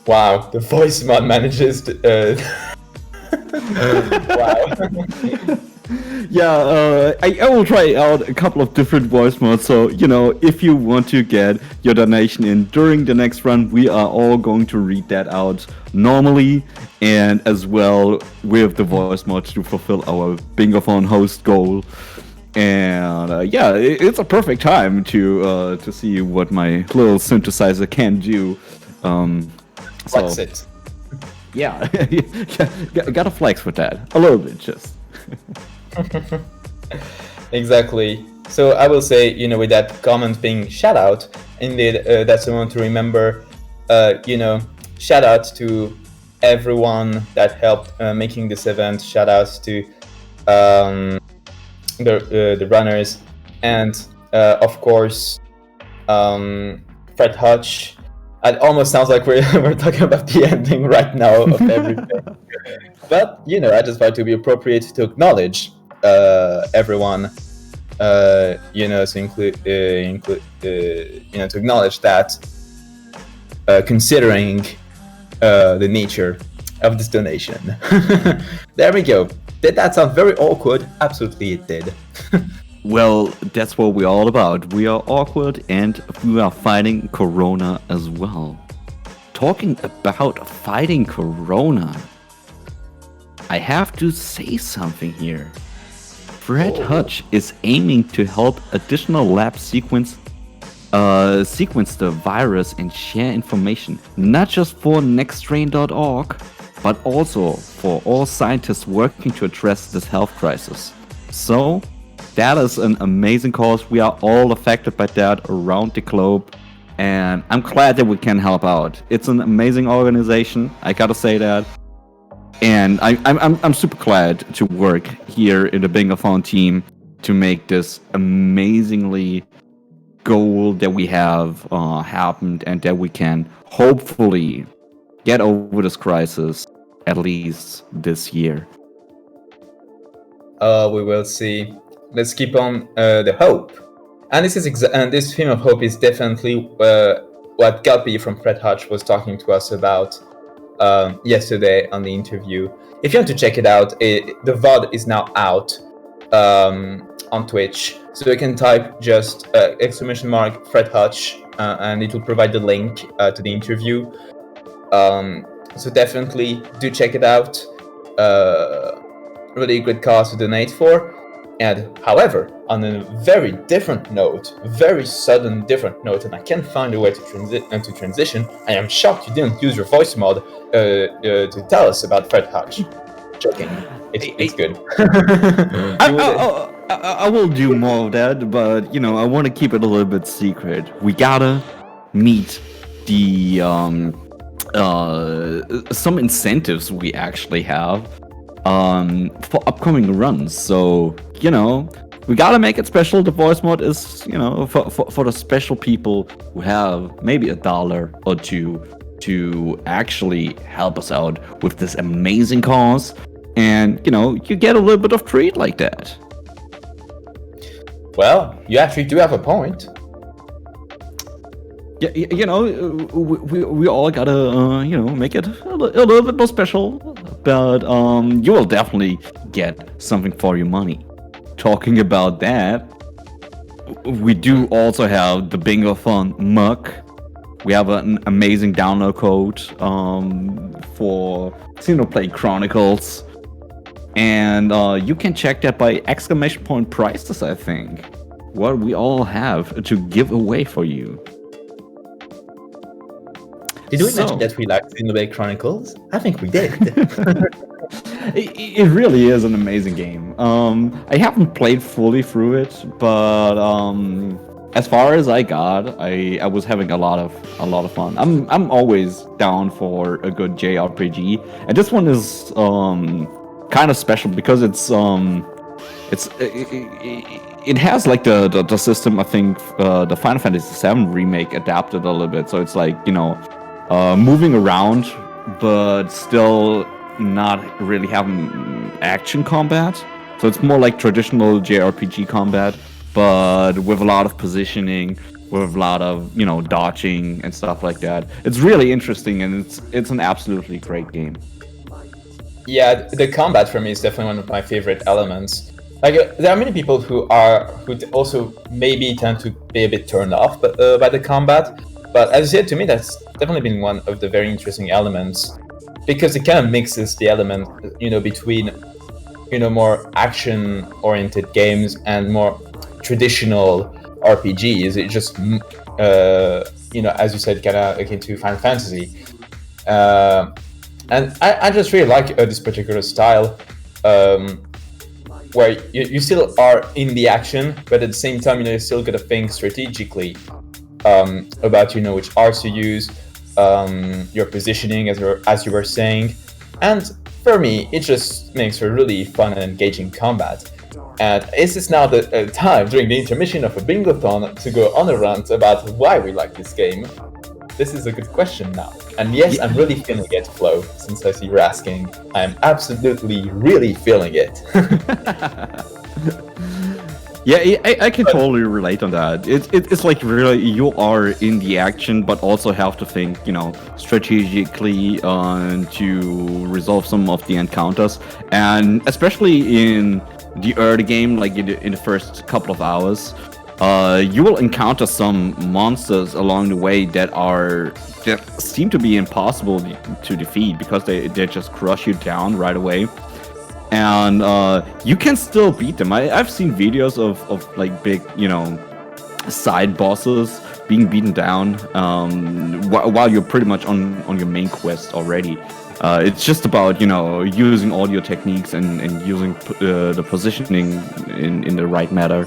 Wow, the voice mod manages to. Wow. Yeah, I will try out a couple of different voice modes. So, if you want to get your donation in during the next run, we are all going to read that out normally, and as well with the voice mod to fulfill our Bingothon host goal. And it's a perfect time to see what my little synthesizer can do. Flex it. Yeah, gotta flex with that a little bit, just. Exactly. So I will say, with that comment being shout out, indeed, that's the one to remember. Shout out to everyone that helped making this event. Shout outs to the runners, and of course, Fred Hutch. It almost sounds like we're talking about the ending right now of everything. But I just thought it to be appropriate to acknowledge everyone. To acknowledge that, considering the nature of this donation. There we go. Did that sound very awkward? Absolutely, it did. Well, that's what we're all about. We are awkward and we are fighting Corona as well. Talking about fighting Corona, I have to say something here. Fred Hutch is aiming to help additional labs sequence the virus and share information, not just for nextstrain.org, but also for all scientists working to address this health crisis. So, that is an amazing cause. We are all affected by that around the globe, and I'm glad that we can help out. It's an amazing organization, I gotta say that. And I'm super glad to work here in the Bingothon team to make this amazingly goal that we have happened, and that we can hopefully get over this crisis at least this year. We will see. Let's keep on the hope. And this theme of hope is definitely what Guppy from Fred Hutch was talking to us about yesterday on the interview. If you want to check it out, the VOD is now out on Twitch. So you can type just !Fred Hutch and it will provide the link to the interview. So definitely do check it out. Really good cause to donate for. And however, on a very different note, very sudden different note, and I can't find a way to transition, I am shocked you didn't use your voice mod to tell us about Fred Hutch. Joking. It's good. I will do more of that, but I want to keep it a little bit secret. We gotta meet the some incentives we actually have for upcoming runs. So we gotta make it special. The voice mod is for the special people who have maybe $1 or $2 to actually help us out with this amazing cause, and you get a little bit of treat like that. Well, you actually do have a point. Yeah, we all gotta make it a little bit more special, but you will definitely get something for your money. Talking about that, we do also have the Bingothon mug. We have an amazing download code for Xenoblade Chronicles, and you can check that by !Prices, I think. What we all have to give away for you. Did we mention that we like Xenoblade Chronicles? I think we did. It really is an amazing game. I haven't played fully through it, but as far as I got, I was having a lot of fun. I'm always down for a good JRPG, and this one is kind of special because it has like the system. I think the Final Fantasy VII remake adapted a little bit, so it's like, you know, moving around, but still not really having action combat. So it's more like traditional JRPG combat, but with a lot of positioning, with a lot of, you know, dodging and stuff like that. It's really interesting, and it's an absolutely great game. Yeah, the combat for me is definitely one of my favorite elements. Like, there are many people who also maybe tend to be a bit turned off by the combat, but as you said, to me, that's definitely been one of the very interesting elements, because it kind of mixes the element, you know, between, you know, more action-oriented games and more traditional RPGs. It just, you know, as you said, kind of akin to Final Fantasy. And I just really like this particular style, where you still are in the action, but at the same time, you know, you still got to think strategically about, you know, which arts to use, your positioning, as you were saying. And for me, it just makes for really fun and engaging combat. And is this now the time during the intermission of a Bingothon to go on a rant about why we like this game? This is a good question now. And yes, I'm really feeling it, Flo, since I see you're asking. I'm absolutely really feeling it. Yeah, I can totally relate on that. It's like really you are in the action, but also have to think, you know, strategically to resolve some of the encounters. And especially in the early game, like in the first couple of hours, you will encounter some monsters along the way that seem to be impossible to defeat, because they just crush you down right away. And you can still beat them. I've seen videos of like big, you know, side bosses being beaten down while you're pretty much on your main quest already. It's just about, you know, using all your techniques and using the positioning in the right manner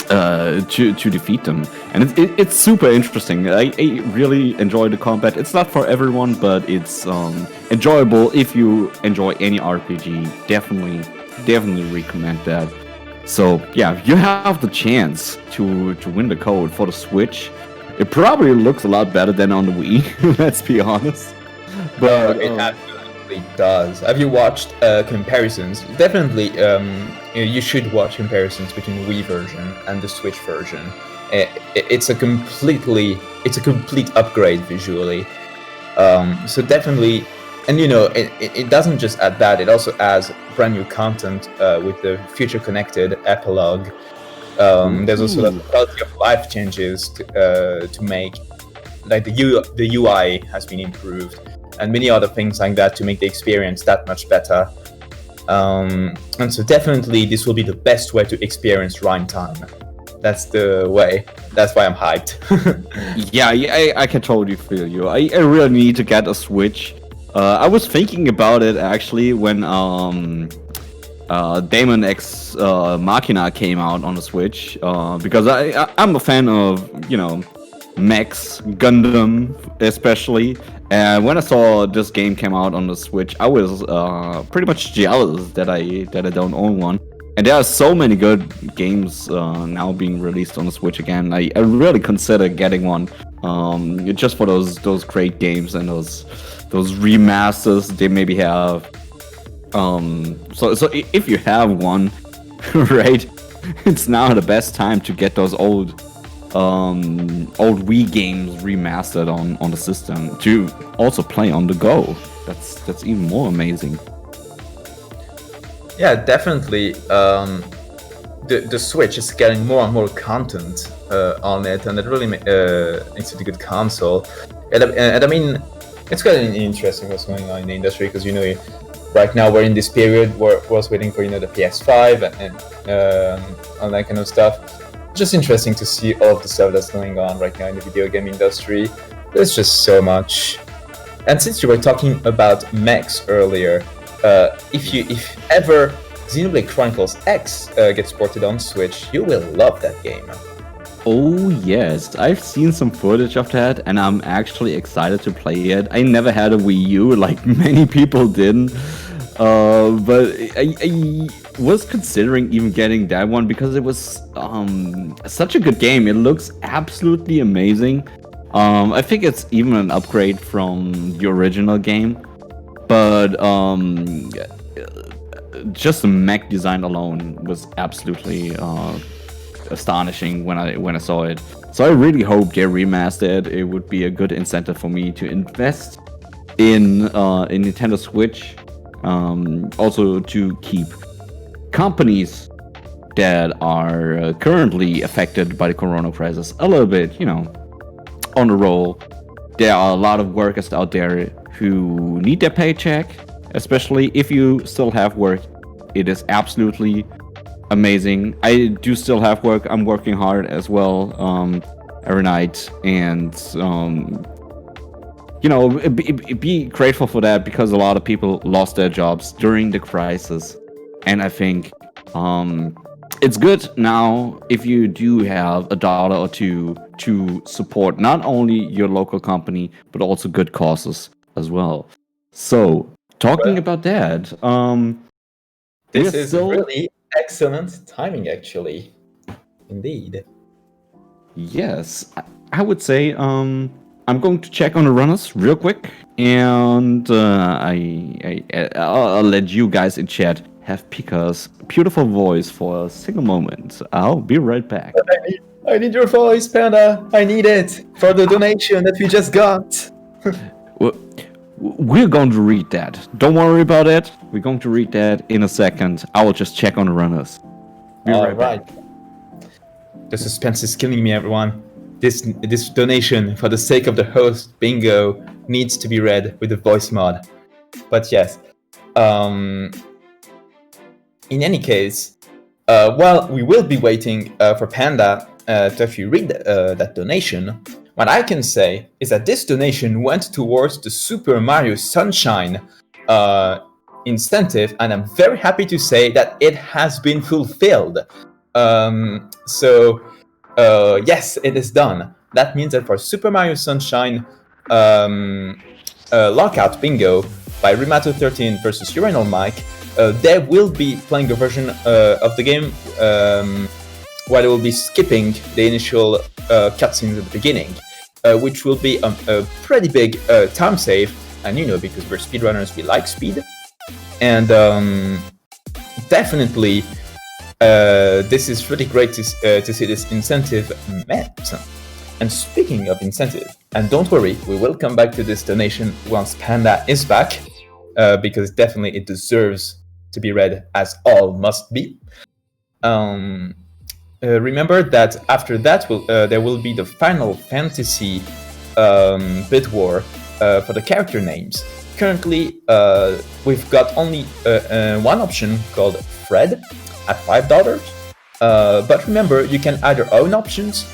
to defeat them. And it's super interesting. I really enjoy the combat. It's not for everyone, but it's enjoyable if you enjoy any RPG. Definitely recommend that. So yeah, you have the chance to win the code for the Switch. It probably looks a lot better than on the Wii, let's be honest. But it absolutely does. Have you watched comparisons? Definitely, you should watch comparisons between the Wii version and the Switch version. It's a complete upgrade visually. So definitely, and you know, it doesn't just add that; it also adds brand new content with the future connected epilogue. There's also the quality of life changes to make, like the UI has been improved, and many other things like that to make the experience that much better. And so definitely this will be the best way to experience Rhyme Time. That's the way. That's why I'm hyped. Yeah, I can totally feel you. I really need to get a Switch. I was thinking about it actually when Daemon X Machina came out on the Switch, because I'm a fan of, you know, Mechs, Gundam especially, and when I saw this game came out on the Switch, I was pretty much jealous that I don't own one. And there are so many good games now being released on the Switch again. I really consider getting one, just for those great games and those remasters they maybe have. So if you have one, right, it's now the best time to get those old Wii games remastered on the system to also play on the go. That's even more amazing. Yeah, definitely. The Switch is getting more and more content on it, and it really makes it a good console. And I mean, it's quite interesting what's going on in the industry, because, you know, right now we're in this period where we're waiting for, you know, the PS5 and all that kind of stuff. Just interesting to see all of the stuff that's going on right now in the video game industry. There's just so much. And since you were talking about mechs earlier, if ever Xenoblade Chronicles X gets ported on Switch, you will love that game. Oh yes, I've seen some footage of that, and I'm actually excited to play it. I never had a Wii U, like many people didn't, but I was considering even getting that one because it was such a good game. It looks absolutely amazing. I think it's even an upgrade from the original game, but just the mech design alone was absolutely astonishing when I saw it. So I really hope they remaster it. It would be a good incentive for me to invest in Nintendo Switch. Also to keep companies that are currently affected by the corona crisis a little bit, on the roll. There are a lot of workers out there who need their paycheck, especially if you still have work. It is absolutely amazing. I do still have work. I'm working hard as well every night, and be grateful for that because a lot of people lost their jobs during the crisis, and I think it's good now if you do have $1 or $2 to support not only your local company but also good causes as well. So talking about that, this is really excellent timing, actually. Indeed. Yes, I would say I'm going to check on the runners real quick, and I'll let you guys in chat have Pika's beautiful voice for a single moment. I'll be right back. I need your voice, Panda. I need it for the donation that we just got. We're going to read that. Don't worry about it. We're going to read that in a second. I will just check on the runners. All right. The suspense is killing me, everyone. This donation, for the sake of the host, Bingo, needs to be read with the voice mod. But yes, in any case, while we will be waiting for Panda to actually read that donation, what I can say is that this donation went towards the Super Mario Sunshine incentive, and I'm very happy to say that it has been fulfilled. Yes, it is done. That means that for Super Mario Sunshine Lockout Bingo by Rimato13 versus Urinal Mike, they will be playing a version of the game where they will be skipping the initial cutscenes at the beginning, which will be a pretty big time save, and because we're speedrunners, we like speed, and definitely this is really great to see this incentive met. And speaking of incentive, and don't worry, we will come back to this donation once Panda is back, because definitely it deserves to be read, as all must be. Remember that after that there will be the Final Fantasy bid war for the character names. Currently, we've got only one option called Fred at $5. But remember, you can add your own options,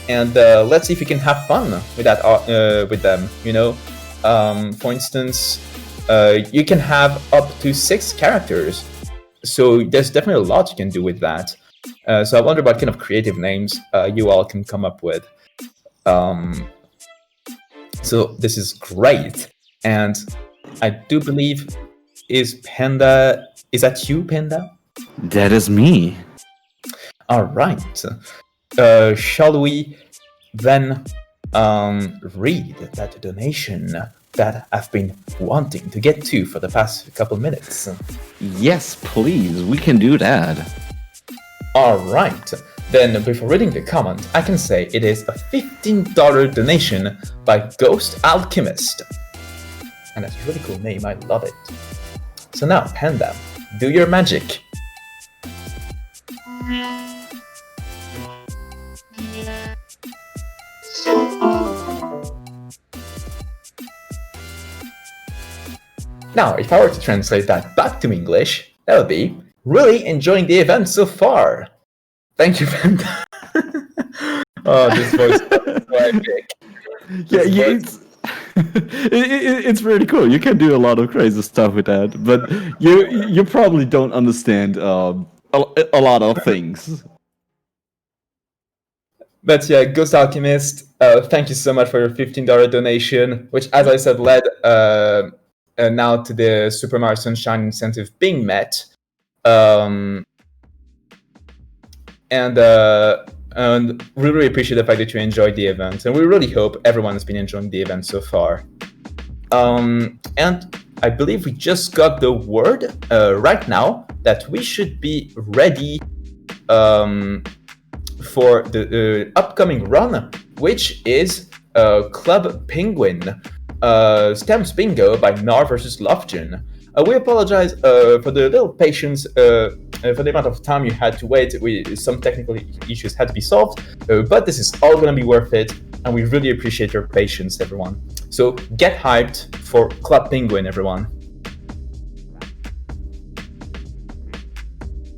and let's see if you can have fun with that with them. For instance, you can have up to 6 characters, so there's definitely a lot you can do with that. So I wonder what kind of creative names you all can come up with. So this is great, and I do believe is that you, Panda? That is me. All right. Shall we then read that donation that I've been wanting to get to for the past couple minutes? Yes, please. We can do that. All right. Then, before reading the comment, I can say it is a $15 donation by Ghost Alchemist. And that's a really cool name. I love it. So now, Panda, do your magic. Now, if I were to translate that back to English, that would be, really enjoying the event so far. Thank you, Panda. Oh, this voice is so epic. It's really cool. You can do a lot of crazy stuff with that, but you probably don't understand a lot of things. But yeah, Ghost Alchemist, thank you so much for your $15 donation, which, as I said, led now to the Super Mario Sunshine incentive being met. And we really appreciate the fact that you enjoyed the event, and we really hope everyone has been enjoying the event so far. And I believe we just got the word right now that we should be ready for the upcoming run, which is Club Penguin Stamps Bingo by Nar versus Lofton. We apologize for the little patience, for the amount of time you had to wait. Some technical issues had to be solved, but this is all going to be worth it, and we really appreciate your patience, everyone. So get hyped for Club Penguin, everyone.